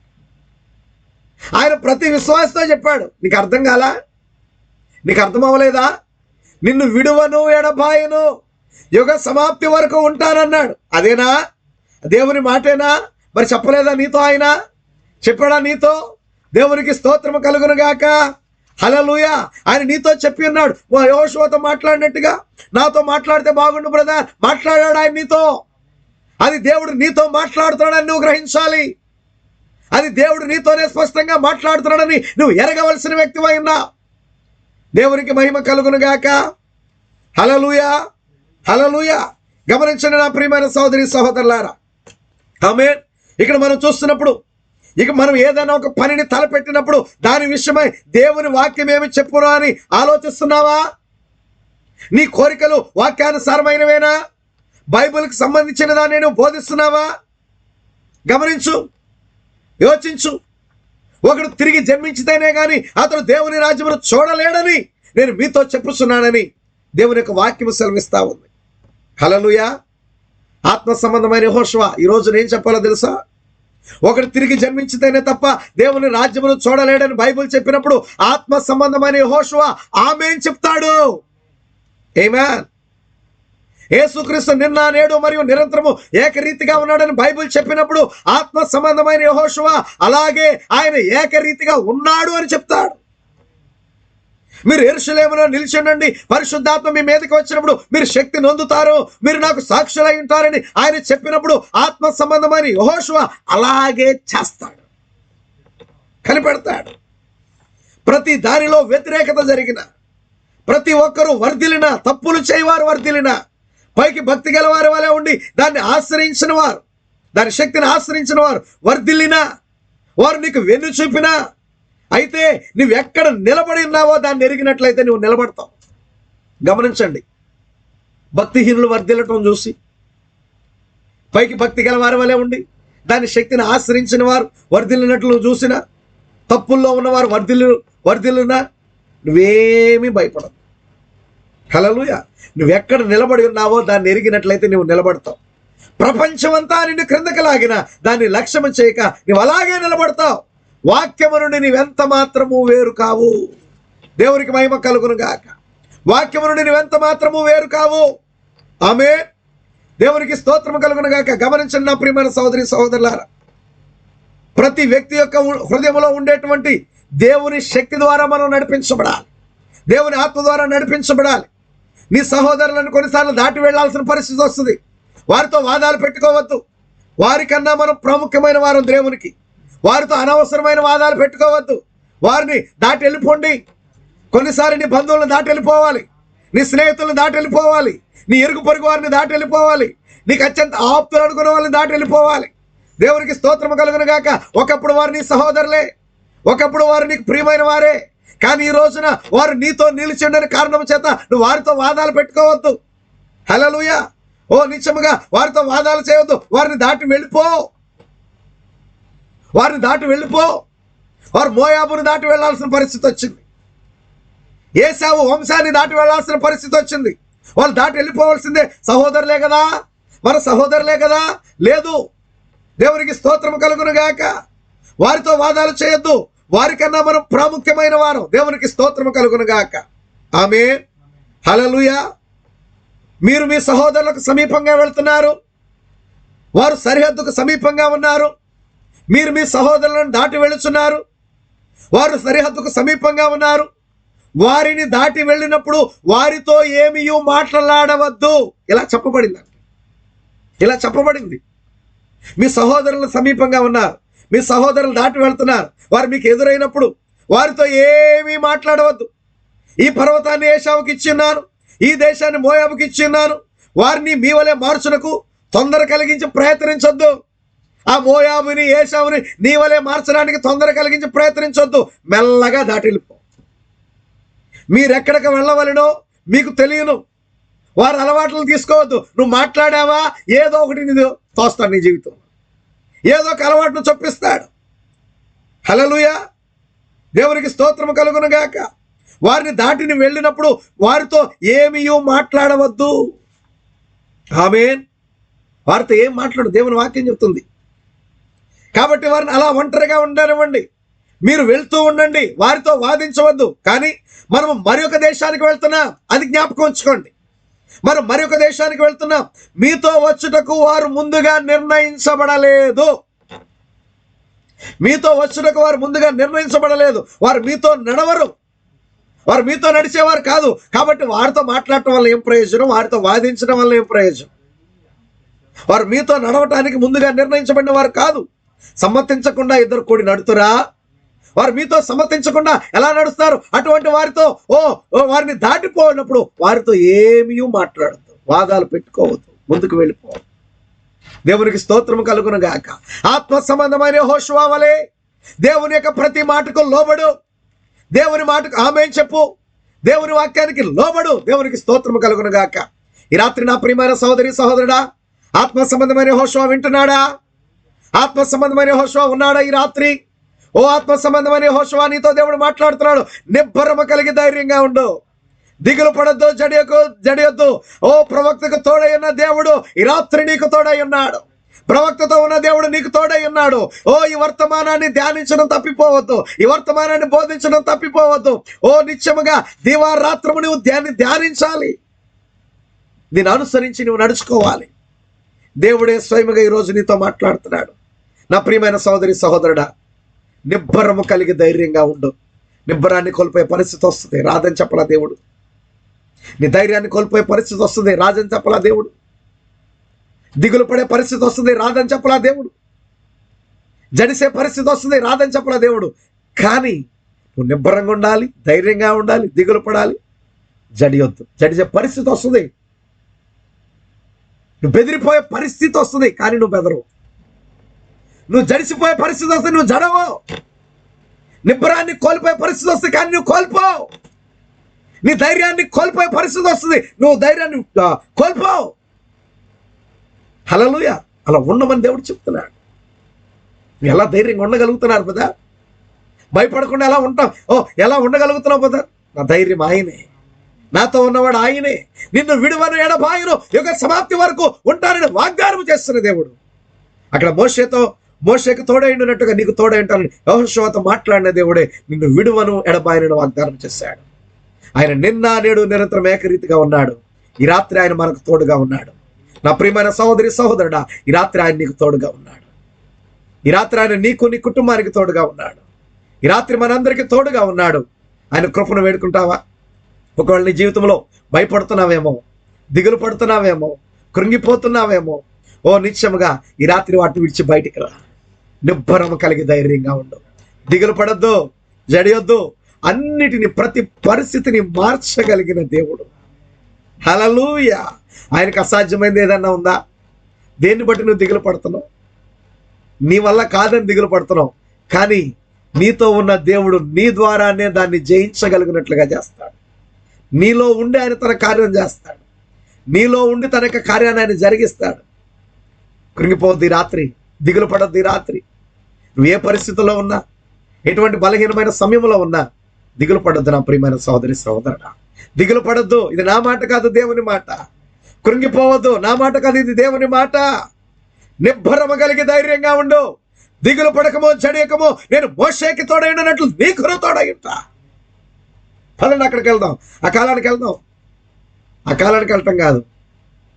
ఆయన ప్రతి విశ్వాసతో చెప్పాడు. నీకు అర్థం కాలా? నీకు అర్థం అవ్వలేదా? నిన్ను విడువను, ఎడబాయను, యుగ సమాప్తి వరకు ఉంటానన్నాడు. అదేనా? దేవుని మాటేనా? మరి చెప్పలేదా నీతో? ఆయన చెప్పాడా నీతో? దేవునికి స్తోత్రము కలుగును గాక. హల్లెలూయా. ఆయన నీతో చెప్పి ఉన్నాడు. యెహోషువతో మాట్లాడినట్టుగా నాతో మాట్లాడితే బాగుండు బ్రదర్. మాట్లాడాడు ఆయన నీతో. అది దేవుడు నీతో మాట్లాడుతున్నాడని నువ్వు గ్రహించాలి. అది దేవుడు నీతోనే స్పష్టంగా మాట్లాడుతున్నాడని నువ్వు ఎరగవలసిన వ్యక్తివై ఉన్నా. దేవునికి మహిమ కలుగును గాక. హల్లెలూయా. హల్లెలూయా. గమనించండి నా ప్రియమైన సోదరి సహోదరులారా. ఆమేన్. ఇక్కడ మనం చూస్తున్నప్పుడు, ఇక మనం ఏదైనా ఒక పనిని తలపెట్టినప్పుడు దాని విషయమై దేవుని వాక్యం ఏమి చెప్పును అని ఆలోచిస్తున్నావా? నీ కోరికలు వాక్యానుసారమైనవేనా? బైబిల్కి సంబంధించిన దాన్ని నువ్వు బోధిస్తున్నావా? గమనించు, యోచించు. ఒకడు తిరిగి జన్మించితేనే కానీ అతడు దేవుని రాజ్యమును చూడలేడని నేను మీతో చెప్పుతున్నానని దేవుని యొక్క వాక్యము సెలవిస్తా ఉంది. హల్లెలూయా. ఆత్మ సంబంధమైన యెహోషువ ఈరోజు నేను చెప్పాలో తెలుసా? ఒకడు తిరిగి జన్మించితేనే తప్ప దేవుని రాజ్యమును చూడలేడని బైబిల్ చెప్పినప్పుడు ఆత్మ సంబంధమైన యెహోషువ ఆమేన్ చెప్తాడు. ఆమేన్. యేసుక్రీస్తు నిన్న నేడు మరియు నిరంతరము ఏకరీతిగా ఉన్నాడని బైబిల్ చెప్పినప్పుడు ఆత్మ సంబంధమైన యెహోషువ అలాగే ఆయన ఏకరీతిగా ఉన్నాడు అని చెప్తాడు. మీరు యెరూషలేములో నిలిచి ఉండండి, పరిశుద్ధాత్మ మీ మీదకి వచ్చినప్పుడు మీరు శక్తి నొందుతారు, మీరు నాకు సాక్షులై ఉంటారని ఆయన చెప్పినప్పుడు ఆత్మ సంబంధమైన యెహోషువ అలాగే చేస్తాడు, కనిపెడతాడు. ప్రతి దానిలో వ్యతిరేకత జరిగిన, ప్రతి ఒక్కరూ వర్ధిలిన, తప్పులు చేయవారు వర్ధిలిన, పైకి భక్తి గల వారి వలె ఉండి దాన్ని ఆశ్రయించిన వారు, దాని శక్తిని ఆశ్రయించిన వారు వర్ధిల్లినా, వారు నీకు వెన్ను చూపినా, అయితే నువ్వెక్కడ నిలబడి ఉన్నావో దాన్ని ఎరిగినట్లయితే నువ్వు నిలబడతావు. గమనించండి, భక్తిహీనులు వర్ధిల్లటం చూసి పైకి భక్తి గల వారి వలె ఉండి దాని శక్తిని ఆశ్రయించిన వారు వర్ధిల్లినట్లు చూసినా, తప్పుల్లో ఉన్నవారు వర్ధిల్లునా నువ్వేమీ భయపడవు. హల్లెలూయా. నువ్వెక్కడ నిలబడి ఉన్నావో దాన్ని ఎరిగినట్లయితే నువ్వు నిలబడతావు. ప్రపంచమంతా నిన్ను క్రిందకి లాగిన దాన్ని లక్ష్యం చేయక నువ్వు అలాగే నిలబడతావు. వాక్యము నుండి నువ్వెంత మాత్రము వేరు కావు. దేవునికి మహిమ కలుగును గాక. వాక్యము నుండి నువ్వెంత మాత్రము వేరు కావు. ఆమేన్. దేవునికి స్తోత్రము కలుగును గాక. గమనించండి నా ప్రియమైన సహోదరి సహోదరులారా, ప్రతి వ్యక్తి యొక్క హృదయంలో ఉండేటువంటి దేవుని శక్తి ద్వారా మనం నడిపించబడాలి. దేవుని ఆత్మ ద్వారా నడిపించబడాలి. నీ సహోదరులను కొన్నిసార్లు దాటి వెళ్లాల్సిన పరిస్థితి వస్తుంది. వారితో వాదాలు పెట్టుకోవద్దు. వారికన్నా మనం ప్రాముఖ్యమైన వారు దేవునికి. వారితో అనవసరమైన వాదాలు పెట్టుకోవద్దు. వారిని దాటి వెళ్ళిపోండి. కొన్నిసార్లు నీ బంధువులను దాటి వెళ్ళిపోవాలి, నీ స్నేహితులను దాటి వెళ్ళిపోవాలి, నీ ఇరుగు పొరుగు వారిని దాటి వెళ్ళిపోవాలి, నీకు అత్యంత ఆప్తులు అనుకున్న వాళ్ళని దాటి వెళ్ళిపోవాలి. దేవునికి స్తోత్రము కలుగును గాక. ఒకప్పుడు వారు నీ సహోదరులే, ఒకప్పుడు వారు నీకు ప్రియమైన వారే, కానీ ఈ రోజున వారు నీతో నిలిచి ఉండని కారణం చేత నువ్వు వారితో వాదాలు పెట్టుకోవద్దు. హల్లెలూయా. ఓ నిత్యముగా వారితో వాదాలు చేయవద్దు. వారిని దాటి వెళ్ళిపో. వారు మోయాబును దాటి వెళ్లాల్సిన పరిస్థితి వచ్చింది. ఏశావు వంశాన్ని దాటి వెళ్లాల్సిన పరిస్థితి వచ్చింది. వాళ్ళు దాటి వెళ్ళిపోవాల్సిందే. సహోదరులే కదా, మన సహోదరులే కదా. లేదు, దేవునికి స్తోత్రం కలుగును గాక. వారితో వాదాలు చేయొద్దు. వారికన్నా మనం ప్రాముఖ్యమైన వారు. దేవునికి స్తోత్రం కలుగును గాక. ఆమేన్. హల్లెలూయా. మీరు మీ సహోదరులకు సమీపంగా వెళ్తున్నారు, వారు సరిహద్దుకు సమీపంగా ఉన్నారు. మీరు మీ సహోదరులను దాటి వెళుతున్నారు, వారు సరిహద్దుకు సమీపంగా ఉన్నారు. వారిని దాటి వెళ్ళినప్పుడు వారితో ఏమీ మాట్లాడవద్దు. ఇలా చెప్పబడింది. మీ సహోదరులు సమీపంగా ఉన్నారు, మీ సహోదరులు దాటి వెళ్తున్నారు. వారు మీకు ఎదురైనప్పుడు వారితో ఏమీ మాట్లాడవద్దు. ఈ పర్వతాన్ని ఏశావుకి ఇచ్చిన్నాను, ఈ దేశాన్ని మోయాబుకి ఇచ్చిన్నాను. వారిని మీ వలె మార్చునకు తొందర కలిగించి ప్రయత్నించొద్దు. ఆ మోయాబుని ఏశావుని నీ వలె మార్చడానికి తొందర కలిగించి ప్రయత్నించొద్దు. మెల్లగా దాటి వెళ్ళిపో. మీరెక్కడికి వెళ్ళవలనో మీకు తెలియను. వారి అలవాట్లను తీసుకోవద్దు. నువ్వు మాట్లాడావా ఏదో ఒకటి నీకు తోస్తాడు. నీ జీవితం ఏదో ఒక అలవాటును చొప్పిస్తాడు. హల్లెలూయా. దేవునికి స్తోత్రము కలుగును గాక. వారిని దాటిని వెళ్ళినప్పుడు వారితో ఏమీ మాట్లాడవద్దు. ఆమేన్. వారితో ఏం మాట్లాడు, దేవుని వాక్యం చెప్తుంది. కాబట్టి వారిని అలా ఒంటరిగా ఉండనివ్వండి. మీరు వెళ్తూ ఉండండి, వారితో వాదించవద్దు. కానీ మనం మరొక దేశానికి వెళ్తున్నాం, అది జ్ఞాపకం ఉంచుకోండి. మనం మరొక దేశానికి వెళ్తున్నాం. మీతో వచ్చుటకు వారు ముందుగా నిర్ణయించబడలేదు. వారు మీతో నడవరు, వారు మీతో నడిచేవారు కాదు. కాబట్టి వారితో మాట్లాడటం వల్ల ఏం ప్రయోజనం, వారితో వాదించడం వల్ల ఏం ప్రయోజనం? వారు మీతో నడవటానికి ముందుగా నిర్ణయించబడిన వారు కాదు. సమ్మతించకుండా ఇద్దరు కూడి నడుతురా? వారు మీతో సమ్మతించకుండా ఎలా నడుస్తారు? అటువంటి వారితో వారిని దాటిపోయినప్పుడు వారితో ఏమీ మాట్లాడద్దు, వాదాలు పెట్టుకోవద్దు, ముందుకు వెళ్ళిపోవద్దు. దేవునికి స్తోత్రము కలుగును గాక. ఆత్మ సంబంధమైన యెహోషువ వలె దేవుని యొక్క ప్రతి మాటకు లోబడు. దేవుని మాటకు ఆమేన్ చెప్పు. దేవుని వాక్యానికి లోబడు. దేవునికి స్తోత్రము కలుగును గాక. ఈ రాత్రి నా ప్రియమైన సహోదరి సహోదరుడా, ఆత్మ సంబంధమైన యెహోషువ వింటున్నాడా? ఆత్మ సంబంధమైన యెహోషువ ఉన్నాడా ఈ రాత్రి? ఓ ఆత్మ సంబంధమైన యెహోషువ, నీతో దేవుడు మాట్లాడుతున్నాడు. నిబ్బరము కలిగి ధైర్యంగా ఉండు, దిగులు పడొద్దు, జడియొద్దు. ఓ ప్రవక్తకు తోడై ఉన్న దేవుడు ఈ రాత్రి నీకు తోడై ఉన్నాడు. ప్రవక్తతో ఉన్న దేవుడు నీకు తోడై ఉన్నాడు. ఓ ఈ వర్తమానాన్ని ధ్యానించడం తప్పిపోవద్దు, ఈ వర్తమానాన్ని బోధించడం తప్పిపోవద్దు. ఓ నిత్యముగా దివారాత్రము నువ్వు ధ్యానించాలి, దీన్ని అనుసరించి నువ్వు నడుచుకోవాలి. దేవుడే స్వయముగా ఈరోజు నీతో మాట్లాడుతున్నాడు. నా ప్రియమైన సహోదరి సహోదరుడా, నిబ్బరము కలిగి ధైర్యంగా ఉండు. నిబ్బరాన్ని కోల్పోయే పరిస్థితి వస్తుంది, రాదని చెప్పలా దేవుడు. నీ ధైర్యాన్ని కోల్పోయే పరిస్థితి వస్తుంది, రాదని చెప్పలా దేవుడు. దిగులు పడే పరిస్థితి వస్తుంది, రాదని చెప్పలా దేవుడు. జడిసే పరిస్థితి వస్తుంది, రాదని చెప్పలా దేవుడు. కానీ నువ్వు నిబ్బరంగా ఉండాలి, ధైర్యంగా ఉండాలి, దిగులు పడాలి, జడియొద్దు. జడిసే పరిస్థితి వస్తుంది, నువ్వు బెదిరిపోయే పరిస్థితి వస్తుంది, కానీ నువ్వు బెదరవు. నువ్వు జడిసిపోయే పరిస్థితి వస్తే నువ్వు జడవు. నిబ్బరాన్ని కోల్పోయే పరిస్థితి వస్తుంది, కానీ నువ్వు కోల్పోవు. నీ ధైర్యాన్ని కోల్పోయే పరిస్థితి వస్తుంది, నువ్వు ధైర్యాన్ని కోల్పోవు. హల్లెలూయా. అలా ఉండమని దేవుడు చెప్తున్నాడు. ఎలా ధైర్యంగా ఉండగలుగుతున్నారు కదా? భయపడకుండా ఎలా ఉంటాం? ఎలా ఉండగలుగుతున్నావు కదా? నా ధైర్యం ఆయనే, నాతో ఉన్నవాడు ఆయనే. నిన్ను విడువను ఎడబాయను, యుగ సమాప్తి వరకు ఉంటానని వాగ్దానం చేస్తున్న దేవుడు. అక్కడ మోషేకు తోడైండునట్టుగా నీకు తోడై ఉంటానని యెహోషువతో మాట్లాడిన దేవుడే నిన్ను విడువను ఎడబాయనని వాగ్దానం చేశాడు. ఆయన నిన్న నేడు నిరంతరం ఏకరీతిగా ఉన్నాడు. ఈ రాత్రి ఆయన మనకు తోడుగా ఉన్నాడు. నా ప్రియమైన సహోదరి సహోదరుడా, ఈ రాత్రి ఆయన నీకు తోడుగా ఉన్నాడు. ఈ రాత్రి ఆయన నీకు నీ కుటుంబానికి తోడుగా ఉన్నాడు. ఈ రాత్రి మనందరికీ తోడుగా ఉన్నాడు. ఆయన కృపను వేడుకుంటావా? ఒకవేళ నీ జీవితంలో భయపడుతున్నావేమో, దిగులు పడుతున్నావేమో, కృంగిపోతున్నావేమో, నిత్యముగా ఈ రాత్రి వాటిని విడిచి బయటికి రా. నిబ్బరము కలిగి ధైర్యంగా ఉండు. దిగులు పడొద్దు, జడియొద్దు. అన్నిటిని, ప్రతి పరిస్థితిని మార్చగలిగిన దేవుడు. హల్లెలూయా. ఆయనకు అసాధ్యమైనది ఏదన్నా ఉందా? దేన్ని బట్టి నువ్వు దిగులు పడుతున్నావు? నీ వల్ల కాదని దిగులు పడుతున్నావు, కానీ నీతో ఉన్న దేవుడు నీ ద్వారానే దాన్ని జయించగలిగినట్లుగా చేస్తాడు. నీలో ఉండి ఆయన తన కార్యం చేస్తాడు. నీలో ఉండి తన యొక్క కార్యాన్ని ఆయన జరిగిస్తాడు. కృంగిపోద్ది రాత్రి, దిగులు పడద్ది రాత్రి. నువ్వు ఏ పరిస్థితుల్లో ఉన్నా, ఎటువంటి బలహీనమైన సమయంలో ఉన్నా దిగులు పడద్దు నా ప్రియమైన సహోదరి సహోదరుడా. దిగులు పడద్దు. ఇది నా మాట కాదు, దేవుని మాట. కృంగిపోవద్దు, నా మాట కాదు, ఇది దేవుని మాట. నిబ్బరము కలిగి ధైర్యంగా ఉండు. దిగులు పడకమో జడియకమో, నేను మోషేకి తోడైనట్లు నీకు తోడైంటా. పదండి, అక్కడికి వెళ్దాం. ఆ కాలానికి వెళ్దాం. ఆ కాలానికి వెళ్ళటం కాదు.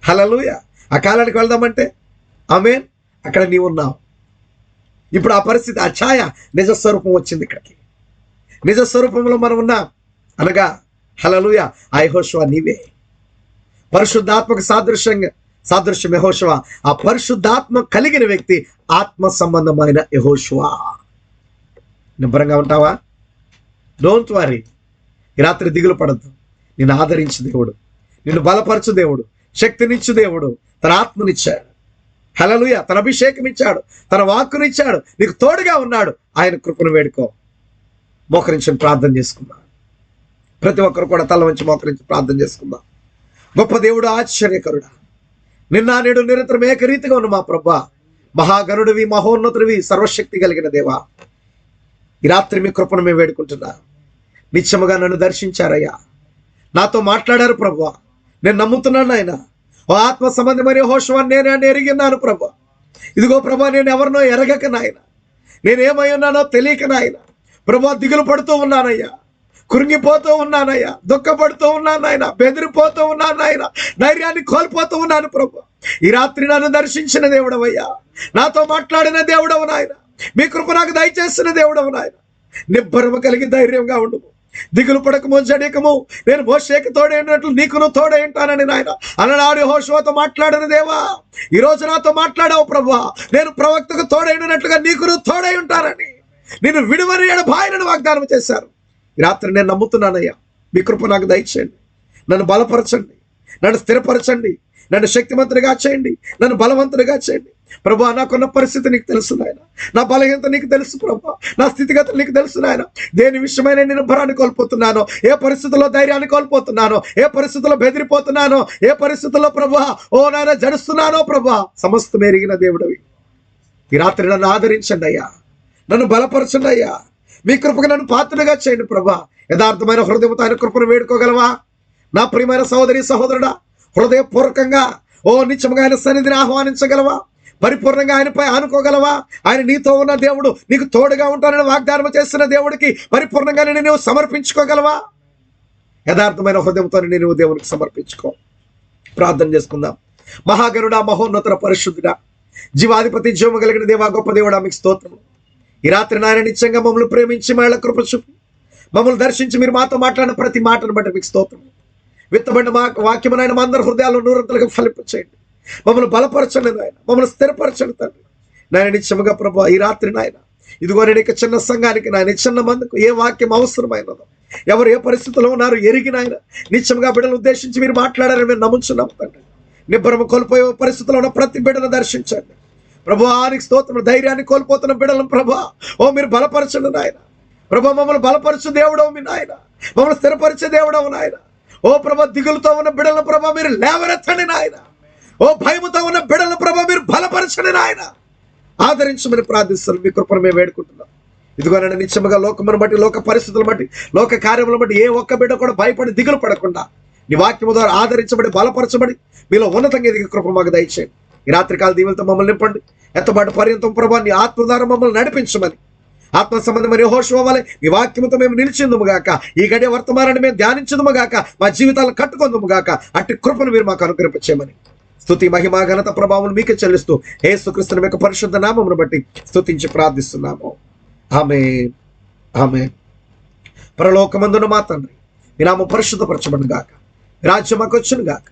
హల్లెలూయా. ఆ కాలానికి వెళ్దామంటే ఆమేన్, అక్కడ నీవు ఉన్నావు. ఇప్పుడు ఆ పరిస్థితి, ఆ ఛాయ నిజస్వరూపం వచ్చింది ఇక్కడికి. నిజస్వరూపంలో మనం ఉన్నాం అనగా హల్లెలూయా, ఆ యెహోషువ నీవే. పరిశుద్ధాత్మకు సాదృశ్యం యెహోషువ. ఆ పరిశుద్ధాత్మ కలిగిన వ్యక్తి ఆత్మ సంబంధమైన యెహోషువ. నిబ్బరంగా ఉంటావా? Don't worry. ఈ రాత్రి దిగులు పడద్దు. నిన్ను ఆదరించు దేవుడు, నిన్ను బలపరచు దేవుడు, శక్తినిచ్చు దేవుడు. తన ఆత్మనిచ్చాడు. హల్లెలూయా. తన అభిషేకం ఇచ్చాడు, తన వాక్కునిచ్చాడు. నీకు తోడుగా ఉన్నాడు. ఆయన కృపను వేడుకో. మోకరించి ప్రార్థన చేసుకుందాం. ప్రతి ఒక్కరు కూడా తల వంచి మోకరించి ప్రార్థన చేసుకుందాం. గొప్ప దేవుడు, ఆశ్చర్యకరుడా, నిన్న నేడు నిరంతరం ఏకరీతిగా ఉన్న మా ప్రభా, మహాగణుడివి, మహోన్నతుడివి, సర్వశక్తి కలిగిన దేవా, ఈ రాత్రి మీ కృపను మేము వేడుకుంటున్నా. నిత్యముగా నన్ను దర్శించారయ్యా, నాతో మాట్లాడారు ప్రభువా. నేను నమ్ముతున్నాను ఆయన. ఓ ఆత్మ సంబంధమైన యెహోషువను నేనే ఎరిగినాను ప్రభా. ఇదిగో ప్రభా, నేను ఎవరినో ఎరగక నాయన, నేనేమై ఉన్నానో తెలియక నాయన ప్రభా, దిగులు పడుతూ ఉన్నానయ్యా, కృంగిపోతూ ఉన్నానయ్యా, దుఃఖపడుతూ ఉన్నాను ఆయన, బెదిరిపోతూ ఉన్నాను ఆయన, ధైర్యాన్ని కోల్పోతూ ఉన్నాను ప్రభు. ఈ రాత్రి నన్ను దర్శించిన దేవుడవయ్యా, నాతో మాట్లాడిన దేవుడవు నాయన, మీ కృప నాకు దయచేసిన దేవుడవు నాయన. నిబ్బరము కలిగి ధైర్యంగా ఉండు. దిగులు పడకము జడియకము, నేను మోషేకి తోడైనట్లు నీకును తోడై ఉంటానని నాయన అలనాడు యెహోషువతో మాట్లాడిన దేవా, ఈ రోజు నాతో మాట్లాడావు ప్రభువా. నేను ప్రవక్తకు తోడైనట్లుగా నీకును తోడై ఉంటానని, నిన్ను విడువని ఎడబాయనని వాగ్దానం చేశారు. ఈ రాత్రి నేను నమ్ముతున్నానయ్యా, మీ కృప నాకు దయచేయండి. నన్ను బలపరచండి, నన్ను స్థిరపరచండి, నన్ను శక్తిమంతుడిగా చేయండి, నన్ను బలవంతుడిగా చేయండి ప్రభా. నాకున్న పరిస్థితి నీకు తెలుసు నాయన, నా బలహీనత నీకు తెలుసు ప్రభా, నా స్థితిగతులు నీకు తెలుసు నాయన. దేని విషయమైన నిర్భరాన్ని కోల్పోతున్నానో, ఏ పరిస్థితుల్లో ధైర్యాన్ని కోల్పోతున్నానో, ఏ పరిస్థితుల్లో బెదిరిపోతున్నానో, ఏ పరిస్థితుల్లో ప్రభా నాయన జడుస్తున్నానో ప్రభా, సమస్తం ఎరిగిన దేవుడివి. ఈ రాత్రి నన్ను ఆదరించండి అయ్యా, నన్ను బలపరచండి అయ్యా. మీ కృపకు నన్ను పాత్రగా చేయండి ప్రభా. యథార్థమైన హృదయంతో ఆయన కృపను వేడుకోగలవా? నా ప్రియమైన సహోదరి సహోదరుడా, హృదయపూర్వకంగా నిత్యముగా ఆయన సన్నిధిని ఆహ్వానించగలవా? పరిపూర్ణంగా ఆయనపై ఆనుకోగలవా? ఆయన నీతో ఉన్న దేవుడు, నీకు తోడుగా ఉంటానని వాగ్దానం చేస్తున్న దేవుడికి పరిపూర్ణంగా నువ్వు సమర్పించుకోగలవా? యథార్థమైన హృదయంతో నువ్వు దేవునికి సమర్పించుకో. ప్రార్థన చేసుకుందాం. మహాగణుడా, మహోన్నతుడ, పరిశుద్ధుడా, జీవాధిపతి, జీవము కలిగిన దేవా, గొప్ప దేవుడా, మీకు స్తోత్రము. ఈ రాత్రి నాయన నిత్యంగా మమ్మల్ని ప్రేమించి మళ్ళీ కృప చూపి మమ్మల్ని దర్శించి మీరు మాతో మాట్లాడిన ప్రతి మాటను బట్టి మీకు స్తోత్రం. విత్తబడిన మా వాక్యము నాయన మా అందరి హృదయాల్లో నూరంతలుగా ఫలింపచేయండి. మమ్మల్ని బలపరచండి నాయన, మమ్మల్ని స్థిరపరచండి తండ్రి నాయన. నిత్యముగా ప్రభు ఈ రాత్రి నాయన ఇదిగో నేను ఇక చిన్న సంఘానికి నాయన చిన్న మందుకు ఏ వాక్యం అవసరమైనదో, ఎవరు ఏ పరిస్థితుల్లో ఉన్నారు ఎరిగిన ఆయన నిత్యముగా బిడ్డలు ఉద్దేశించి మీరు మాట్లాడారని మేము నమ్ముచున్నాం తండ్రి. నిబ్బరము కోల్పోయే పరిస్థితుల్లో ఉన్న ప్రతి బిడ్డను దర్శించండి ప్రభు. ఆనికి స్తోత్రం. ధైర్యాన్ని కోల్పోతున్న బిడ్డలను ప్రభా ఓ మీరు బలపరచండి నాయన. ప్రభా మమ్మల్ని బలపరచు దేవుడవు మీ నాయన, మమ్మల్ని స్థిరపరిచే దేవుడవు నాయన. ఓ ప్రభా దిగులుతో ఉన్న బిడ్డలను ప్రభా మీరు లేవనెత్తండి నాయన. ఓ భయముతో ఉన్న బిడ్డలను ప్రభా మీరు బలపరచండి నాయన. ఆదరించమని ప్రార్థిస్తాను. మీ కృపను మేము వేడుకుంటున్నాం. ఇదిగో నన్ను నిత్యముగా లోకమును బట్టి, లోక పరిస్థితులను బట్టి, లోక కార్యములను బట్టి ఏ ఒక్క బిడ్డ కూడా భయపడి దిగులు పడకుండా నీ వాక్యము ద్వారా ఆదరించబడి బలపరచబడి మీలో ఉన్నతంగా ఎదిగే కృప మాకు దయచేయండి. ఈ రాత్రికాల దీవులతో మమ్మల్ని నింపండి. ఎంతబాటు పర్యంతం ప్రభా నీ ఆత్మ ద్వారా మమ్మల్ని నడిపించమని, ఆత్మ సంబంధమైన యెహోషువ వలె మీ వాక్యముతో మేము నిలిచిందుము గాక, ఈ గడియ వర్తమానాన్ని మేము ధ్యానించదుము గాక, మా జీవితాలను కట్టుకుందుము గాక. అట్టి కృపను మీరు మాకు అనుగ్రహించమని స్తుతి మహిమ ఘనత ప్రభావం మీకే చెల్లిస్తూ యేసుక్రీస్తు యొక్క పరిశుద్ధ నామమును బట్టి స్తుతించి ప్రార్థిస్తున్నాము. ఆమేన్, ఆమేన్. పరలోకమందున మా తండ్రి మీ నామం పరిశుద్ధపరచబడును గాక, మీ రాజ్యం మాకు వచ్చును గాక,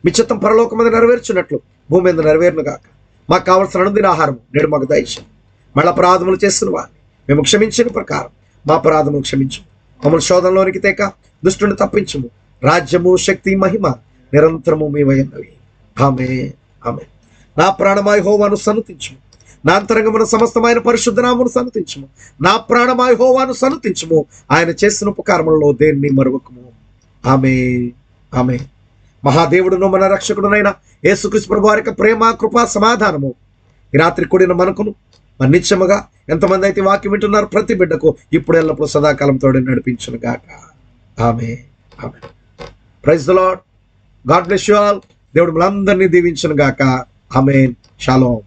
మీ చిత్తం పరలోకమందు నెరవేర్చున్నట్లు భూమి మీద నెరవేరును గాక. మాకు కావలసిన అనుదిన ఆహారం నేడు మాకు దయచేయండి. మళ్ళీ అపరాధములు చేస్తున్న వారిని మేము క్షమించిన ప్రకారం మా అపరాధములు క్షమించము. మమ్మల్ని శోధనలోనికి తేక దుష్టుని తప్పించము. రాజ్యము శక్తి మహిమ నిరంతరము మీవైనవి. ఆమేన్, ఆమేన్. నా ప్రాణమా యెహోవాను సన్నుతించుము, నా అంతరంగమున సమస్తమైన పరిశుద్ధ నామమును సన్నుతించుము. నా ప్రాణమా యెహోవాను సన్నుతించుము, ఆయన చేసిన ఉపకారములలో దేన్ని మరువకము. ఆమేన్, ఆమేన్. మహాదేవుడును మన రక్షకుడునైన యేసుక్రీస్తు ప్రభువు వారి యొక్క ప్రేమ కృప సమాధానము ఈ రాత్రి కూడిన మనకును మరి నిత్యముగా ఎంతమంది అయితే వాక్యం వింటున్నారు ప్రతి బిడ్డకు ఇప్పుడు ఎల్లప్పుడు సదాకాలం తోడు నడిపించును గాక. ఆమేన్, ఆమేన్. Praise the lord. God bless you all. దేవుడు మనందరినీ దీవించును గాక. ఆమేన్. షాలోమ్.